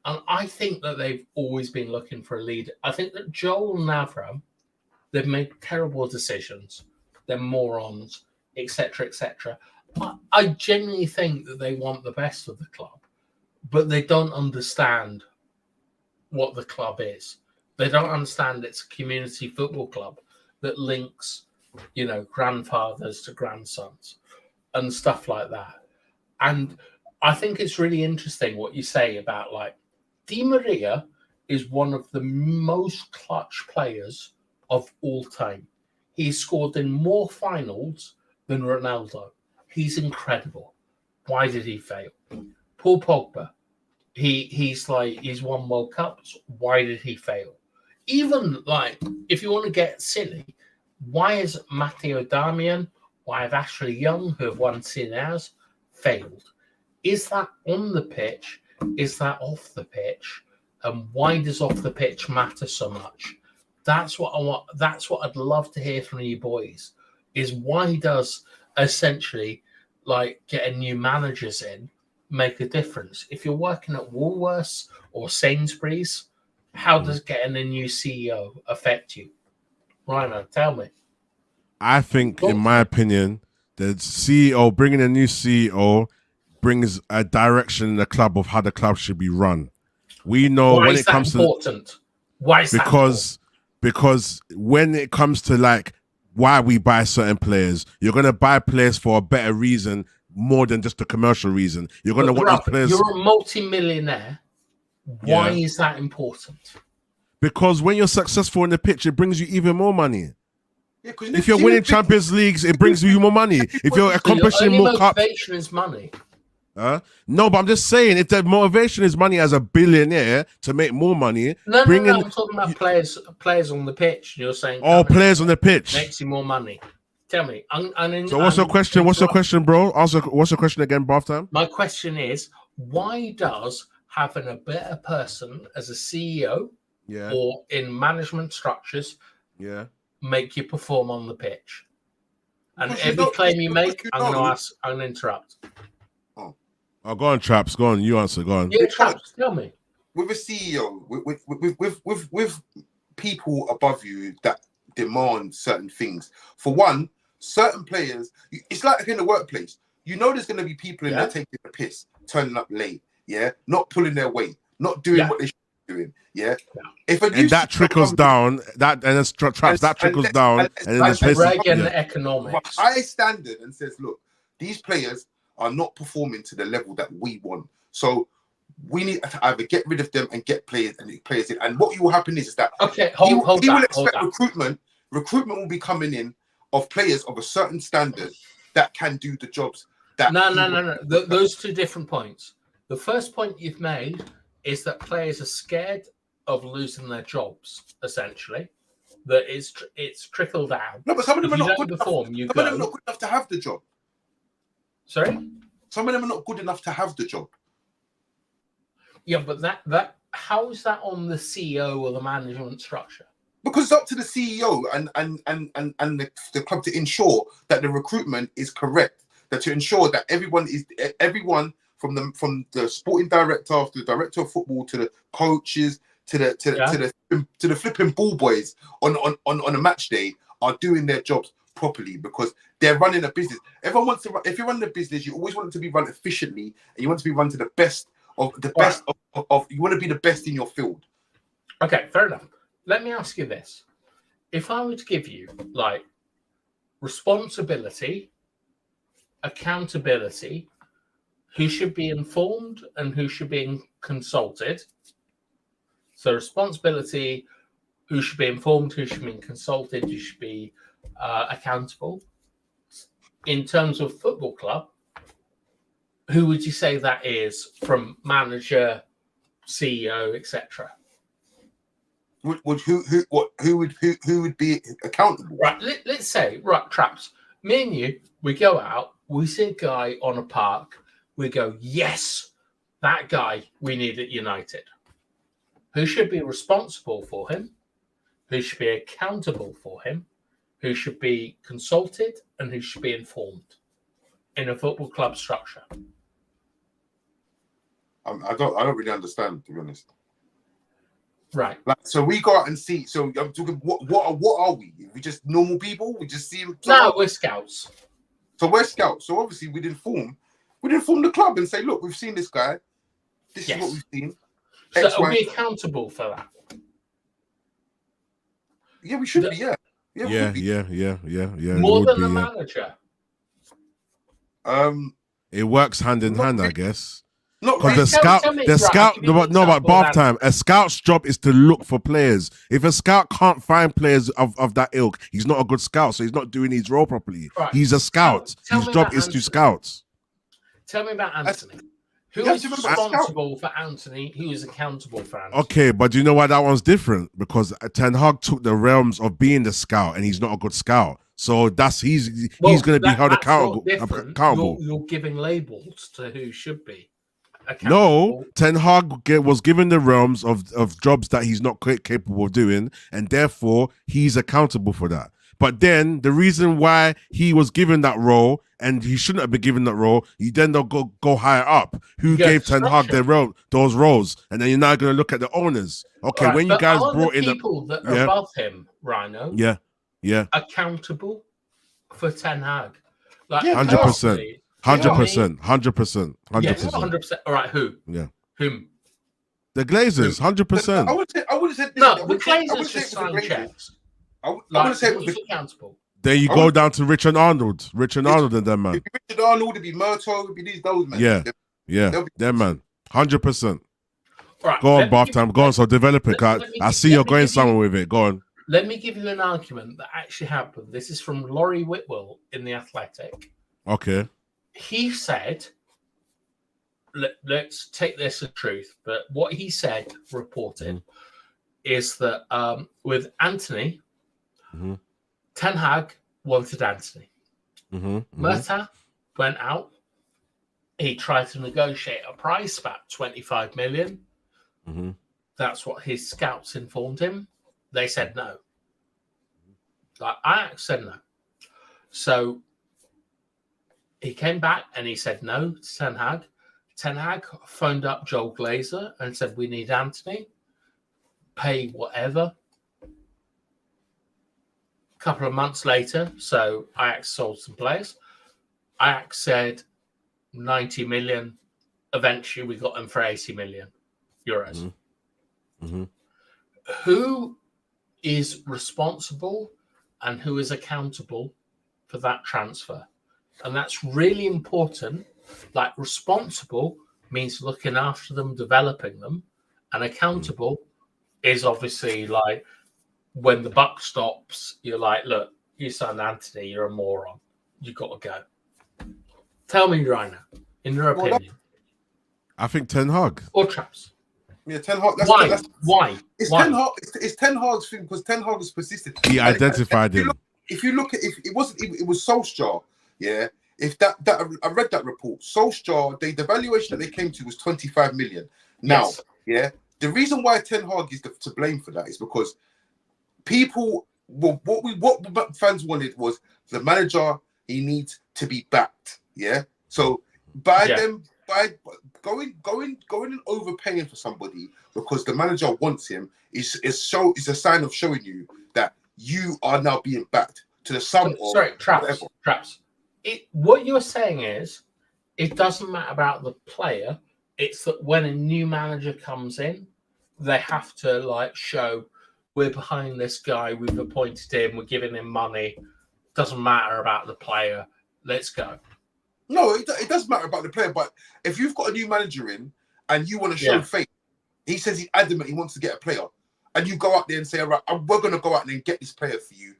And I think that they've always been looking for a leader. I think that Joel and Avram, they've made terrible decisions. They're morons, etc., etc. I genuinely think that they want the best of the club, but they don't understand what the club is. They don't understand it's a community football club that links, grandfathers to grandsons and stuff like that. And I think it's really interesting what you say about like Di Maria is one of the most clutch players of all time. He's scored in more finals than Ronaldo. He's incredible. Why did he fail? Paul Pogba, he's won World Cups. Why did he fail? Even like, if you want to get silly, why is Matteo Darmian, why have Ashley Young, who have won Sinaz, failed? Is that on the pitch? Is that off the pitch? And why does off the pitch matter so much? That's what I want. That's what I'd love to hear from you boys. Is why does essentially like getting new managers in make a difference? If you're working at Woolworths or Sainsbury's, how does getting a new CEO affect you? Rhino, tell me. I think, in my opinion, the CEO, bringing a new CEO, brings a direction in the club of how the club should be run. We know Why when is it that comes important? to Why is that important? Because when it comes to like why we buy certain players, you're gonna buy players for a better reason more than just a commercial reason. You're gonna want these players. You're a multi-millionaire. Why is that important? Because when you're successful in the pitch, it brings you even more money. Yeah, if you're winning Champions Leagues, it brings you more money. If you're accomplishing more cups, motivation is money. No, but I'm just saying, if the motivation is money as a billionaire to make more money, no, I'm talking about players on the pitch. You're saying players on the pitch makes you more money. Tell me. So what's your question? What's your question, bro? Also, what's your question again, Bath Time? My question is, why does having a better person as a CEO or in management structures make you perform on the pitch? And every claim you make, I'm going to interrupt. Oh, go on, Traps. Go on. You answer. Go on. Yeah, Traps. Tell me. With a CEO, with people above you that demand certain things. For one, certain players, it's like in the workplace. You know, there's going to be people in there taking the piss, turning up late, not pulling their weight, not doing what they should be doing, If that trickles down, that trickles down, and then the Reagan economics. High standard and says, look, these players are not performing to the level that we want. So we need to either get rid of them and get players in. And what will happen is that he will expect recruitment. Recruitment will be coming in of players of a certain standard that can do the jobs. No. Those two different points. The first point you've made is that players are scared of losing their jobs, essentially. That it's trickled down. No, but some of them are not good enough. Some of them are not good enough to have the job. Sorry? Some of them are not good enough to have the job. Yeah, but that how is that on the CEO or the management structure? Because it's up to the CEO and the club to ensure that the recruitment is correct. That to ensure that everyone from the sporting director to the director of football to the coaches to the flipping ball boys on a match day are doing their jobs properly, because they're running a business. Everyone wants to. If you're running a business, you always want it to be run efficiently, and you want to be run to the best of the best of. You want to be the best in your field. Okay, fair enough. Let me ask you this: if I were to give you like responsibility, accountability, who should be informed and who should be consulted. So responsibility, who should be informed, who should be consulted, who should be accountable. In terms of football club, who would you say that is from manager, CEO, etc.? Who would be accountable? Right, let's say, right, Traps, me and you, we go out, we see a guy on a park, we go, yes, that guy we need at United. Who should be responsible for him? Who should be accountable for him? Who should be consulted? And who should be informed in a football club structure? I don't really understand, to be honest. Right. Like, so we go out and see. So I'm talking. What are we? We just normal people. We just see them. No, we're scouts. So we're scouts. So obviously we'd inform the club and say, look, we've seen this guy. This is what we've seen. So are we accountable for that? Yeah, we should be. Yeah. More than the manager. It works hand in hand, I guess. Not because but bath time. A scout's job is to look for players. If a scout can't find players of that ilk, he's not a good scout. So he's not doing his role properly. Right. He's a scout. His job is to scout. Tell me about Anthony. Who is responsible for Anthony? Who is accountable for Anthony? Okay, but do you know why that one's different? Because Ten Hag took the realms of being the scout, and he's not a good scout. So he's going to be held accountable. You're giving labels to who should be. No, Ten Hag was given the realms of jobs that he's not capable of doing, and therefore he's accountable for that. But then the reason why he was given that role, and he shouldn't have been given that role, you then don't go higher up. Who gave Ten Hag those roles? And then you're now going to look at the owners. Okay, right, when you guys brought in the people that are above him, Rhino, accountable for Ten Hag, like 100%. 100%. Yes, 100%. All right, who? Yeah. Whom? The Glazers, 100%. I would have said no. The Glazers just signed checks. I would say it was accountable. Then you go down to Richard Arnold. Richard Arnold and them, man. Richard Arnold, it'd be Murto, it'd be those men. Yeah. Them, man. 100%. Right, go on, bath time. Go on, so develop it. I see you're going somewhere with it. Go on. Let me give you an argument that actually happened. This is from Laurie Whitwell in The Athletic. Okay. He said, let's take this as truth, but what he said, reported, is that with Anthony, Ten Hag wanted Anthony. Murta went out. He tried to negotiate a price, about 25 million. That's what his scouts informed him. They said no. Like, Ajax said no. So he came back and he said no to Ten Hag. Ten Hag phoned up Joel Glazer and said, we need Anthony. Pay whatever. A couple of months later, so Ajax sold some players. Ajax said 90 million. Eventually, we got them for 80 million euros. Who is responsible and who is accountable for that transfer? And that's really important. Like, responsible means looking after them, developing them, and accountable is obviously like when the buck stops, you're like, look, you signed Anthony, you're a moron. You got to go. Tell me right now, in your opinion. I think Ten Hag. Or Traps. Yeah, Ten Hag. Why? It's Ten Hag's thing because Ten Hag was persistent. He identified him. If you look at it was Solskjaer. Yeah. If that I read that report, Solskjaer, the valuation that they came to was 25 million. Now, the reason why Ten Hag is to blame for that is because people, what fans wanted was the manager. He needs to be backed. Yeah. So by going and overpaying for somebody because the manager wants him is a sign of showing you that you are now being backed to the sum of Traps. What you're saying is, it doesn't matter about the player. It's that when a new manager comes in, they have to like show we're behind this guy. We've appointed him. We're giving him money. Doesn't matter about the player. Let's go. No, it does matter about the player. But if you've got a new manager in and you want to show faith, he says he's adamant he wants to get a player, and you go out there and say, all right, we're going to go out there and get this player for you.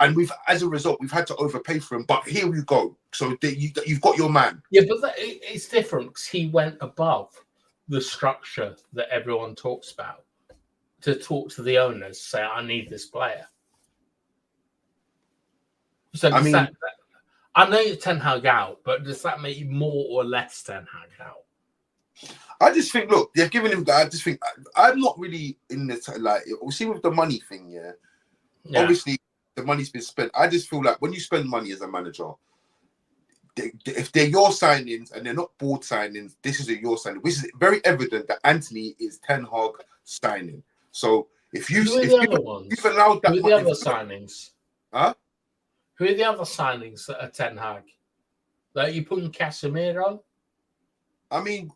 And as a result, we've had to overpay for him. But here we go. So you've got your man. Yeah, but it's different because he went above the structure that everyone talks about to talk to the owners, say, I need this player. So I know you're Ten Hag out, but does that make you more or less Ten Hag out? I just think, look, they've given him. I just think I'm not really in the like. We see with the money thing, yeah. Obviously, the money's been spent. I just feel like when you spend money as a manager, if they're your signings and they're not board signings, this is your signing, which is very evident that Anthony is Ten Hag signing. So if you've allowed that, who are the other signings? Huh? Who are the other signings that are Ten Hag? Like you put in Casemiro? I mean,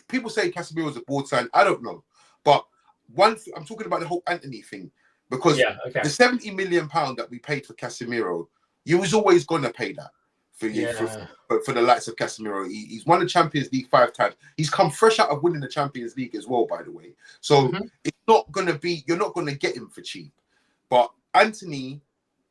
people say Casemiro is a board sign. I don't know, but I'm talking about the whole Anthony thing because the £70 million that we paid for Casemiro, you was always gonna pay that for you for the likes of Casemiro. He's won the Champions League 5 times. He's come fresh out of winning the Champions League as well, by the way. So it's not gonna be. You're not gonna get him for cheap. But Anthony,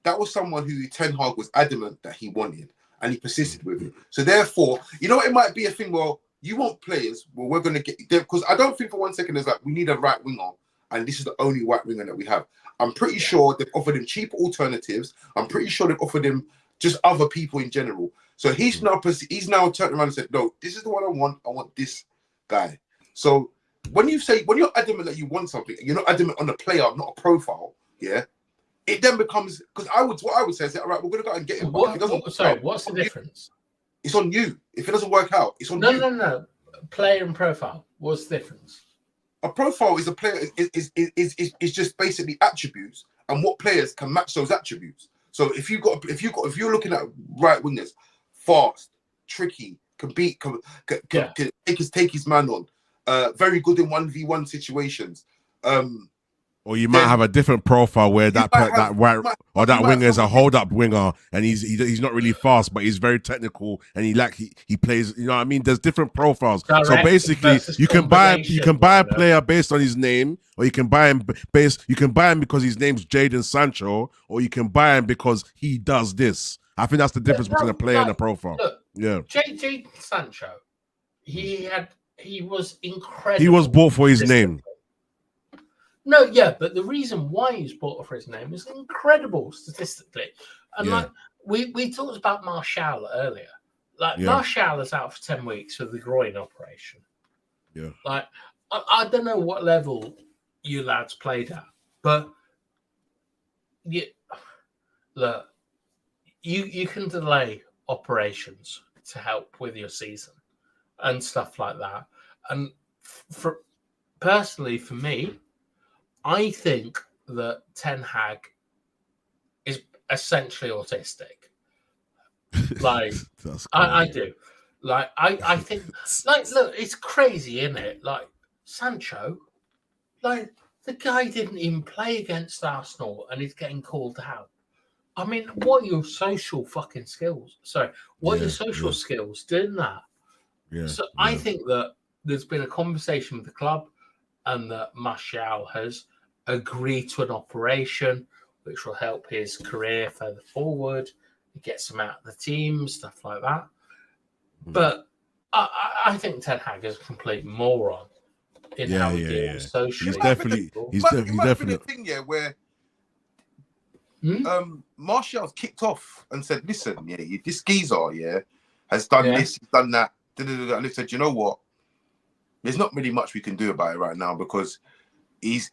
that was someone who Ten Hag was adamant that he wanted, and he persisted with it. So therefore, you know, it might be a thing. Well, you want players. Well, we're gonna get them because I don't think for 1 second there's like we need a right winger, and this is the only right winger that we have. I'm pretty sure they've offered him cheap alternatives. I'm pretty sure they've offered him just other people in general. So he's now turned around and said, no, this is the one I want. I want this guy. So when you're adamant that you want something, you're not adamant on the player, not a profile, yeah, it then becomes because what I would say is, all right, we're gonna go and get him. What's the difference? It's on you. If it doesn't work out, it's on you. No. Player and profile. What's the difference? A profile is a player is just basically attributes and what players can match those attributes. So if you're looking at right wingers, fast, tricky, can beat, can take his man on, very good in 1v1 situations. Or you might have a different profile where that winger is a hold-up winger and he's not really fast, but he's very technical and he plays. You know what I mean? There's different profiles. So basically, you can buy a player based on his name, or you can buy him because his name's Jadon Sancho, or you can buy him because he does this. I think that's the difference between a player and a profile. Look, Jadon Sancho, he was incredible. He was bought for his name. No, yeah, but the reason why he's bought for his name is incredible statistically. And like we talked about Martial earlier. Like Martial is out for 10 weeks with the groin operation. Yeah. Like I don't know what level you lads played at, but you can delay operations to help with your season and stuff like that. And personally, for me, I think that Ten Hag is essentially autistic. Like, I do. Like, I think, like, look, it's crazy, isn't it? Like, Sancho, like, the guy didn't even play against Arsenal and he's getting called out. I mean, what are your social fucking skills? Sorry, what are your social skills doing that? Yeah. So I think that there's been a conversation with the club and that Martial has agreed to an operation which will help his career further forward. It gets him out of the team, stuff like that. But I think Ten Hag is a complete moron in how he deals socially. He's definitely a thing, where Martial's kicked off and said, listen, this geezer, has done this, he's done that, and they said, you know what? There's not really much we can do about it right now because he's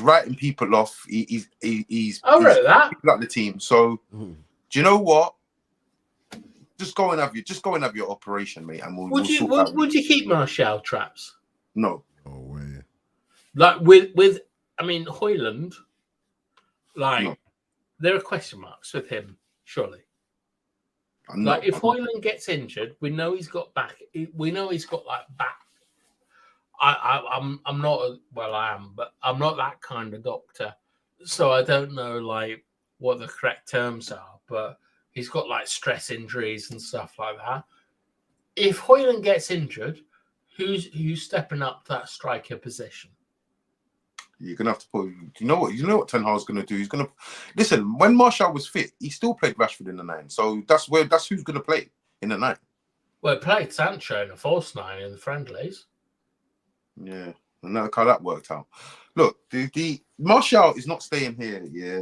writing people off. He's wrote that. People out the team. So do you know what? Just go and have your operation, mate, and would you keep Martial traps? No. No way. Like with I mean Hojlund, like there are question marks with him, surely. Like if Hojlund gets injured, we know he's got back. We know he's got like back. I'm not I am, but I'm not that kind of doctor, so I don't know like what the correct terms are. But he's got like stress injuries and stuff like that. If Hojlund gets injured, who's stepping up that striker position? You're gonna have to put. You know what Ten Hag's gonna do. He's gonna listen. When Martial was fit, he still played Rashford in the 9. So that's who's gonna play in the 9. Well, he played Sancho in a false 9 in the friendlies. Yeah. And that's how that worked out. Look, the Martial is not staying here. Yeah,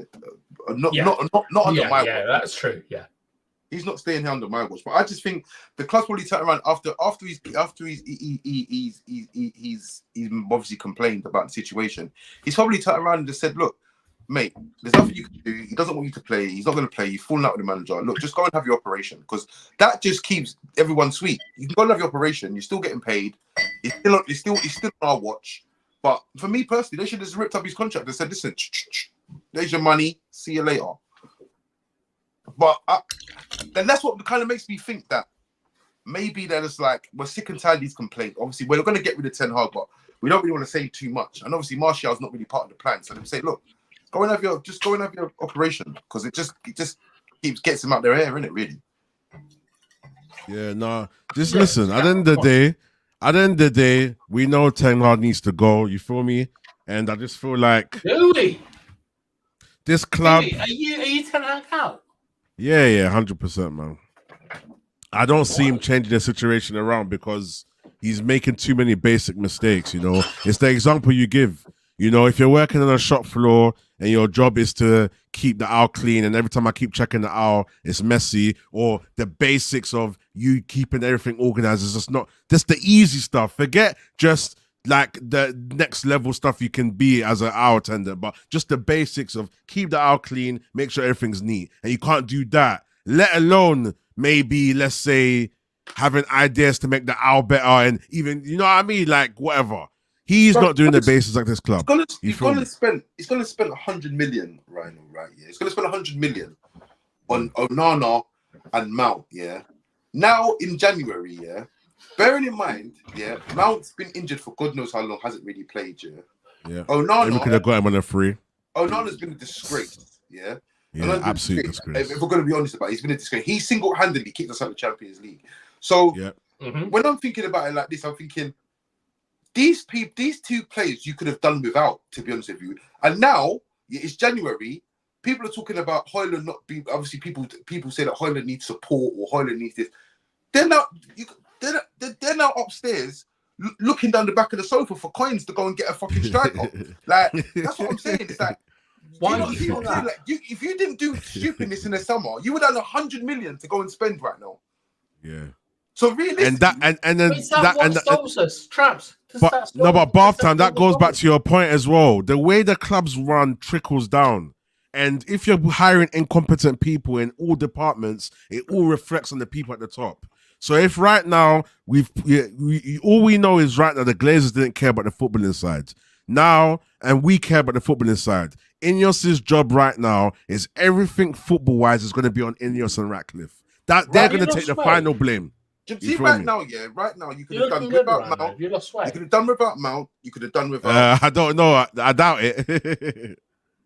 not under my watch. Yeah, that's true. Yeah, he's not staying here under my watch. But I just think the club's probably turned around after he's obviously complained about the situation. He's probably turned around and just said, "Look, mate, there's nothing you can do. He doesn't want you to play. He's not going to play. You've fallen out with the manager. Look, just go and have your operation because that just keeps everyone sweet. You can go and have your operation. You're still getting paid. It's still on our watch." But for me personally, they should have just ripped up his contract and said, "Listen, there's your money. See you later." But then that's what kind of makes me think that maybe they're just like, we're sick and tired of these complaints. Obviously, we're going to get rid of Ten Hag, but we don't really want to say too much. And obviously, Martial's not really part of the plan. So they say, "Look, go and have your operation," because it just gets him out their hair, innit? Really. Yeah, no. Just listen. At the end of the day, we know Ten Hag needs to go. You feel me? And I just feel like this club. Are you Ten Hag out? Yeah, 100%, man. I don't see him changing the situation around because he's making too many basic mistakes. You know, it's the example you give. You know, if you're working on a shop floor and your job is to keep the aisle clean, and every time I keep checking the aisle, it's messy, or the basics of you keeping everything organized is just the easy stuff. Forget just like the next level stuff you can be as an aisle attendant, but just the basics of keep the aisle clean, make sure everything's neat. And you can't do that, let alone maybe, let's say, having ideas to make the aisle better and even, you know what I mean? Like, whatever. He's not doing the basics like this club. He's gonna spend 100 million right now, right? Yeah, he's gonna spend 100 million on Onana and Mount. Yeah. Now in January, yeah. Bearing in mind, yeah, Mount's been injured for God knows how long, hasn't really played. Yeah. Onana, we could have got him on a free. Onana's been a disgrace. Yeah. Yeah, absolute disgrace. If we're gonna be honest about it, he's been a disgrace. He single-handedly kicked us out of the Champions League. So when I'm thinking about it like this, I'm thinking, these two players you could have done without, to be honest with you. And now it's January. People are talking about Hojlund not being. Obviously, people say that Hojlund needs support or Hojlund needs this. They're now upstairs looking down the back of the sofa for coins to go and get a fucking striker. Like, that's what I'm saying. It's like, if you didn't do stupidness in the summer, you would have 100 million to go and spend right now. Yeah. So really, traps. But bath time, that goes back to your point as well. The way the clubs run trickles down. And if you're hiring incompetent people in all departments, it all reflects on the people at the top. So if right now all we know is right now the Glazers didn't care about the footballing side. Now, and we care about the footballing side. Ineos's job right now is everything football-wise is going to be on Ineos and Ratcliffe. That they're going to take the final blame. See, right now, you could have done without Mount. You could have done without Mount. You could have done without. I don't know. I doubt it.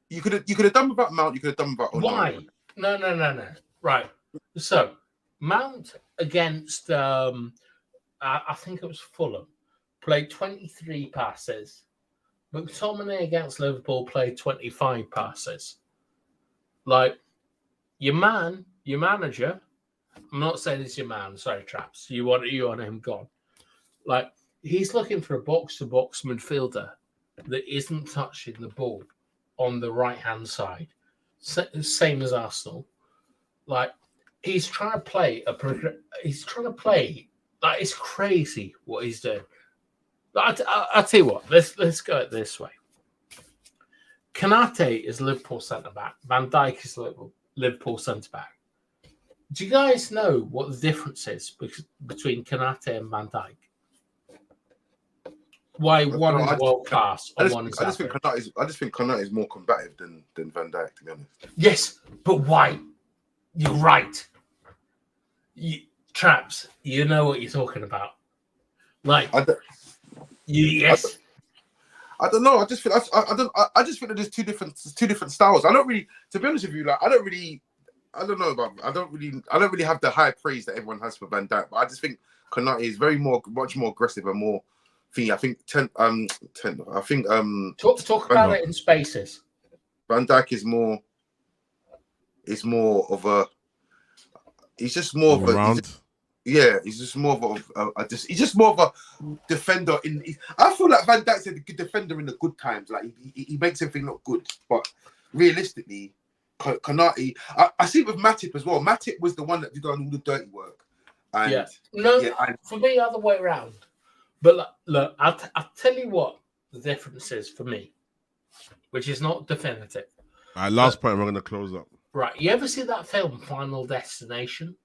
You could have done without Mount. You could have done without. Why? No. Right. So Mount against I think it was Fulham played 23 passes. McTominay against Liverpool played 25 passes. Like your manager. I'm not saying it's your man. Sorry, Traps. You want him gone. Like, he's looking for a box-to-box midfielder that isn't touching the ball on the right-hand side. Same as Arsenal. Like, he's trying to play like, it's crazy what he's doing. I'll tell you what. Let's go it this way. Konate is Liverpool centre-back. Van Dijk is Liverpool centre-back. Do you guys know what the difference is between Konate and Van Dijk? Why one is world class and one is average? I just think Konate is more combative than Van Dijk, to be honest. Yes, but why? You're right. Traps, you know what you're talking about. Like, yes. I don't know. I just think that there's two different styles. I don't really, to be honest with you, like I don't really have the high praise that everyone has for Van Dijk, but I just think Konate is much more aggressive and more thingy. I think talk about it in spaces. Van Dijk is more of a. He's just more of a. Yeah, he's just more of he's just more of a defender. I feel like Van Dijk's a good defender in the good times. Like he makes everything look good, but realistically, Konate. I see it with Matip as well. Matip was the one that did all the dirty work. And, for me, other way around. But look, I'll tell you what the difference is for me, which is not definitive. All right, last point. We're going to close up. Right, you ever see that film, Final Destination?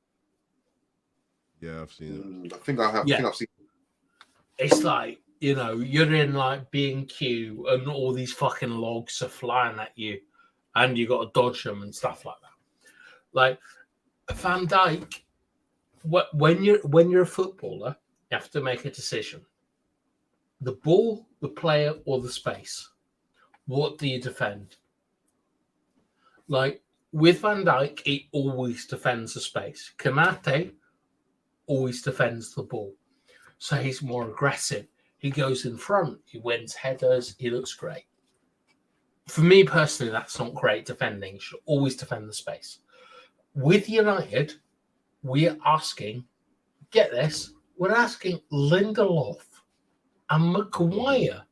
Yeah, I've seen it. I think I have. Yeah. I think I've seen it. It's like, you're in like B&Q and all these fucking logs are flying at you and you got to dodge them and stuff like that. Like Van Dijk, when you're a footballer, you have to make a decision. The ball, the player, or the space. What do you defend? Like with Van Dijk, he always defends the space. Konate always defends the ball. So he's more aggressive. He goes in front. He wins headers. He looks great. For me personally, that's not great defending. You should always defend the space. With United, we're asking, get this, we're asking Lindelof and Maguire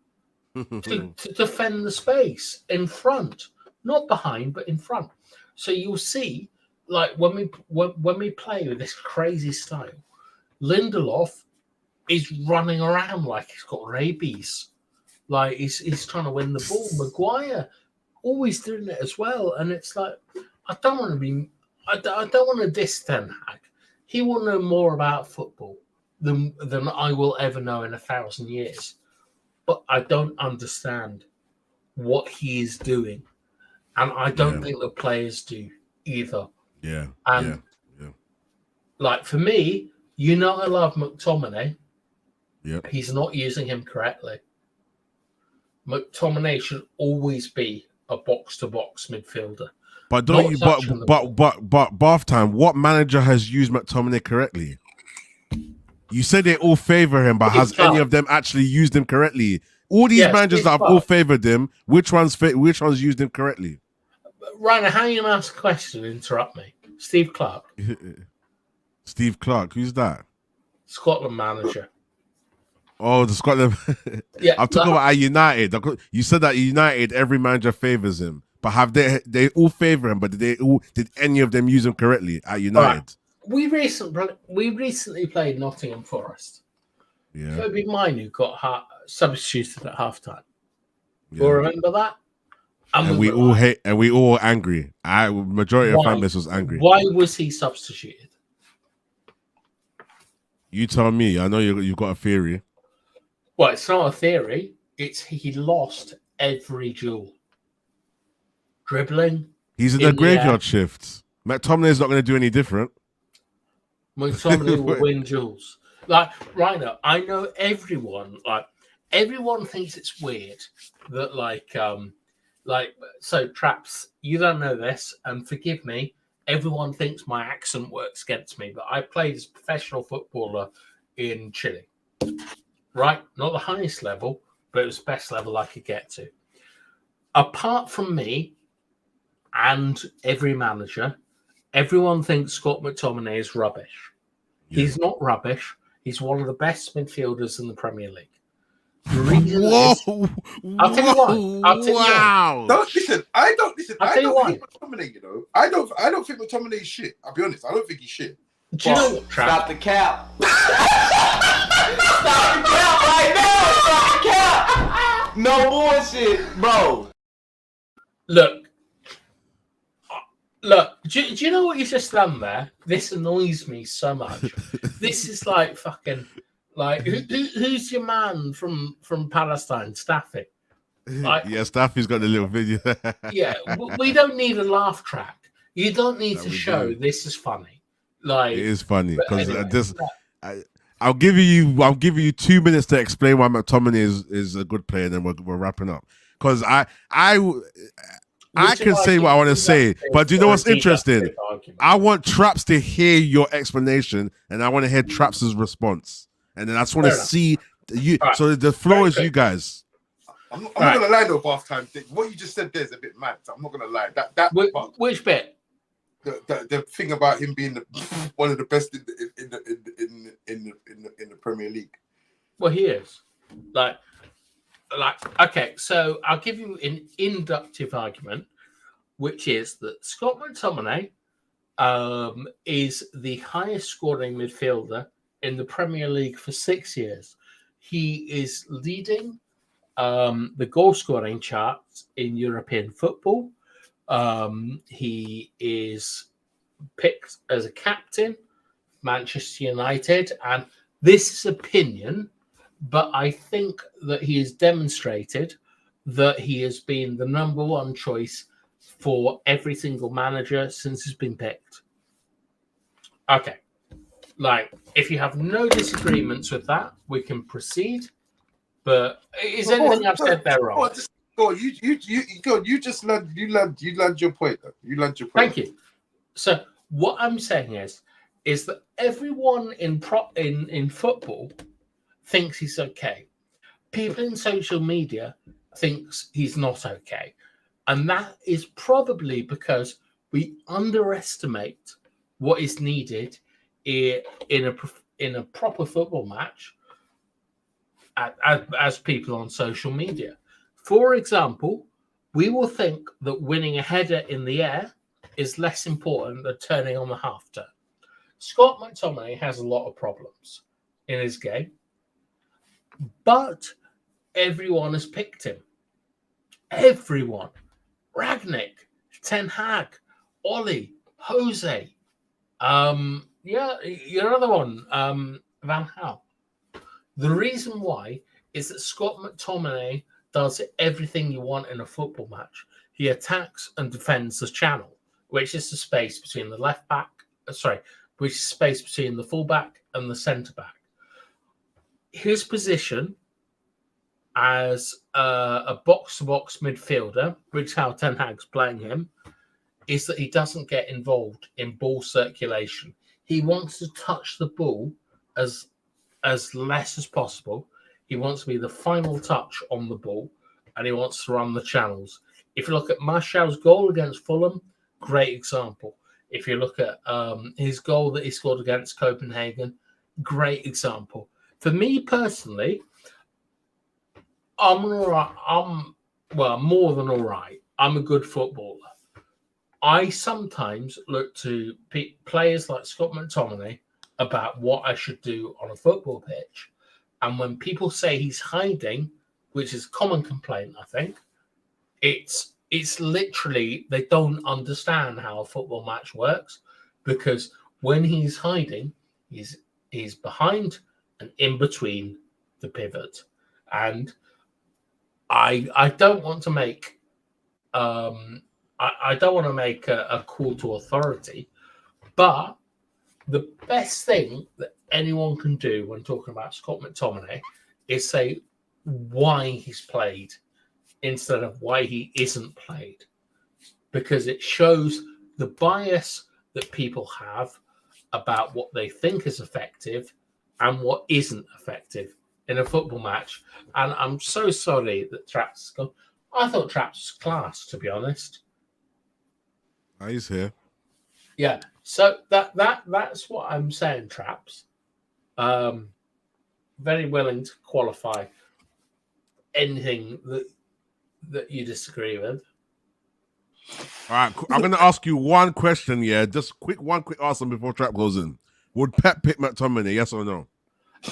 to defend the space in front. Not behind, but in front. So you'll see, like when we play with this crazy style, Lindelof is running around like he's got rabies. Like he's trying to win the ball. Maguire always doing it as well. And it's like, I don't want to diss Ten Hag. He will know more about football than I will ever know in 1,000 years. But I don't understand what he is doing. And I don't think the players do either. Yeah. And like for me, I love McTominay. Yep. He's not using him correctly. McTominay should always be a box-to-box midfielder. But don't you? But Bath time. What manager has used McTominay correctly? You said they all favor him, but has any of them actually used him correctly? All these managers that have all favored him, which ones used him correctly? Ryan, how are you going to ask a question and interrupt me? Steve Clark. Steve Clark, who's that? Scotland manager. Oh, the Scotland. Yeah, I'm talking about at United. You said that United, every manager favors him, but have they all favor him? But did any of them use him correctly at United? Right. We recently played Nottingham Forest. Yeah, Kobe Minu got substituted at halftime. yeah. You remember that? And we all hate, and we all angry. Majority of fan base was angry. Why was he substituted? You tell me. I know you've got a theory. Well, it's not a theory. It's he lost every duel. Dribbling. He's in the graveyard shift. McTominay's not going to do any different. McTominay will win duels. Like right now, I know everyone. Like everyone thinks it's weird that so Traps. You don't know this, and forgive me. Everyone thinks my accent works against me, but I played as a professional footballer in Chile. Right? Not the highest level, but it was the best level I could get to. Apart from me and every manager, everyone thinks Scott McTominay is rubbish. Yeah. He's not rubbish. He's one of the best midfielders in the Premier League. The reason I'll tell you why. Wow. Don't listen. I don't hate McTominay, you know. I don't think McTominay is shit. I'll be honest. I don't think he's shit. Do you know what, Trav? Stop the cap. Stop the cap right now. Stop the cap. No bullshit, bro. Look. Do you know what you just done there? This annoys me so much. This is like fucking like who's your man from Palestine, Staffy? Like, yeah, Staffy's got the little video. Yeah, we don't need a laugh track. You don't need to show this is funny. Like it is funny because I'll give you 2 minutes to explain why McTominay is a good player, and then we're wrapping up. Because I can say what I want to say, but do you know what's interesting? I want Traps to hear your explanation, and I want to hear Traps' response, and then I just want to see you. Right. So the floor is you guys. I'm not gonna lie though, Bath time. What you just said there is a bit mad. I'm not gonna lie. That which bit? The thing about him being one of the best in Premier League. Well, he is. Like, okay, so I'll give you an inductive argument, which is that Scott McTominay is the highest scoring midfielder in the Premier League for 6 years. He is leading the goal scoring charts in European football. He is picked as a captain, Manchester United, and this is opinion, but I think that he has demonstrated that he has been the number one choice for every single manager since he's been picked. Okay. Like, if you have no disagreements with that, we can proceed. But is anything I've said there wrong? Go on, you just land your point. You land your point. Thank you. So what I'm saying is that everyone in football thinks he's okay. People in social media thinks he's not okay. And that is probably because we underestimate what is needed in a proper football match as people on social media. For example, we will think that winning a header in the air is less important than turning on the half turn. Scott McTominay has a lot of problems in his game, but everyone has picked him. Everyone. Ragnick, Ten Hag, Ollie, Jose. Your other one, Van Gaal. The reason why is that Scott McTominay does everything you want in a football match. He attacks and defends the channel, which is the space between the left back, which is space between the fullback and the centre back. His position as a box-to-box midfielder, which is how Ten Hag's playing him, is that he doesn't get involved in ball circulation. He wants to touch the ball as less as possible. He wants to be the final touch on the ball, and he wants to run the channels. If you look at Martial's goal against Fulham, great example. If you look at his goal that he scored against Copenhagen, great example. For me personally, I'm all right. I'm more than all right. I'm a good footballer. I sometimes look to players like Scott McTominay about what I should do on a football pitch. And when people say he's hiding, which is a common complaint, I think, it's literally they don't understand how a football match works, because when he's hiding, he's behind and in between the pivot. And I don't want to make I don't want to make a call to authority, but the best thing that anyone can do when talking about Scott McTominay is say why he's played instead of why he isn't played, because it shows the bias that people have about what they think is effective and what isn't effective in a football match. And I'm so sorry that Traps has gone. I thought Traps was class, to be honest. He's here. Yeah, so that's what I'm saying, Traps. Very willing to qualify anything that you disagree with. All right, I'm going to ask you one question, just one quick answer before Trap goes in. Would Pep pick McTominay, yes or no?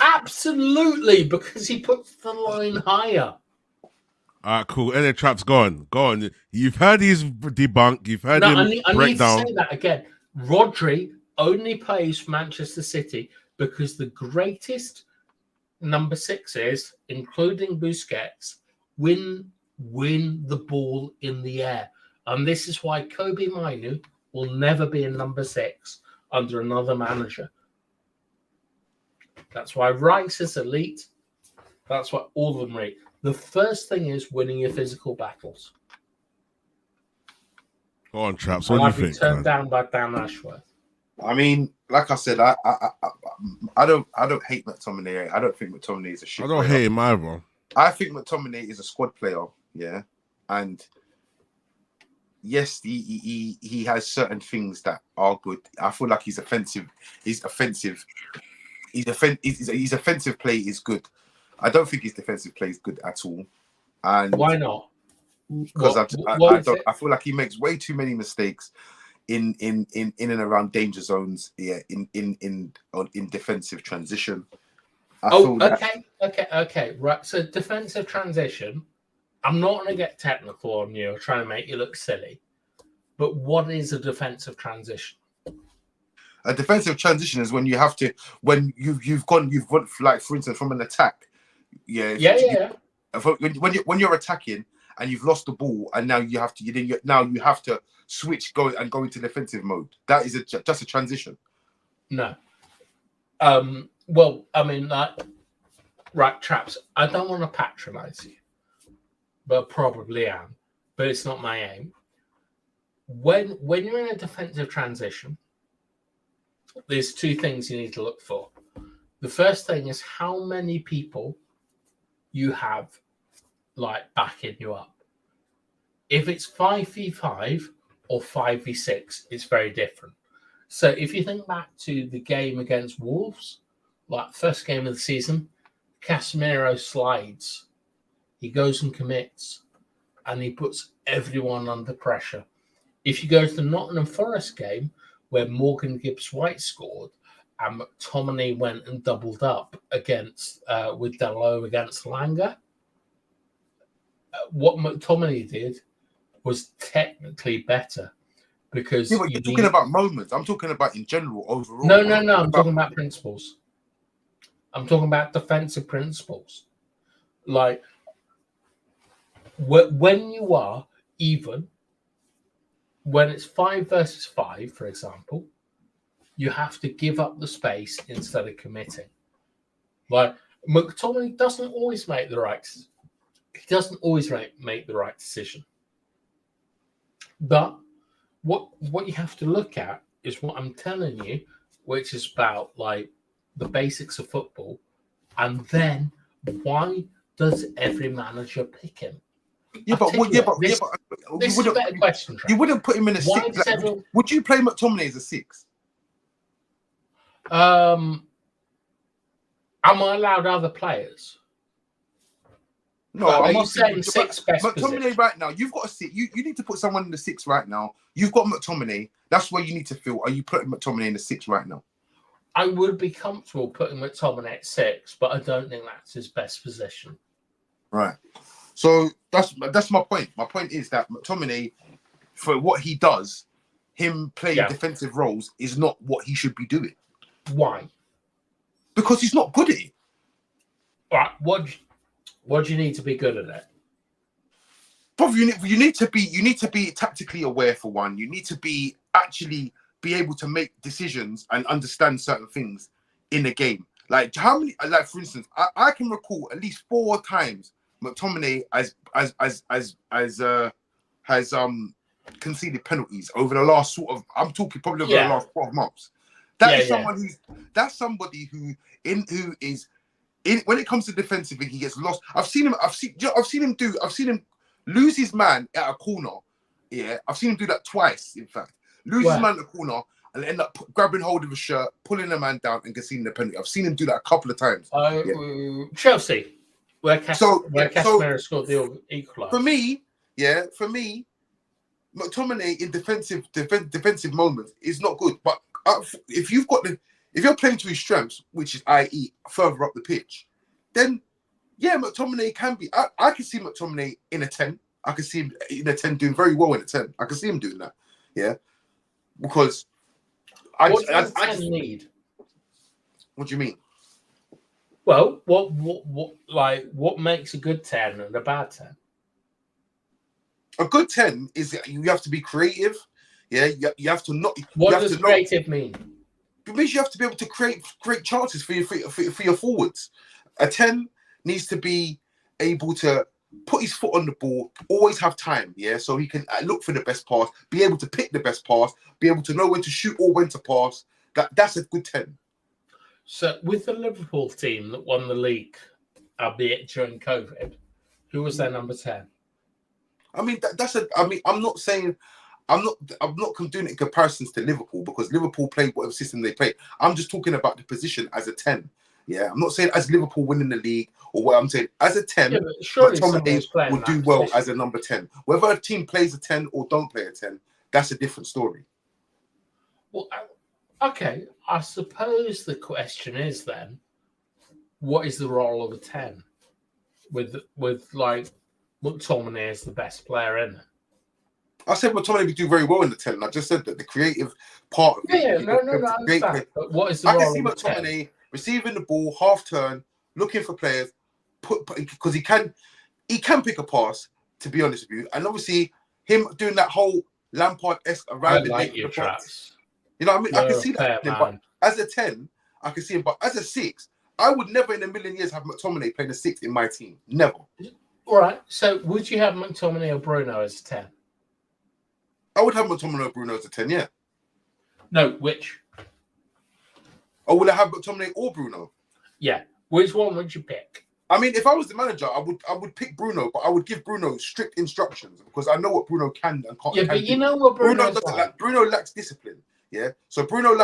Absolutely, because he puts the line higher. All right, cool. And then Trap's gone. You've heard his debunk. You've heard him break down. I need to say that again. Rodri only plays for Manchester City because the greatest number sixes, including Busquets, win the ball in the air. And this is why Kobe Mainu will never be in number 6 under another manager. That's why Rice is elite. That's why all of them are. The first thing is winning your physical battles. Go on, Traps. What do you think? Turned down by Dan Ashworth. I mean, like I said, I don't hate McTominay. I don't think McTominay is a shit player. I don't hate him either. I think McTominay is a squad player, yeah. And yes, he has certain things that are good. I feel like he's offensive. He's offensive his offensive play is good. I don't think his defensive play is good at all. And why not? Because I feel like he makes way too many mistakes in and around danger zones. Yeah, in defensive transition. Okay. Right. So defensive transition. I'm not going to get technical on you or try and make you look silly, but what is a defensive transition? A defensive transition is when you've gone like, for instance, from an attack. Yeah. When you're attacking and you've lost the ball and now you have to switch go into defensive mode. That is just a transition. No. Well, I mean, right, Traps. I don't want to patronize you, but probably am. But it's not my aim. When you're in a defensive transition, there's two things you need to look for. The first thing is how many people you have like backing you up. If it's 5v5 or 5v6, it's very different. So if you think back to the game against Wolves, like first game of the season, Casemiro slides, he goes and commits, and he puts everyone under pressure. If you go to the Nottingham Forest game, where Morgan Gibbs-White scored, and McTominay went and doubled up against with Dalot against Langer, what McTominay did was technically better because but you're talking about moments. I'm talking about in general, overall. No. I'm talking about principles. I'm talking about defensive principles. Like when you are even, when it's 5 versus 5, for example, you have to give up the space instead of committing. Like McTominay doesn't always make the right. He doesn't always make the right decision. But what you have to look at is what I'm telling you, which is about like the basics of football, and then why does every manager pick him? This is a better question. You wouldn't put him in a 6. Would you play McTominay as a 6? Am I allowed other players? No, are you saying 6 best McTominay position? right now, you've got a 6. You need to put someone in the 6 right now. You've got McTominay. That's where you need to feel. Are you putting McTominay in the 6 right now? I would be comfortable putting McTominay at 6, but I don't think that's his best position. Right. So that's my point. My point is that McTominay, for what he does, him playing defensive roles is not what he should be doing. Why? Because he's not good at it. All right. What do you need to be good at it? Probably you need to be tactically aware for one. You need to be able to make decisions and understand certain things in a game. Like how many? Like for instance, I can recall at least 4 times McTominay has conceded penalties over the last I'm talking probably over the last 12 months. That's somebody who when it comes to defensive, he gets lost. I've seen him lose his man at a corner. Yeah, I've seen him do that twice. In fact, lose his man at the corner and end up grabbing hold of a shirt, pulling the man down, and conceding the penalty. I've seen him do that a couple of times. Chelsea, where Casemiro scored the equaliser. For me, McTominay in defensive moments is not good. But if you're playing to his strengths, which is i.e. further up the pitch, then McTominay can be. I can see McTominay in a 10. I can see him in a 10 doing very well in a 10. I can see him doing that. Yeah, because I need. What do you mean? Well, what makes a good 10 and a bad 10? A good 10 is you have to be creative. Yeah, you have to not. What does creative mean? It means you have to be able to create chances for your forwards. A 10 needs to be able to put his foot on the ball, always have time, so he can look for the best pass, be able to pick the best pass, be able to know when to shoot or when to pass. That's a good 10. So with the Liverpool team that won the league, albeit during COVID, who was their number 10? I mean, I'm not saying I'm not doing it in comparisons to Liverpool because Liverpool played whatever system they play. I'm just talking about the position as a 10. Yeah, I'm not saying as Liverpool winning the league or what. I'm saying as a 10, Yeah, but surely McTominay someone's playing will do that well position. as a number 10. Whether a team plays a 10 or don't play a 10, that's a different story. Well, okay, I suppose the question is then, what is the role of a 10 with like McTominay as the best player in it? I said McTominay would do very well in the 10. I just said that the creative part of it. Yeah, no, I understand. But what is the I role can see of a 10? McTominay receiving the ball, half turn, looking for players, because he can pick a pass, to be honest with you. And obviously, him doing that whole Lampard-esque I arriving like late your for the box. traps. You know what I mean? I You're can a see fair that. But man. as a 10, I can see him. But as a 6, I would never in a million years have McTominay playing a 6 in my team. Never. All right. So would you have McTominay or Bruno as a 10? I would have McTominay or Bruno as a 10, yeah. No, which? Or would I have McTominay or Bruno? Yeah. Which one would you pick? I mean, if I was the manager, I would pick Bruno, but I would give Bruno strict instructions because I know what Bruno can and can't. Yeah, but you know what Bruno Bruno's doesn't like. Bruno lacks discipline. Yeah, so Bruno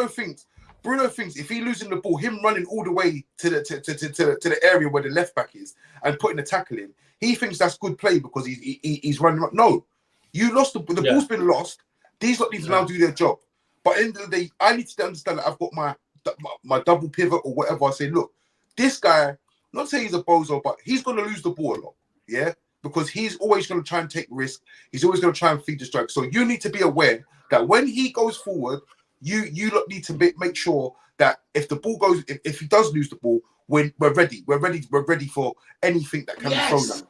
thinks if he's losing the ball, him running all the way to the area where the left back is and putting the tackle in, he thinks that's good play because he's running. No, you lost the ball's been lost. These lot need to now do their job. But at the end of the day, I need to understand that I've got my double pivot or whatever. I say, look, this guy. Not saying he's a bozo, but he's going to lose the ball a lot, yeah? Because he's always going to try and take risk. He's always going to try and feed the strike. So you need to be aware that when he goes forward, you need to make sure that if the ball goes, if he does lose the ball, we're ready. We're ready for anything that can be thrown at him.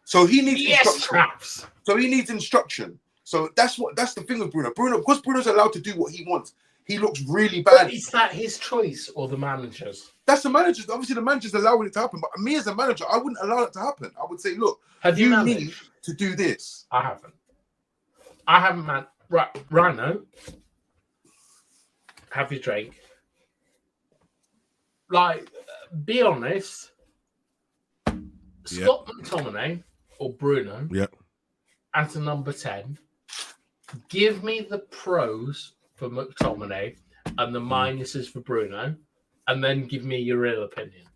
So he needs instruction. So he needs instruction. So that's the thing with Bruno. Because Bruno's allowed to do what he wants. He looks really bad. But is that his choice or the manager's? That's the manager's. Obviously, the manager's allowing it to happen. But me as a manager, I wouldn't allow it to happen. I would say, look, you need to do this. I haven't, man. Right, Rhino, have your drink. Like, be honest. Scott McTominay or Bruno as a number 10. Give me the pros for McTominay and the minuses for Bruno, and then give me your real opinion.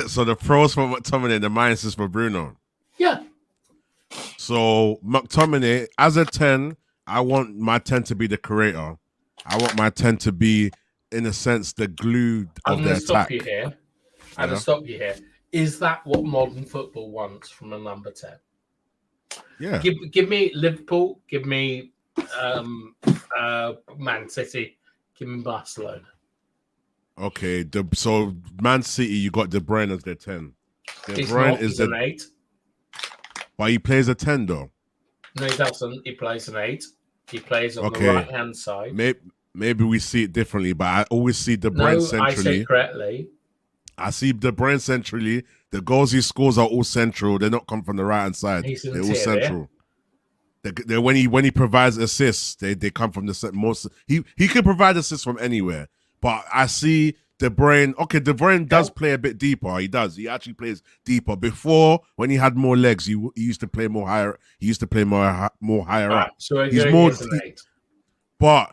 So the pros for McTominay and the minuses for Bruno. Yeah. So McTominay, as a 10, I want my 10 to be the creator. I want my 10 to be, in a sense, the glue of the attack. I'm going to stop you here. Is that what modern football wants from a number 10? Yeah. Give me Liverpool. Give me Man City. Give me Barcelona. Okay. So Man City, you got De Bruyne as their 10. He's an 8. But he plays a 10 though. No, he doesn't. He plays an 8. He plays on the right-hand side. Maybe we see it differently, but I always see De Bruyne centrally. I say correctly. I see De Bruyne centrally. The goals he scores are all central. They're not come from the right-hand side. They're all central. When he provides assists, they come from the most. He can provide assists from anywhere. But I see De Bruyne. Okay, De Bruyne does play a bit deeper. He does. He actually plays deeper. Before, when he had more legs, he used to play more higher. He used to play more higher up. So he's more. But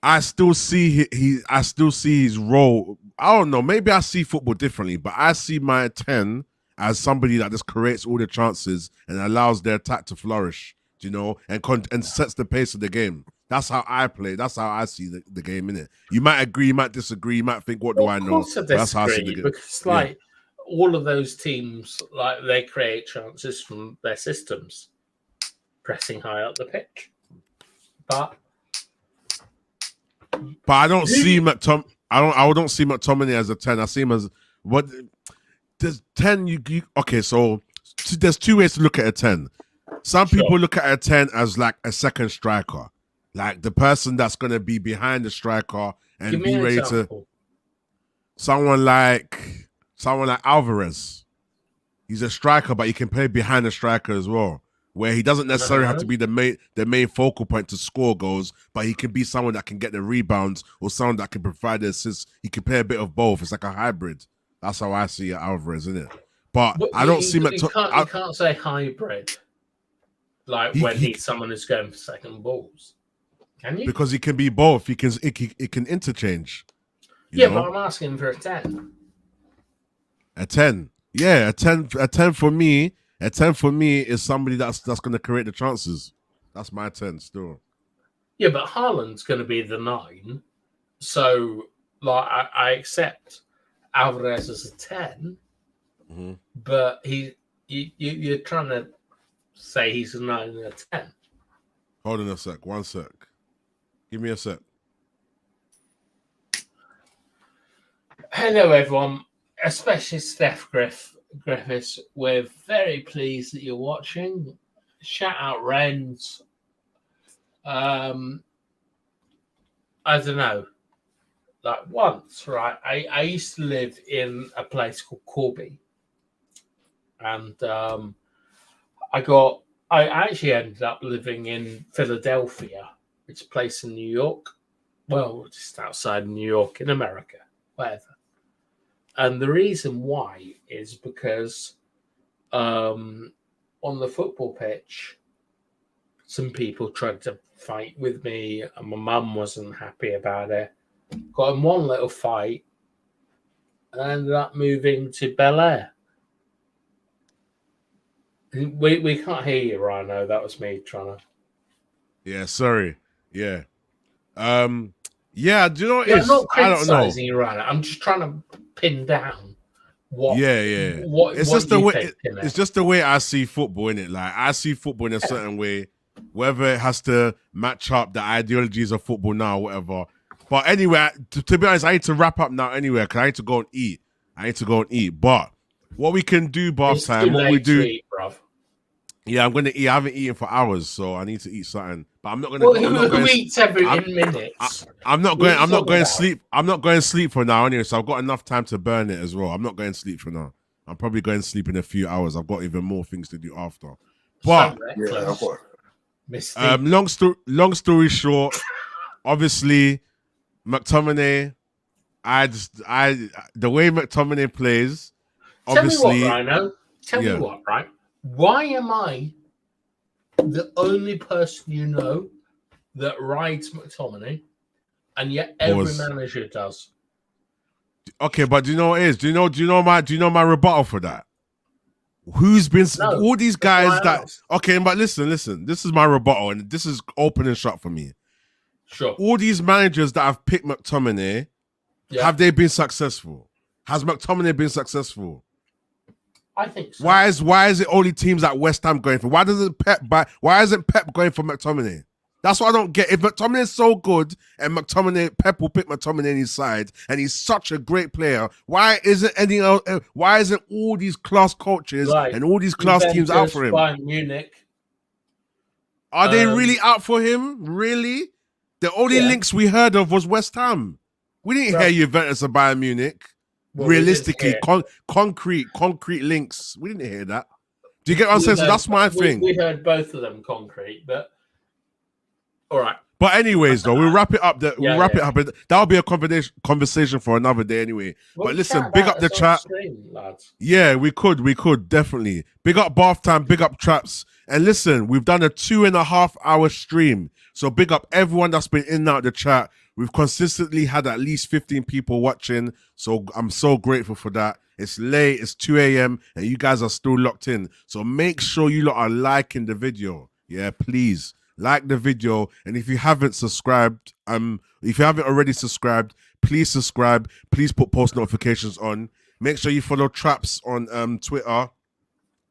I still see I still see his role. I don't know. Maybe I see football differently, but I see my 10 as somebody that just creates all the chances and allows their attack to flourish. You know, and sets the pace of the game. That's how I play. That's how I see the game, innit? You might agree, you might disagree, you might think, what do I know? Of course I disagree, that's how I see the game. Because all of those teams, like, they create chances from their systems, pressing high up the pitch. But I don't see I don't see McTominay as a 10. I see him as what there's 10 okay, so there's two ways to look at a 10. Some people look at a 10 as like a second striker. Like the person that's going to be behind the striker and be ready to. Someone like Alvarez. He's a striker, but he can play behind the striker as well. Where he doesn't necessarily have to be the main focal point to score goals, but he can be someone that can get the rebounds or someone that can provide the assists. He can play a bit of both. It's like a hybrid. That's how I see Alvarez, isn't it? But I don't see You can't say hybrid. Like when he's someone who's going for second balls. Can you? Because he can be both. It can interchange. Yeah, but I'm asking for a 10. A 10. Yeah, a 10 for me. A 10 for me is somebody that's going to create the chances. That's my 10 still. Yeah, but Haaland's going to be the 9. So, like, I accept Alvarez as a 10, but you're trying to say he's a 9 and a 10. Hold on a sec. One sec. Give me a sec. Hello, everyone, especially Steph Griffiths. We're very pleased that you're watching. Shout out Renz. I don't know. Like once, right? I used to live in a place called Corby, and I actually ended up living in Philadelphia, which is a place in New York. Well, just outside New York in America, whatever. And the reason why is because on the football pitch, some people tried to fight with me, and my mum wasn't happy about it. Got in one little fight, and I ended up moving to Bel Air. We can't hear you, Rhino. That was me trying to. Yeah, sorry. Yeah. Yeah, do you know what Yeah, it is? I'm not I don't know. criticizing you, Rhino. I'm just trying to pin down what. Yeah. What, it's what just the you way. think in It's it. just the way I see football, innit? Like I see football in a certain way, whether it has to match up the ideologies of football now, or whatever. But anyway, to be honest, I need to wrap up now anyway, because I need to go and eat. But what we can do, bath It's time, too what we late do. to eat, bruv. Yeah, I'm gonna eat. I haven't eaten for hours, so I need to eat something. But I'm not gonna. Well, I'm not who going. eats every in minutes? I'm not What going. are you I'm not talking going to about? sleep. I'm not going to sleep for now anyway. So I've got enough time to burn it as well. I'm not going to sleep for now. I'm probably going to sleep in a few hours. I've got even more things to do after. But Yeah, I've got. Mystique. long story short, obviously McTominay. The way McTominay plays. Obviously, Tell me what, Rhino. Tell me what, right? Why am I the only person you know that rides McTominay, and yet every manager does? Okay, but do you know what it is? Do you know my rebuttal for that? Who's been all these guys that? Okay, but listen. This is my rebuttal, and this is open and shut for me. Sure. All these managers that have picked McTominay, have they been successful? Has McTominay been successful? I think so. Why is it only teams like West Ham going for? Why isn't Pep going for McTominay? That's what I don't get. If McTominay is so good and Pep will pick McTominay in his side, and he's such a great player, why isn't all these class coaches and all these class teams out for him? Bayern Munich. Are they really out for him? Really? The only links we heard of was West Ham. We didn't hear Juventus or Bayern Munich. Well, Realistically, concrete links. We didn't hear that. Do you get what I'm saying? So that's my thing. We heard both of them concrete, but all right. But anyways, though, we'll wrap it up. We'll wrap it up. That'll be a conversation for another day anyway. Well, but listen, big up the chat. Stream, lads. Yeah, we could definitely. Big up Bath Time, big up Traps. And listen, we've done a 2.5 hour stream. So big up everyone that's been in and out the chat. We've consistently had at least 15 people watching. So I'm so grateful for that. It's late, it's 2 a.m. and you guys are still locked in. So make sure you lot are liking the video. Yeah, please. Like the video. And if you haven't subscribed, if you haven't already subscribed, please subscribe. Please put post notifications on. Make sure you follow Traps on Twitter. On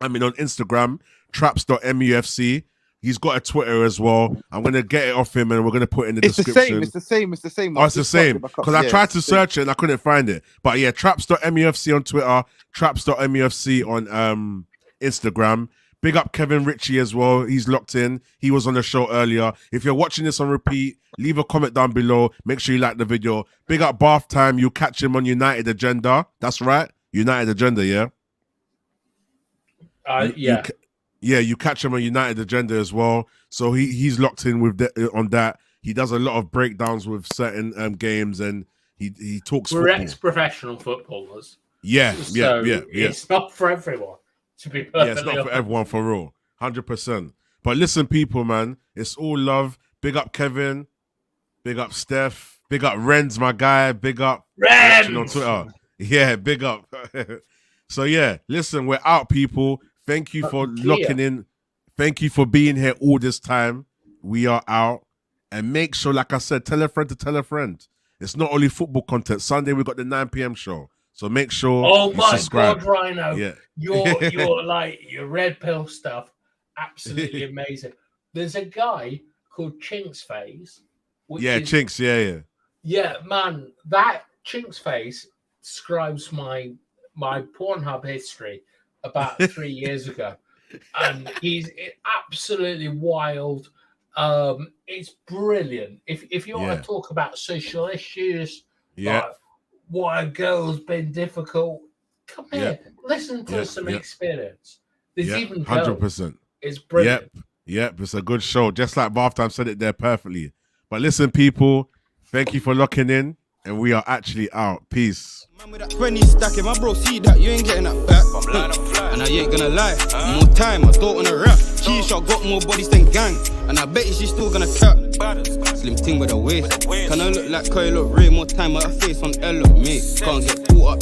Instagram, traps.mufc. He's got a Twitter as well. I'm going to get it off him and we're going to put it in the description. It's the same. Oh, it's the same. Because I tried to search it and I couldn't find it. But yeah, traps.mufc on Twitter, traps.mufc on Instagram. Big up Kevin Ritchie as well. He's locked in. He was on the show earlier. If you're watching this on repeat, leave a comment down below. Make sure you like the video. Big up Bath Time. You'll catch him on United Agenda. That's right. United Agenda, yeah? You catch him on United Agenda as well. So he's locked in with on that. He does a lot of breakdowns with certain games, and he talks. We're football. ex-professional footballers. Yeah. It's not for everyone. To be perfectly it's not for everyone, for real. 100%. But listen, people, man, it's all love. Big up Kevin. Big up Steph. Big up Renz, my guy. Big up Watching on Twitter. Yeah, big up. So yeah, listen, we're out, people. Thank you for locking in. Thank you for being here all this time. We are out. And make sure, like I said, tell a friend to tell a friend. It's not only football content. Sunday, we got the 9 p.m. show. So make sure you subscribe. God, Rhino. Yeah. Your like your red pill stuff, absolutely amazing. There's a guy called Chinks Face. Chinks, yeah. Yeah, man, that Chinks Face describes my Pornhub history about 3 years ago. And he's absolutely wild. It's brilliant. If you want to talk about social issues, like why a girl's been difficult, come here, listen to some experience. There's even 100%. It's brilliant. Yep, it's a good show. Just like Bath Time said it there perfectly. But listen, people, thank you for locking in, and we are actually out. Peace. Man with that 20 stacking, my bro, see that, you ain't getting that back. And I ain't gonna lie, more time, I thought on a rap. G-Shot got more bodies than gang, and I bet she's still gonna cap. Slim thing with a waist, can I look like Kyle, look real, more time, my face on L, look mate. Can't get caught up.